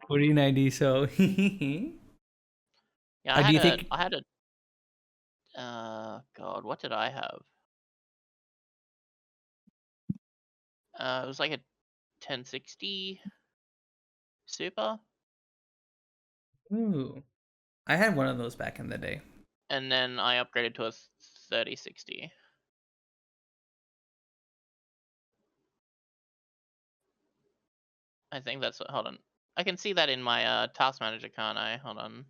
4090, so Yeah, do you think I had a God, what did I have? It was like a 1060 Super. Ooh. I had one of those back in the day. And then I upgraded to a 3060. I think that's what, hold on. I can see that in my task manager, can't I? Hold on.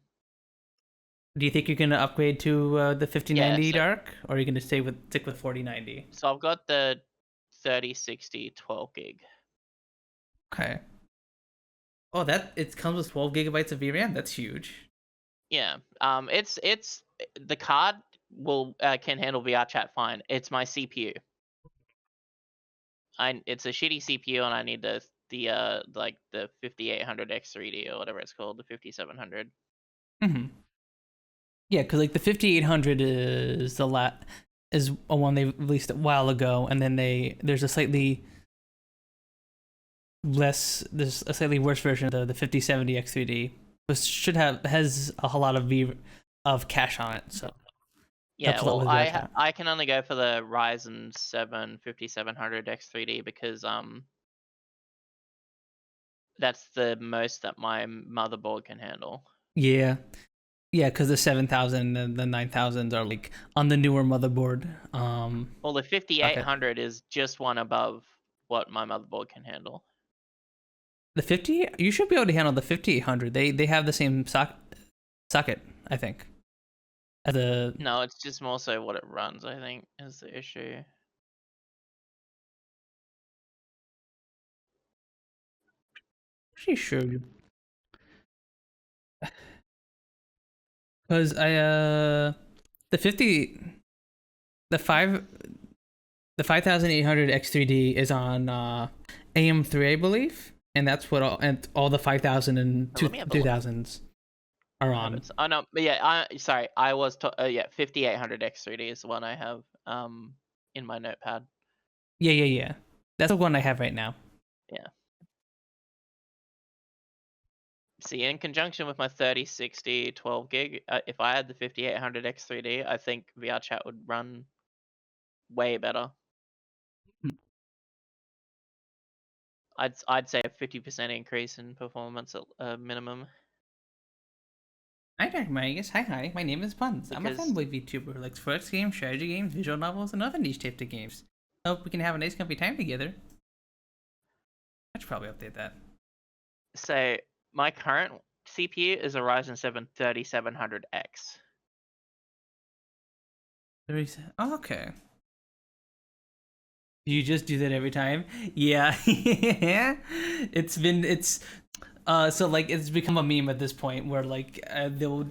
Do you think you're gonna upgrade to the 5090 Yeah, so- Dark, or are you gonna stick with 4090? So I've got the 3060 12 gig. Okay. Oh, that it comes with 12 gigabytes of VRAM. That's huge. Yeah. It's the card will can handle VR chat fine. It's my CPU. It's a shitty CPU, and I need the like the 5800 X3D or whatever it's called, the 5700. Mm-hmm. Yeah, because like the 5800 is is a one they released a while ago, and then there's a slightly worse version of the 5070 X3D, which has a lot of cache on it. So yeah, well, I can only go for the Ryzen 7 5700 X3D because that's the most that my motherboard can handle. Yeah, because the 7000 and the 9000s are like on the newer motherboard. Well, the 5800 is just one above what my motherboard can handle. The 50, you should be able to handle the 5800. They have the same socket, I think. No, it's just more so what it runs, I think, is the issue. Pretty sure. Because the 5800 X3D is on AM3, I believe, and that's what all the 5000 and 2000s are on. Oh no, but yeah, sorry, I was 5800 X3D is the one I have in my notepad. Yeah. That's the one I have right now. Yeah. See, in conjunction with my 3060 12 gig, if I had the 5800 X3D, I think VR chat would run way better. I'd say a 50% increase in performance at minimum. Hi, Dr. Magus. Hi. My name is Punz. I'm a Because- fanboy VTuber who likes sports games, strategy games, visual novels, and other niche types of games. Hope we can have a nice, comfy time together. I should probably update that. So my current CPU is a Ryzen 7 3700X. Oh, okay. You just do that every time? Yeah. So like it's become a meme at this point where like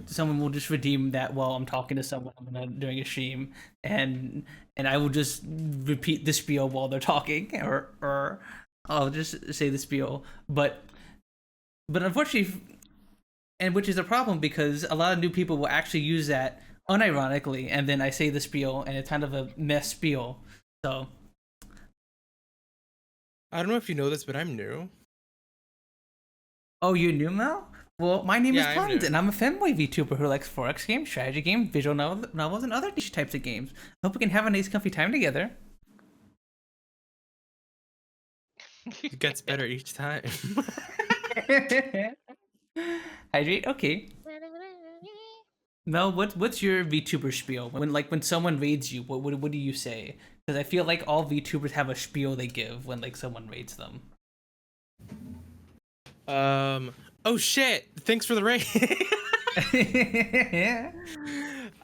someone will just redeem that while I'm talking to someone during a stream, and I will just repeat the spiel while they're talking, or I'll just say the spiel, but unfortunately, and which is a problem because a lot of new people will actually use that unironically, and then I say the spiel and it's kind of a mess spiel. So I don't know if you know this, but I'm new. oh, you're new, Mel? Well, my name Yeah, is I'm Punz, new. and I'm a fanboy VTuber who likes 4X games, strategy games, visual novels, and other niche types of games. Hope we can have a nice, comfy time together. It gets better each time. Hydrate? Okay. Mel, what's your VTuber spiel? When someone raids you, what do you say? Because I feel like all VTubers have a spiel they give when like someone raids them. Oh shit! Thanks for the raid.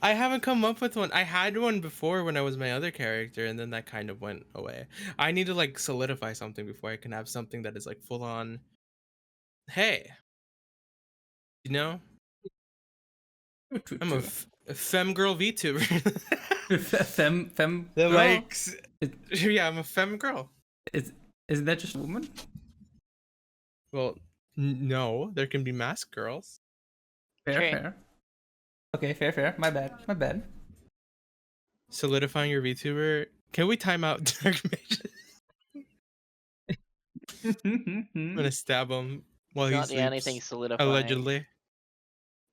I haven't come up with one. I had one before when I was my other character, and then that kind of went away. I need to like solidify something before I can have something that is like full on. Hey, you know, I'm a femme girl VTuber. femme That girl? likes. Yeah, I'm a femme girl. Isn't that just a woman? Well, no, there can be masked girls. Fair. Okay, fair. My bad. Solidifying your VTuber. Can we time out Dark Mages? I'm gonna stab him while he Not the only thing sleeps. solidifying. Allegedly.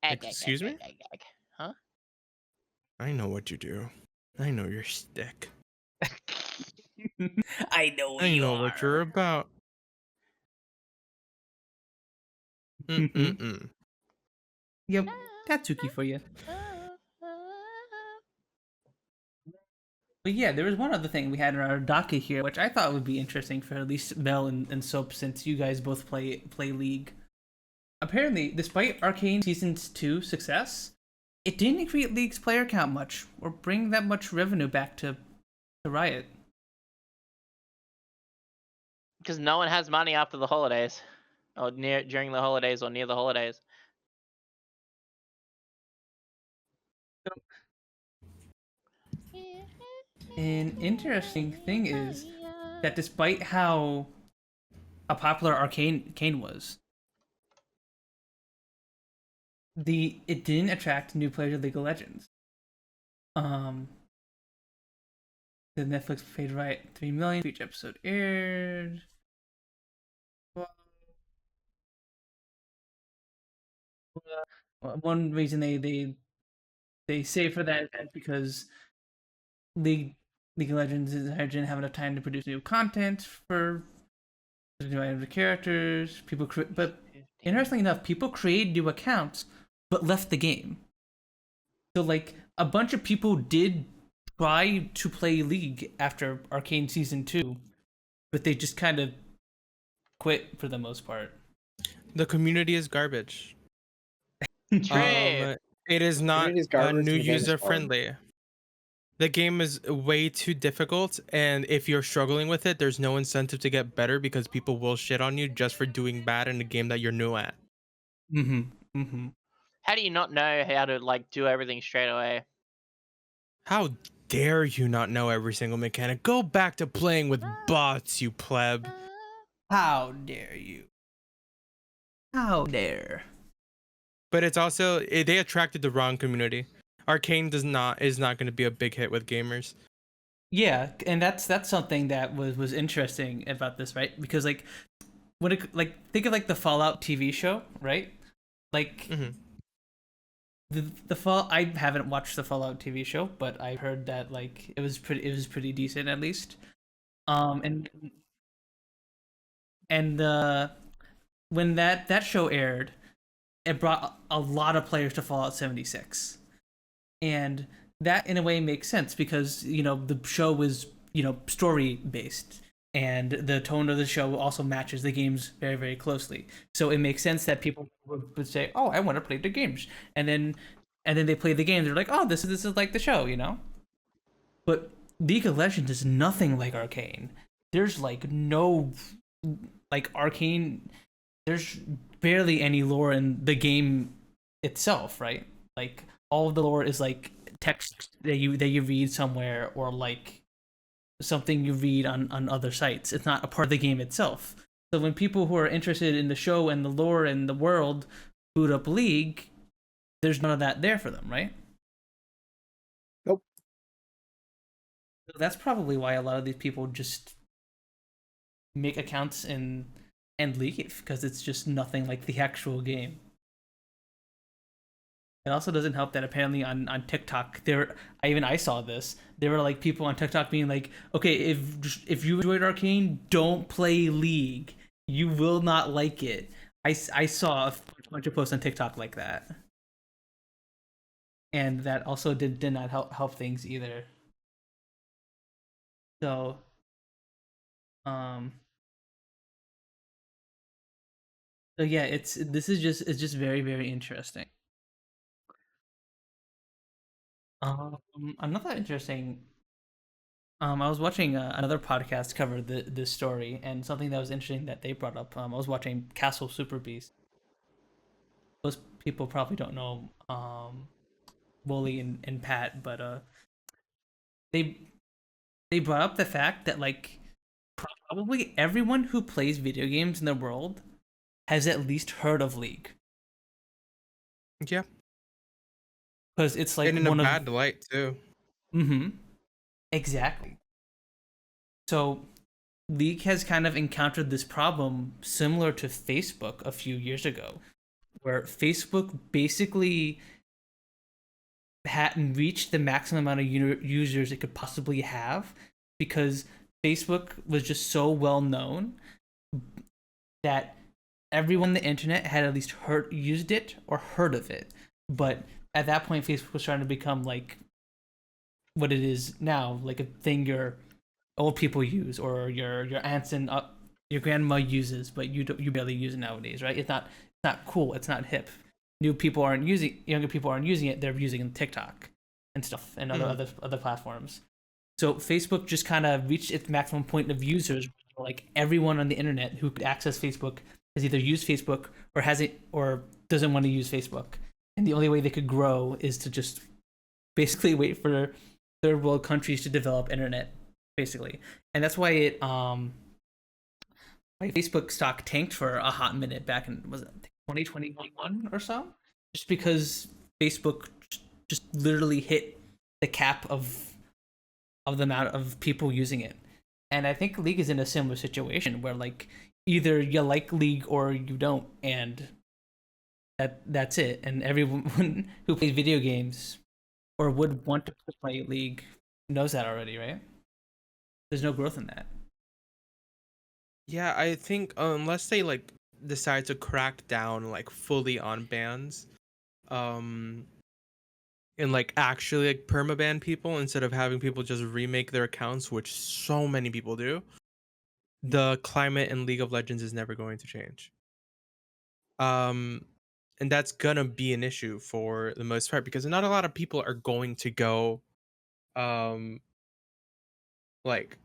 Egg, Excuse me? egg. Huh? I know what you do. I know your stick. I know I know what you're about. Mm-mm-mm. Yep, that's Sooky for you. But yeah, there was one other thing we had in our docket here, which I thought would be interesting for at least Mel and Soap, since you guys both play League. Apparently, despite Arcane Season 2 success, it didn't increase League's player count much, or bring that much revenue back to Riot. Because no one has money after the holidays, or during the holidays, or near the holidays. An interesting thing is that despite how popular Arcane was, it didn't attract new players of League of Legends. The Netflix paid Riot $3 million for each episode aired. One reason they say for that is because League of Legends didn't have enough time to produce new content for new items of characters. But interestingly enough, people created new accounts but left the game. So like a bunch of people did try to play League after Arcane Season 2, but they just kind of quit for the most part. The community is garbage. True. It is not Community is garbage new and the game is user fun. friendly. The game is way too difficult, and if you're struggling with it, there's no incentive to get better because people will shit on you just for doing bad in a game that you're new at. How do you not know how to like do everything straight away? How dare you not know every single mechanic? Go back to playing with bots, you pleb. How dare you? How dare? But it's also they attracted the wrong community. Arcane is not going to be a big hit with gamers. Yeah, and that's something that was interesting about this, right? Because like think of like the Fallout TV show, right? Like Mhm. the fall. I haven't watched the Fallout TV show, but I heard that like it was pretty decent at least. And when that show aired, it brought a lot of players to Fallout 76, and that in a way makes sense because the show was story based, and the tone of the show also matches the games very very closely. So it makes sense that people would say, "Oh, I want to play the games," and then they play the games. They're like, "Oh, this is like the show." But League of Legends is nothing like Arcane. There's like no like Arcane. There's barely any lore in the game itself, right? Like all of the lore is like text that you read somewhere, or like something you read on other sites. It's not a part of the game itself. So when people who are interested in the show and the lore and the world boot up League, there's none of that there for them, right? Nope. So that's probably why a lot of these people just make accounts and leave, because it's just nothing like the actual game. It also doesn't help that apparently on TikTok I saw this. There were like people on TikTok being like, okay, if you enjoyed Arcane, don't play League. You will not like it. I saw a bunch of posts on TikTok like that, and that also did not help things either. So um so yeah, it's just very very interesting. Another interesting. I was watching another podcast cover this story, and something that was interesting that they brought up. I was watching Castle Super Beast. Most people probably don't know Wooly and Pat, but they they brought up the fact that like probably everyone who plays video games in the world has at least heard of League, Yeah, because it's like and in a one of bad light too. mm-hmm, exactly. So League has kind of encountered this problem similar to Facebook a few years ago, where Facebook basically hadn't reached the maximum amount of users it could possibly have, because Facebook was just so well known that everyone on the internet had at least used it or heard of it. But at that point, Facebook was trying to become like what it is now, like a thing your old people use, or your aunts and your grandma uses, but you barely use it nowadays, right? It's not cool. It's not hip. Younger people aren't using it. They're using TikTok and stuff and other platforms. So Facebook just kind of reached its maximum point of users. Like everyone on the internet who could access Facebook has either used Facebook or hasn't, or doesn't want to use Facebook. And the only way they could grow is to just basically wait for third world countries to develop internet, basically. And that's why like Facebook stock tanked for a hot minute back in, was it 2021 or so? Just because Facebook just literally hit the cap of the amount of people using it. And I think League is in a similar situation where like either you like League or you don't, and that's it. And everyone who plays video games or would want to play League knows that already, right? There's no growth in that. Yeah, I think unless they like decide to crack down like fully on bans, um, and like actually like permaban people instead of having people just remake their accounts, which so many people do, the climate in League of Legends is never going to change. And that's gonna be an issue for the most part because not a lot of people are going to go um like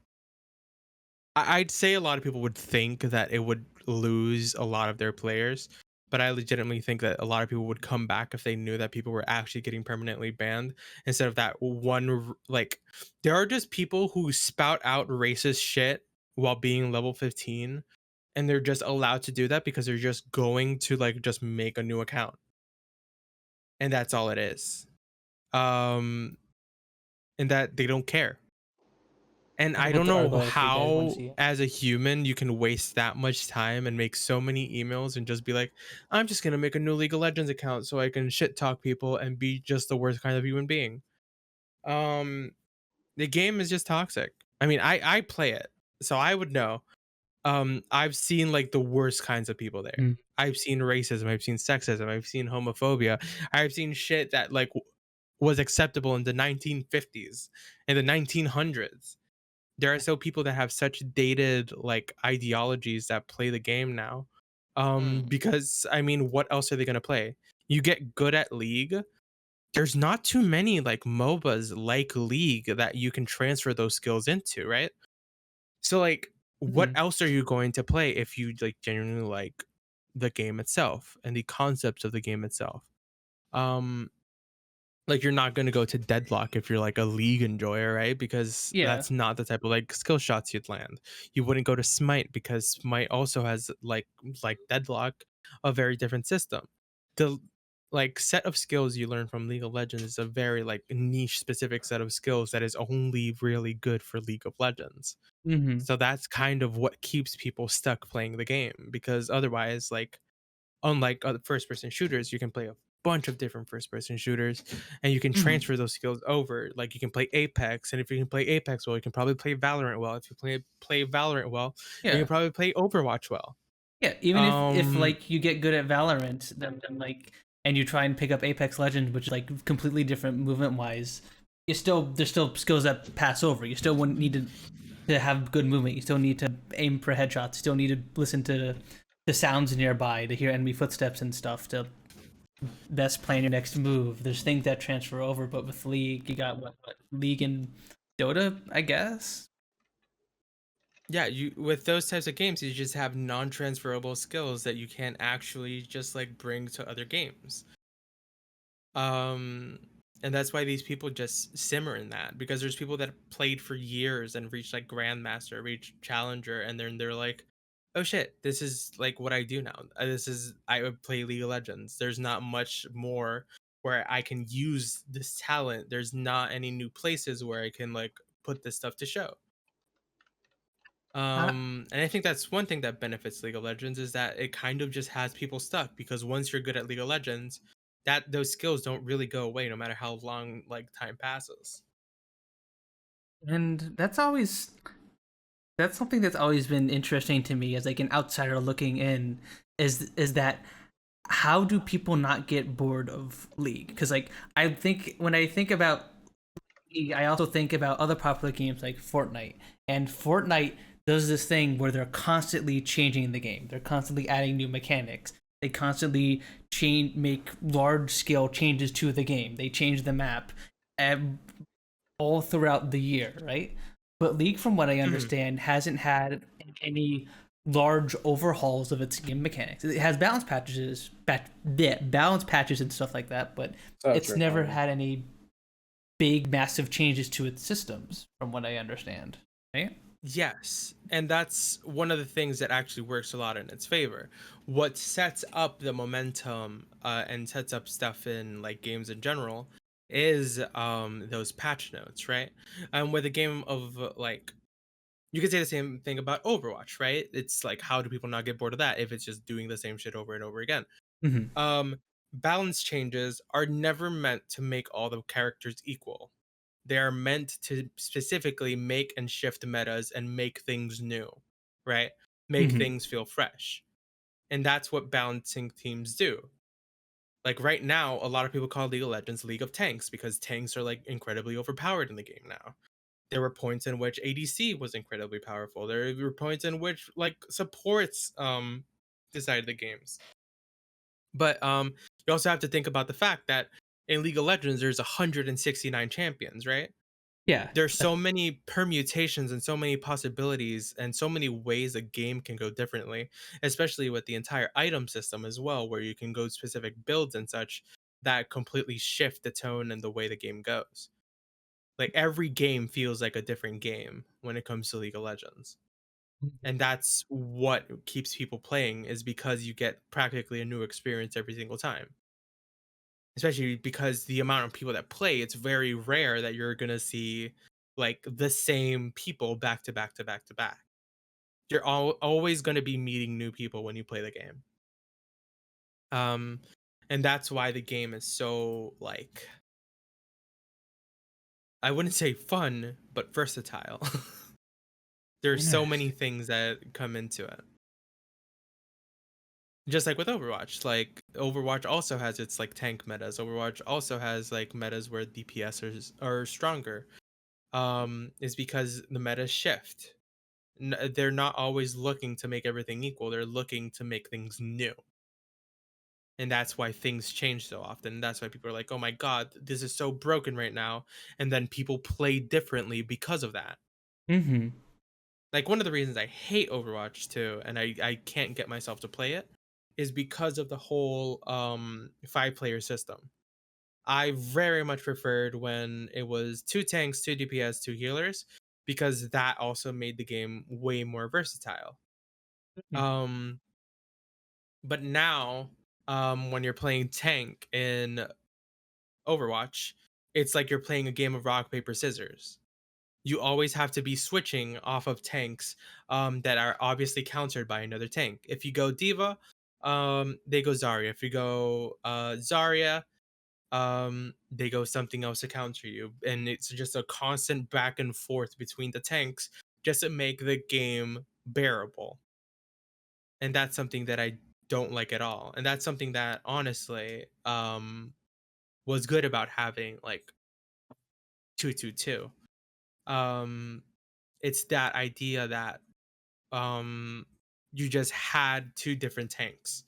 I'd say a lot of people would think that it would lose a lot of their players, but I legitimately think that a lot of people would come back if they knew that people were actually getting permanently banned instead of that one. Like, there are just people who spout out racist shit while being level 15, and they're just allowed to do that because they're just going to like just make a new account, and that's all it is. And that they don't care. And I What don't the know article you guys want to how, see? as a human, you can waste that much time and make so many emails and just be like, I'm just gonna make a new League of Legends account so I can shit talk people and be just the worst kind of human being. Um, the game is just toxic. I mean, I play it, so I would know. I've seen like the worst kinds of people there. Mm. I've seen racism, I've seen sexism, I've seen homophobia, I've seen shit that like was acceptable in the 1950s, in the 1900s. There are still people that have such dated like ideologies that play the game now. Mm. Because I mean, what else are they gonna play? You get good at League. There's not too many like MOBAs like League that you can transfer those skills into, right? So like, what Mhm. else are you going to play if you like genuinely like the game itself and the concepts of the game itself? Um, like you're not going to go to Deadlock if you're like a League enjoyer, right? Because Yeah. that's not the type of like skill shots you'd land. You wouldn't go to Smite because Smite also has like Deadlock, a very different system. The like set of skills you learn from League of Legends is a very like niche specific set of skills that is only really good for League of Legends. Mm-hmm. So that's kind of what keeps people stuck playing the game, because otherwise, like unlike other first person shooters, you can play a bunch of different first person shooters and you can Mm-hmm. transfer those skills over. Like you can play Apex, and if you can play Apex well, you can probably play Valorant well. If you play Valorant well, you Yeah. can probably play Overwatch well. Yeah. Even if Um like you get good at Valorant, then like and you try and pick up Apex Legends, which is like completely different movement wise, there's still skills that pass over. You still wouldn't need to have good movement. You still need to aim for headshots. You still need to listen to the sounds nearby to hear enemy footsteps and stuff to best plan your next move. There's things that transfer over, but with League, you got what League and Dota, I guess. yeah, you with those types of games, you just have non-transferable skills that you can't actually just like bring to other games. Um, and that's why these people just simmer in that, because there's people that played for years and reached like grandmaster, reached challenger, and then they're like, "Oh shit, this is like what I do now. This is I would play League of Legends. There's not much more where I can use this talent. There's not any new places where I can like put this stuff to show." Uh, And I think that's one thing that benefits League of Legends, is that it kind of just has people stuck, because once you're good at League of Legends, that those skills don't really go away no matter how long like time passes. and that's something that's always been interesting to me as like an outsider looking in is that how do people not get bored of League? Because like I think when I think about League, I also think about other popular games like Fortnite, and Fortnite does this thing where they're constantly changing the game. They're constantly adding new mechanics. They constantly make large scale changes to the game. They change the map all throughout the year, right? But League, from what I Mhm. understand, hasn't had any large overhauls of its game mechanics. It has balance patches and stuff like that, but it's never had any big, massive changes to its systems, from what I understand. Right? Yes, and that's one of the things that actually works a lot in its favor. What sets up the momentum and sets up stuff in like games in general is those patch notes, right? With a game of like, you could say the same thing about Overwatch, right? It's like, how do people not get bored of that if it's just doing the same shit over and over again? Mm-hmm. Um, Balance changes are never meant to make all the characters equal. They are meant to specifically make and shift metas and make things new, right? Make Mm-hmm. things feel fresh. And that's what balancing teams do. Like right now, a lot of people call League of Legends League of Tanks, because tanks are like incredibly overpowered in the game now. There were points in which ADC was incredibly powerful. There were points in which like supports decided the games. But you also have to think about the fact that in League of Legends there's 169 champions, right? Yeah. There's so many permutations and so many possibilities and so many ways a game can go differently, especially with the entire item system as well, where you can go specific builds and such that completely shift the tone and the way the game goes. Like every game feels like a different game when it comes to League of Legends. And that's what keeps people playing, is because you get practically a new experience every single time. Especially because the amount of people that play, it's very rare that you're going to see like the same people back to back to back to back. You're always going to be meeting new people when you play the game. And that's why the game is so, like, I wouldn't say fun, but versatile. There's so many things that come into it. Just like with Overwatch, like Overwatch also has its like tank metas. Overwatch also has like metas where DPS are stronger. Is because the metas shift. They're not always looking to make everything equal. They're looking to make things new. And that's why things change so often. That's why people are like, oh my god, this is so broken right now. And then people play differently because of that. Mm-hmm. Like, one of the reasons I hate Overwatch 2 and I can't get myself to play it is because of the whole 5-player system. I very much preferred when it was 2 tanks, 2 DPS, 2 healers, because that also made the game way more versatile. But now, when you're playing tank in Overwatch, it's like you're playing a game of rock, paper, scissors. You always have to be switching off of tanks that are obviously countered by another tank. If you go D.Va, they go Zarya. If you go Zarya, they go something else to counter you. And it's just a constant back and forth between the tanks just to make the game bearable. And that's something that I don't like at all. And that's something that honestly was good about having like 222. It's that idea that you just had 2 different tanks,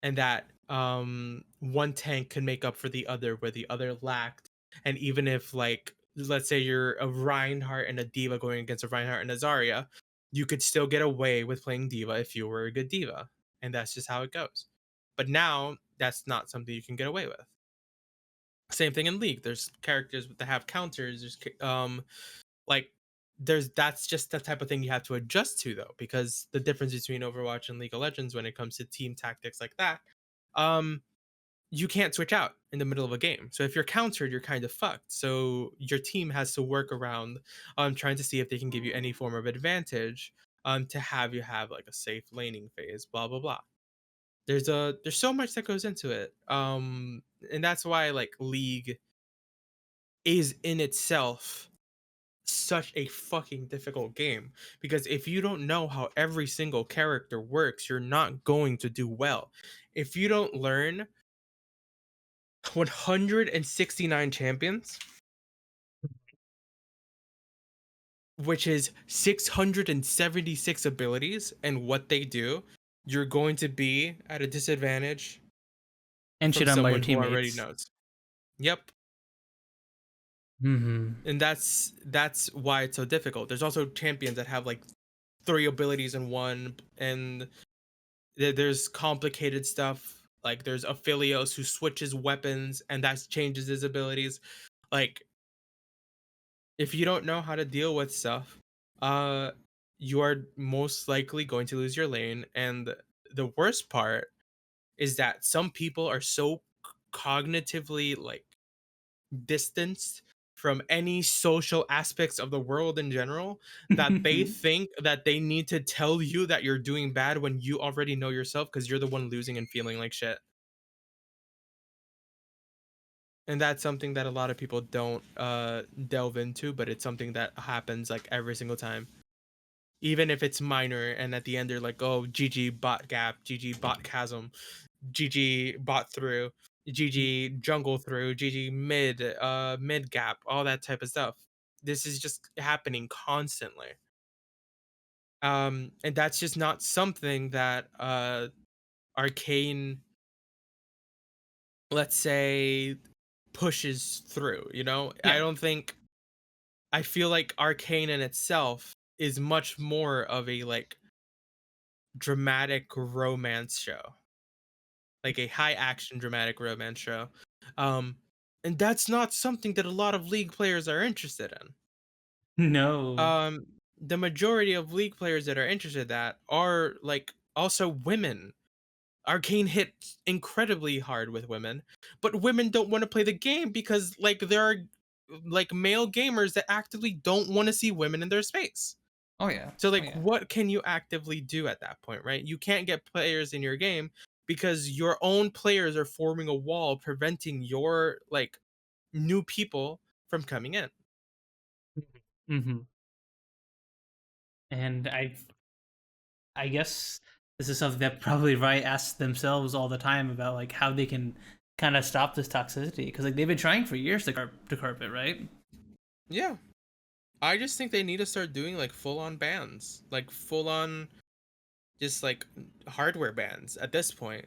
and that one tank can make up for the other where the other lacked. And even if, like, let's say you're a Reinhardt and a D.Va going against a Reinhardt and a Zarya, you could still get away with playing D.Va if you were a good D.Va, and that's just how it goes. But now that's not something you can get away with. Same thing in League. There's characters that have counters. That's just the type of thing you have to adjust to, though, because the difference between Overwatch and League of Legends when it comes to team tactics like that, you can't switch out in the middle of a game. So if you're countered, you're kind of fucked. So your team has to work around trying to see if they can give you any form of advantage to have you have like a safe laning phase, blah blah blah. There's so much that goes into it. And that's why like League is in itself such a fucking difficult game, because if you don't know how every single character works, you're not going to do well. If you don't learn 169 champions, which is 676 abilities and what they do, you're going to be at a disadvantage And from shit on by your someone who teammates. already knows. Yep. Mm-hmm. And that's why it's so difficult. There's also champions that have like 3 abilities in one, and there's complicated stuff. Like there's Aphelios who switches weapons and that changes his abilities. Like, if you don't know how to deal with stuff, you are most likely going to lose your lane. And the worst part is that some people are so cognitively like distanced from any social aspects of the world in general that they think that they need to tell you that you're doing bad when you already know yourself, because you're the one losing and feeling like shit. And that's something that a lot of people don't delve into, but it's something that happens like every single time, even if it's minor. And at the end they're like, oh, GG bot gap, GG bot chasm, GG bot through, GG jungle through, GG mid gap, all that type of stuff. This is just happening constantly. And that's just not something that Arcane, let's say, pushes through, you know? Yeah. I feel like Arcane in itself is much more of a like dramatic romance show, like a high action dramatic romance show. And that's not something that a lot of League players are interested in. No. The majority of League players that are interested in that are like also women. Arcane hit incredibly hard with women, but women don't want to play the game because like there are like male gamers that actively don't want to see women in their space. Oh yeah. So like, Oh, yeah. what can you actively do at that point, right? You can't get players in your game because your own players are forming a wall preventing your like new people from coming in. Mm-hmm. And I guess this is something that probably Riot asks themselves all the time about like how they can kind of stop this toxicity, because like they've been trying for years to curb it, right? Yeah. I just think they need to start doing like full on bans, like full on just like hardware bans at this point.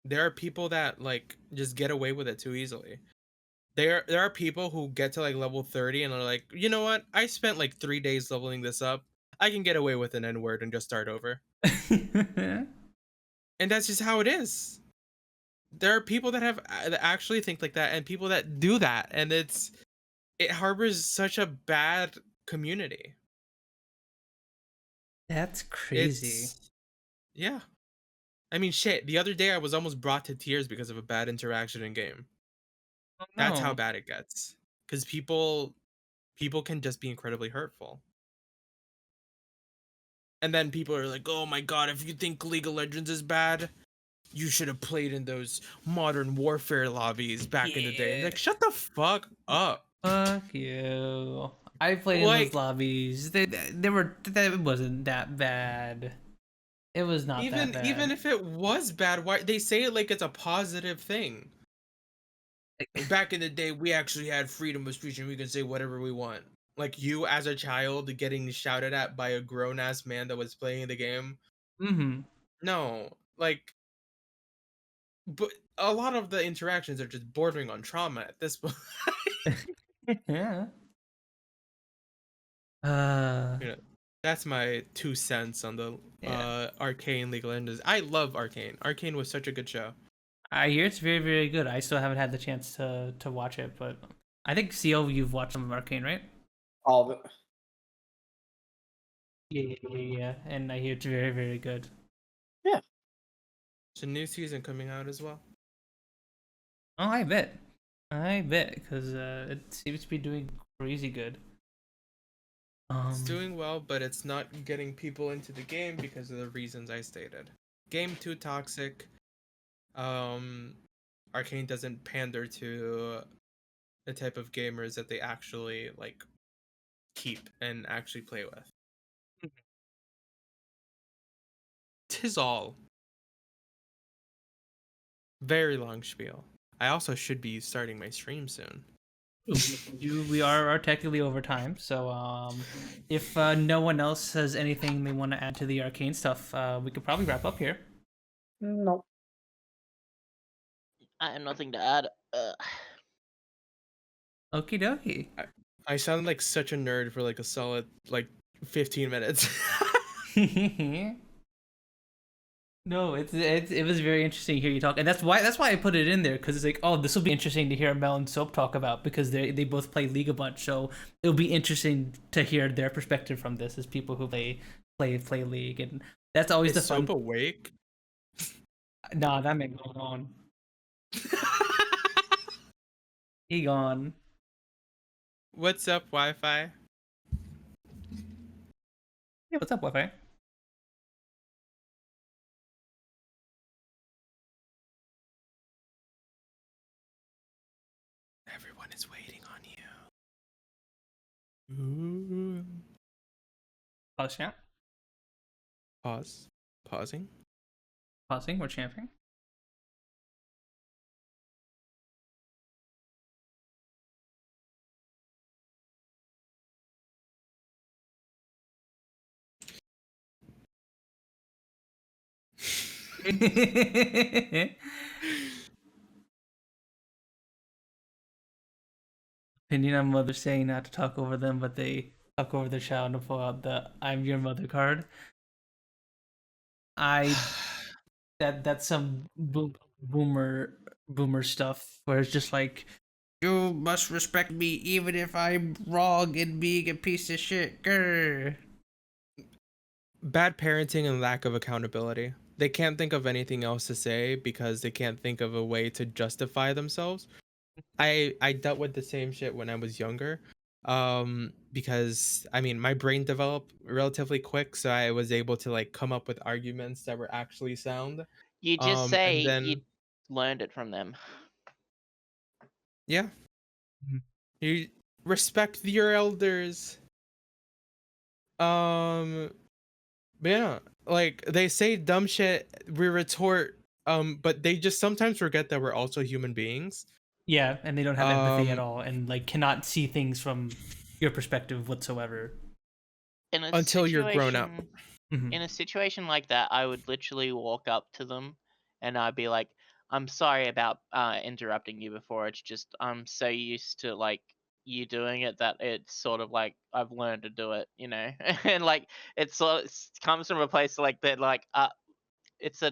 There are people that like just get away with it too easily. There are people who get to like level 30 and are like, you know what? I spent like 3 days leveling this up. I can get away with an N-word and just start over. And that's just how it is. There are people that that actually think like that, and people that do that, and it harbors such a bad community. That's crazy. Yeah. I mean, shit. The other day, I was almost brought to tears because of a bad interaction in game. Oh, That's how no. bad it gets. Because people can just be incredibly hurtful. And then people are like, "Oh my god, if you think League of Legends is bad, you should have played in those Modern Warfare lobbies back in the day." Yeah. Like, shut the fuck up. Fuck you. I played in Like- those lobbies. It wasn't that bad. It was not that bad. Even if it was bad, why they say it like it's a positive thing? Back in the day, we actually had freedom of speech and we could say whatever we want. Like, you as a child getting shouted at by a grown ass man that was playing the game. Mm-hmm. No, like, but a lot of the interactions are just bordering on trauma at this point. Yeah. You know, that's my 2 cents on the Arcane League of Legends. I love Arcane. Arcane was such a good show. I hear it's very, very good. I still haven't had the chance to watch it, but I think Siel, you've watched some of Arcane, right? All of it. Yeah. And I hear it's very, very good. It's a new season coming out as well. Oh, I bet, because it seems to be doing crazy good. It's doing well, but it's not getting people into the game because of the reasons I stated. Game too toxic. Arcane doesn't pander to the type of gamers that they actually like keep and actually play with. Tis all. Very long spiel. I also should be starting my stream soon. We are technically over time, so if no one else has anything they want to add to the Arcane stuff, we could probably wrap up here. No. I have nothing to add. Okie dokie. I sound like such a nerd for like a solid like 15 minutes. No, it was very interesting to hear you talk, and that's why I put it in there, because it's like, oh, this will be interesting to hear Mel and Soap talk about, because they both play League a bunch, so it'll be interesting to hear their perspective from this as people who play League, and that's always Is the fun. Soap awake? Nah, that man going on. He gone. What's up, Wi-Fi? Yeah, what's up, Wi-Fi? Everyone is waiting on you. Ooh. Pause chat. Pause. Pausing. Pausing. We're chanting. Opinion on mother saying not to talk over them, but they talk over their child and pull out the "I'm your mother" card. That's some boomer stuff where it's just like, you must respect me even if I'm wrong and being a piece of shit. Grr. Bad parenting and lack of accountability. They can't think of anything else to say because they can't think of a way to justify themselves. I dealt with the same shit when I was younger. Because I mean my brain developed relatively quick, so I was able to like come up with arguments that were actually sound. You just say And you then learned it from them. yeah, Mhm. you respect your elders. But yeah, like they say dumb shit, we retort, but they just sometimes forget that we're also human beings. Yeah, and they don't have empathy at Um, all, and like cannot see things from your perspective whatsoever. In a until you're grown up. situation, Mhm. in a situation like that, I would literally walk up to them, and I'd be like, "I'm sorry about interrupting you before. It's just I'm so used to like you doing it that it's sort of like I've learned to do it, you know." And like it comes from a place like that, like it's a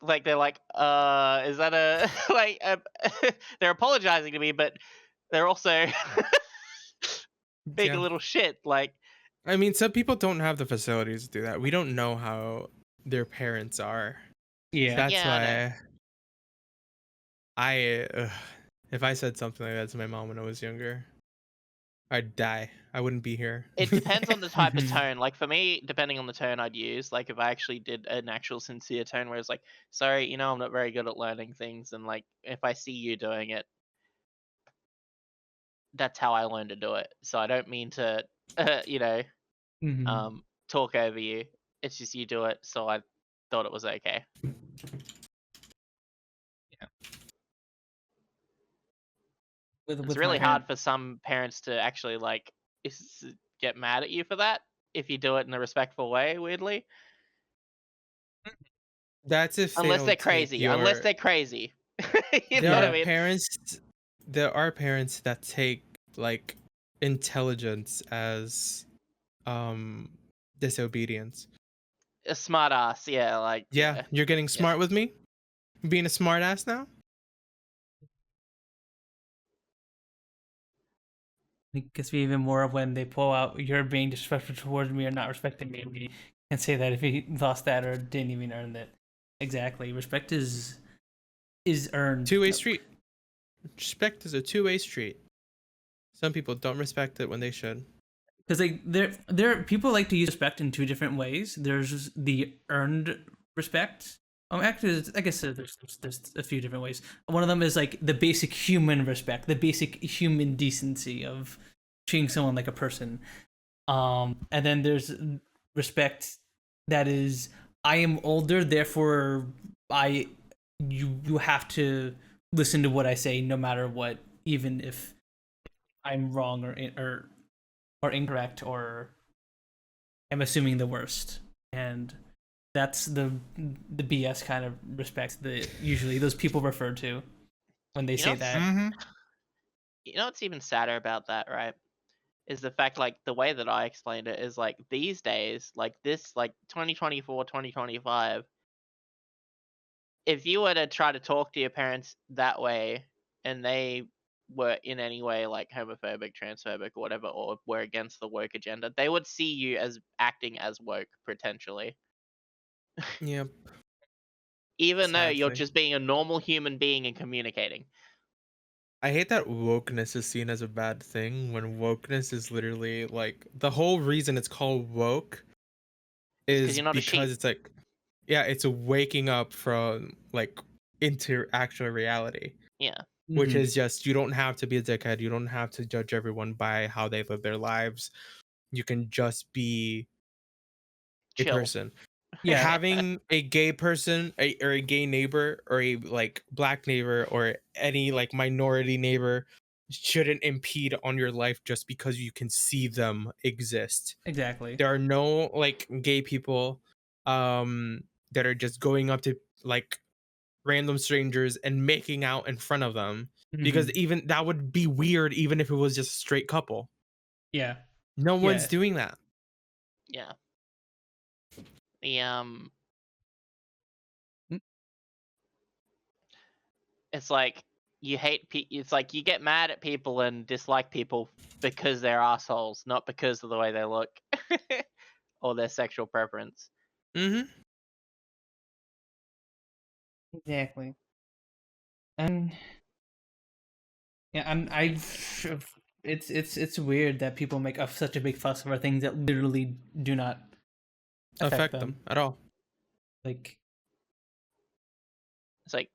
like they're like, is that a like they're apologizing to me, but they're also being a Yeah. little shit. Like, I mean, some people don't have the facilities to do that. We don't know how their parents are. Yeah. That's yeah, I know. why if I said something like that to my mom when I was younger, I'd die. I wouldn't be here. It depends on the type of Mhm. tone. Like for me, depending on the tone I'd use, like if I actually did an actual sincere tone where it's like, sorry, you know, I'm not very good at learning things, and like if I see you doing it, that's how I learn to do it. So I don't mean to, you know, Mhm. talk over you. It's just you do it, so I thought it was okay. It's With my really hard parent, for some parents to actually like get mad at you for that if you do it in a respectful way. Weirdly, That's if they unless they're don't take crazy. Unless your they're crazy. You know there what I are mean? parents there are parents that take like intelligence as um disobedience. A smart ass, yeah, like Yeah, yeah. you're getting Yeah. smart with me? Being a smart ass now? it gets me even more when they pull out you're being disrespectful towards me or not respecting me. We can say that if he lost that or didn't even earn that. Exactly. Respect is earned. Two-way street. Respect is a two-way street. Some people don't respect it when they should. Because like there people like to use respect in two different ways. There's the earned respect. Actually, I guess there's a few different ways. One of them is like the basic human respect, the basic human decency of treating someone like a person. And then there's respect that is I am older, therefore I you have to listen to what I say no matter what, even if I'm wrong or incorrect or am assuming the worst. And that's the BS kind of respect that usually those people refer to when they You know say what's that. Mm-hmm. you know what's even sadder about that, right? Is the fact like the way that I explained it is like these days, like this like 2024, 2025, if you were to try to talk to your parents that way and they were in any way like homophobic, transphobic, or whatever, or were against the woke agenda, they would see you as acting as woke potentially. Yep. Even though you're Sadly. just being a normal human being and communicating. I hate that wokeness is seen as a bad thing when wokeness is literally like the whole reason it's called woke It's because is you're not a sheep. because it's like yeah, it's a waking up from like into actual reality, Yeah. which Mhm. is just you don't have to be a dickhead, you don't have to judge everyone by how they live their lives. You can just be a Chill. person. Yeah, Having a gay person or a gay neighbor or a like black neighbor or any like minority neighbor shouldn't impede on your life just because you can see them exist. exactly. There are no like gay people that are just going up to like random strangers and making out in front of them, because Mhm. even that would be weird even if it was just a straight couple. Yeah. No one's Yeah. doing that. Yeah. The Mm. it's like it's like you get mad at people and dislike people because they're assholes, not because of the way they look or their sexual preference. Mm-hmm. Exactly. And Yeah, and it's weird that people make such a big fuss over things that literally do not affect them at all. Like, It's like,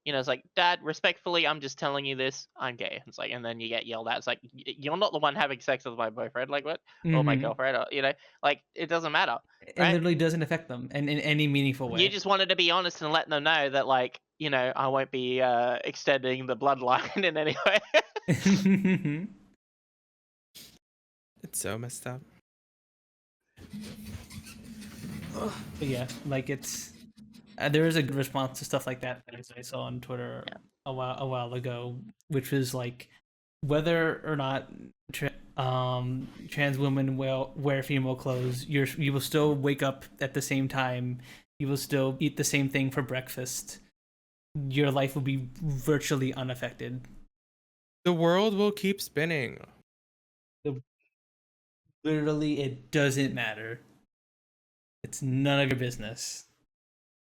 it's like, Dad, respectfully, I'm just telling you this. I'm gay. It's like, and then you get yelled at. It's like, you're not the one having sex with my boyfriend, like what, or my girlfriend, or like it doesn't matter. it right? literally doesn't affect them in any meaningful way. You just wanted to be honest and let them know that, like, I won't be extending the bloodline in any way. It's so messed up. But yeah, like it's there is a good response to stuff like that I saw on Twitter a while ago, which was like whether or not trans women will wear female clothes, you will still wake up at the same time, you will still eat the same thing for breakfast. Your life will be virtually unaffected. The world will keep spinning. Literally, it doesn't matter. It's none of your business.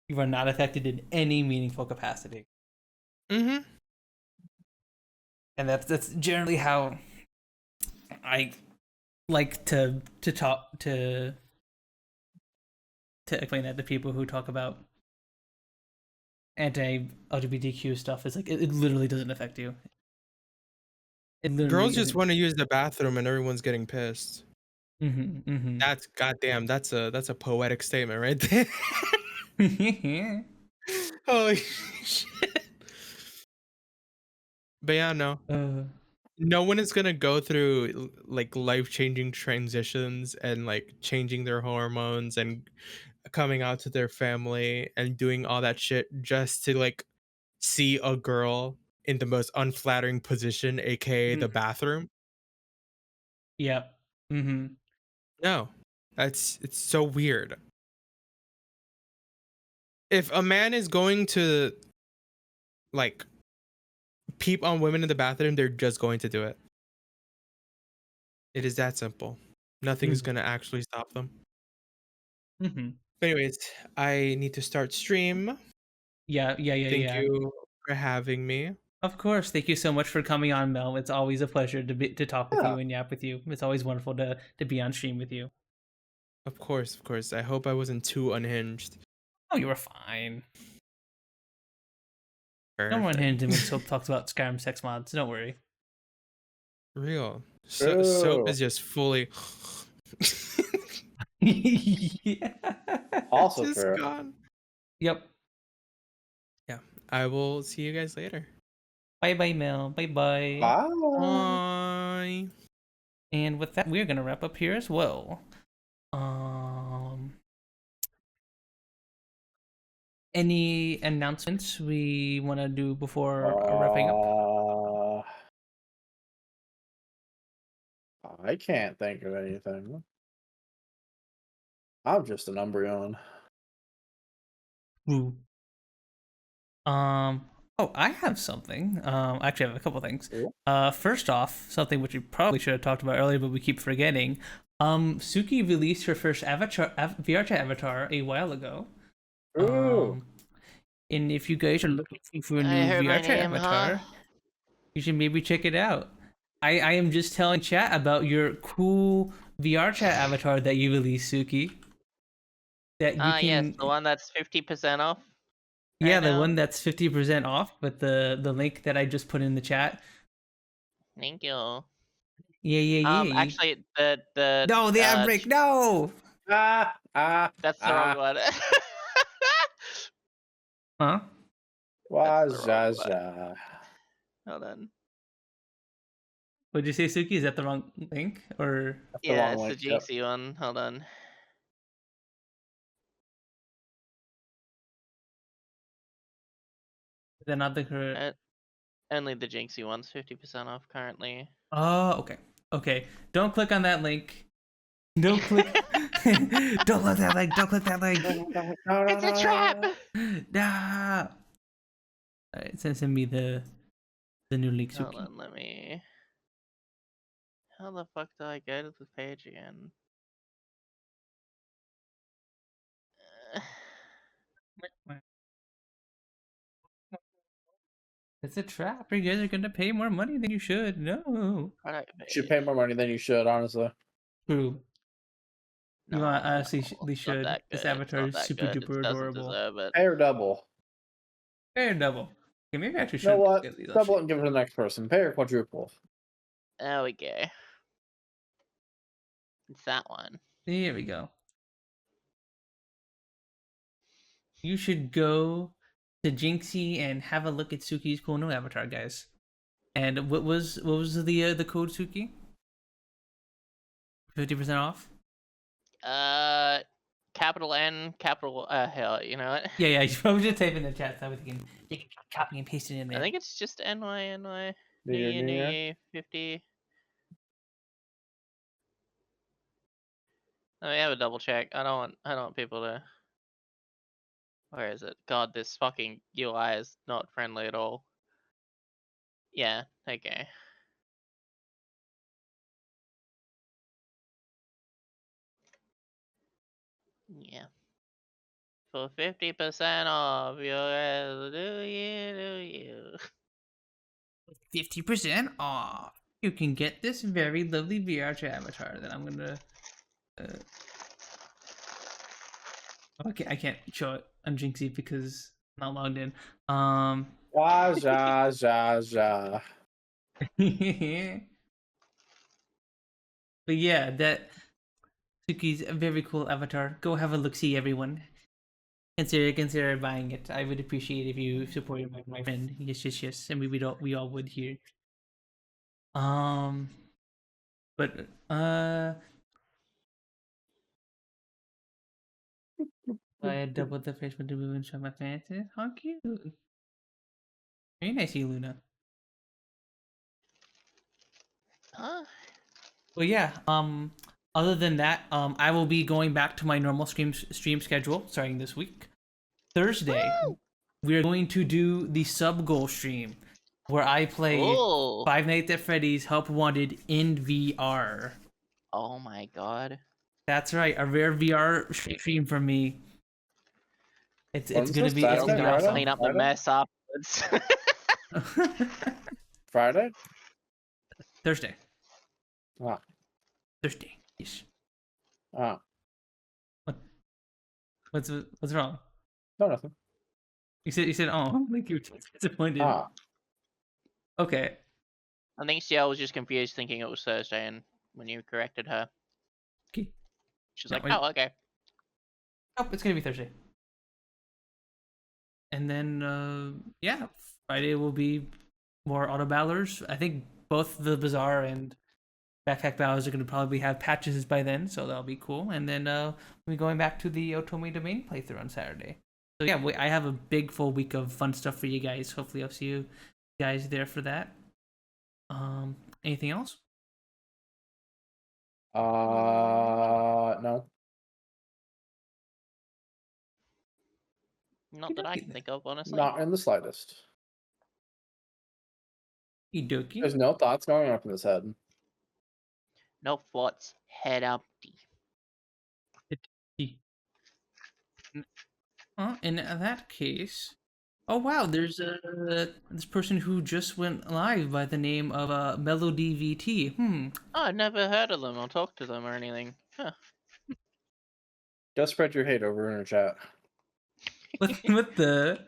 You are not affected in any meaningful capacity. Mm-hmm. And that's generally how I like to talk to explain that to people who talk about anti-LGBTQ stuff. Is like it literally doesn't affect you. Girls just want to use the bathroom and everyone's getting pissed. That's goddamn. That's a poetic statement right there. Holy shit. But yeah, no. No one is gonna go through like life-changing transitions and like changing their hormones and coming out to their family and doing all that shit just to like see a girl in the most unflattering position, aka the bathroom. Yep. No, it's so weird. If a man is going to like peep on women in the bathroom, they're just going to do it. It is that simple. Nothing's gonna actually stop them. Anyways, I need to start stream. Yeah. Thank you for having me. Of course. Thank you so much for coming on, Mel. It's always a pleasure to talk with you and yap with you. It's always wonderful to be on stream with you. Of course. I hope I wasn't too unhinged. Oh, you were fine. Perfect. No one unhinged when Soap talks about Skyrim sex mods. Don't worry. Real. Soap is just fully Yeah. Also just fair. gone. Yep. Yeah. I will see you guys later. Bye, Mel. Bye. Bye. And with that, we're gonna wrap up here as well. Any announcements we want to do before wrapping up? I can't think of anything. I'm just an Umbreon. Ooh. Oh, I have something. Actually, I have a couple things. First off, something which we probably should have talked about earlier, but we keep forgetting. Sooky released her first VR chat avatar a while ago. And if you guys are looking for a new VR chat avatar, you should maybe check it out. I am just telling chat about your cool VR chat avatar that you released, Sooky. That you can... yes, the one that's 50% off. Yeah, the one that's 50% off with the link that I just put in the chat. Thank you. Yeah. Actually, the no, the ad break. No. That's the wrong one. Huh? Wazaza. Hold on. What'd you say, Sooky? Is that the wrong link or? Yeah, it's the Jinxie one. Hold on. They're not the correct. Only the Jinxie one's 50% off currently. Oh, okay. Don't click on that link. Don't click. Don't let that link. Don't click that link. It's a trap. Nah. Alright, send me the new link. Hold on, let me. How the fuck do I go to the page again? It's a trap. You guys are gonna pay more money than you should. No. Product You should page. pay more money than you should, honestly. True. You No, honestly it's they not should. that This good. It's avatar not is that super good. duper It doesn't adorable. deserve it. Pay or double. Fair double. Okay, maybe I actually You should know what? get these on Double it stream. and give it to the next person. Pay or quadruple. There we go. It's that one. There we go. You should go to Jinxie and have a look at Sooky's cool new avatar, guys. And what was the code, Sooky? 50% off? Capital N, capital hell, you know what? Yeah, you probably should type in the chat so we can copy and paste it in there. I think it's just NY. New New Year, Year, New New Year. Year, 50. Let me have a double check. I don't want people to. Where is it? God, this fucking UI is not friendly at all. Yeah, okay. Yeah. For 50% off, your do you. 50% off. You can get this very lovely VR avatar that I'm gonna. Okay, I can't show it on Jinxie because I'm not logged in. Ja. But yeah, that Suki's a very cool avatar. Go have a look, see everyone. Consider buying it. I would appreciate if you supported my friend. Yes, and we all would here. But I had doubled the face with the movement from my fancy. How cute! Very nice, you, Luna. Huh? Well, yeah. Other than that, I will be going back to my normal stream schedule starting this week. Thursday, we are going to do the sub goal stream, where I play Ooh. Five Nights at Freddy's Help Wanted in VR. Oh my god. That's right, a rare VR stream for me. It's gonna be Saturday, awesome. Friday? Clean up the mess afterwards. Friday? Thursday. Ah. Thursday. Yes. Ah. What's wrong? No, nothing. You said oh, like you were disappointed. Ah. Okay. I think Siel was just confused thinking it was Thursday, and when you corrected her, Okay. she's No, like, wait. oh, okay. Oh, it's gonna be Thursday. And then yeah, Friday will be more auto ballers. I think both the Bazaar and Backpack Ballers are gonna probably have patches by then, so that'll be cool. And then we'll be going back to the Otome Domain playthrough on Saturday. So yeah, I have a big full week of fun stuff for you guys. Hopefully I'll see you guys there for that. Anything else? No. Not that I can think of, honestly. Not in the slightest. Okie There's no thoughts going up in his head. No thoughts, head empty. In that case, oh wow, there's this person who just went live by the name of mellowdeevt. Oh, I've never heard of them or talked to them or anything. Huh. Just spread your hate over in our chat. What the? What the?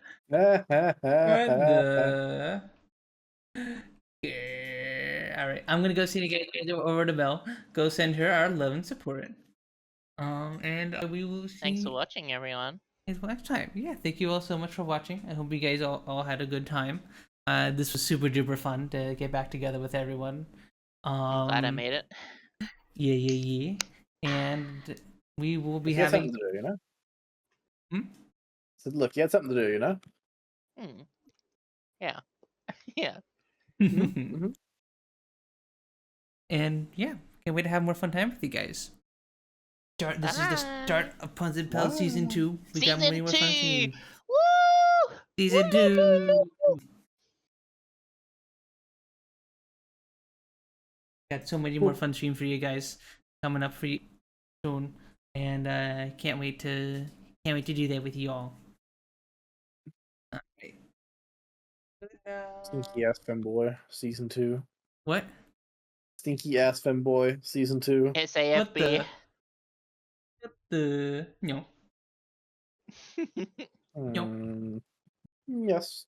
Yeah. All right, I'm gonna go see the guys over to Belle. Go send her our love and support. And we will see. Thanks for watching, everyone. Until next time. Yeah, thank you all so much for watching. I hope you guys all had a good time. This was super duper fun to get back together with everyone. Glad I made it. Yeah. And we will be You had having. something to do, you know? Hmm? Said, look, you had something to do, you know? Yeah. Yeah. Mm-hmm. And yeah, can't wait to have more fun time with you guys. This is the start of Punz N Palz season 2. We got many more fun scenes. Woo! Season 2. Got so many more fun streams for you guys coming up for you soon, and can't wait to do that with you all. Stinky ass femboy season 2. What? Stinky ass femboy season 2. It's What AFB. the no. Yes.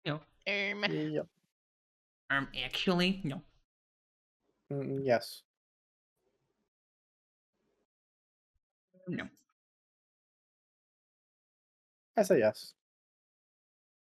No. Yep. Actually, no. Yes. No. I say yes.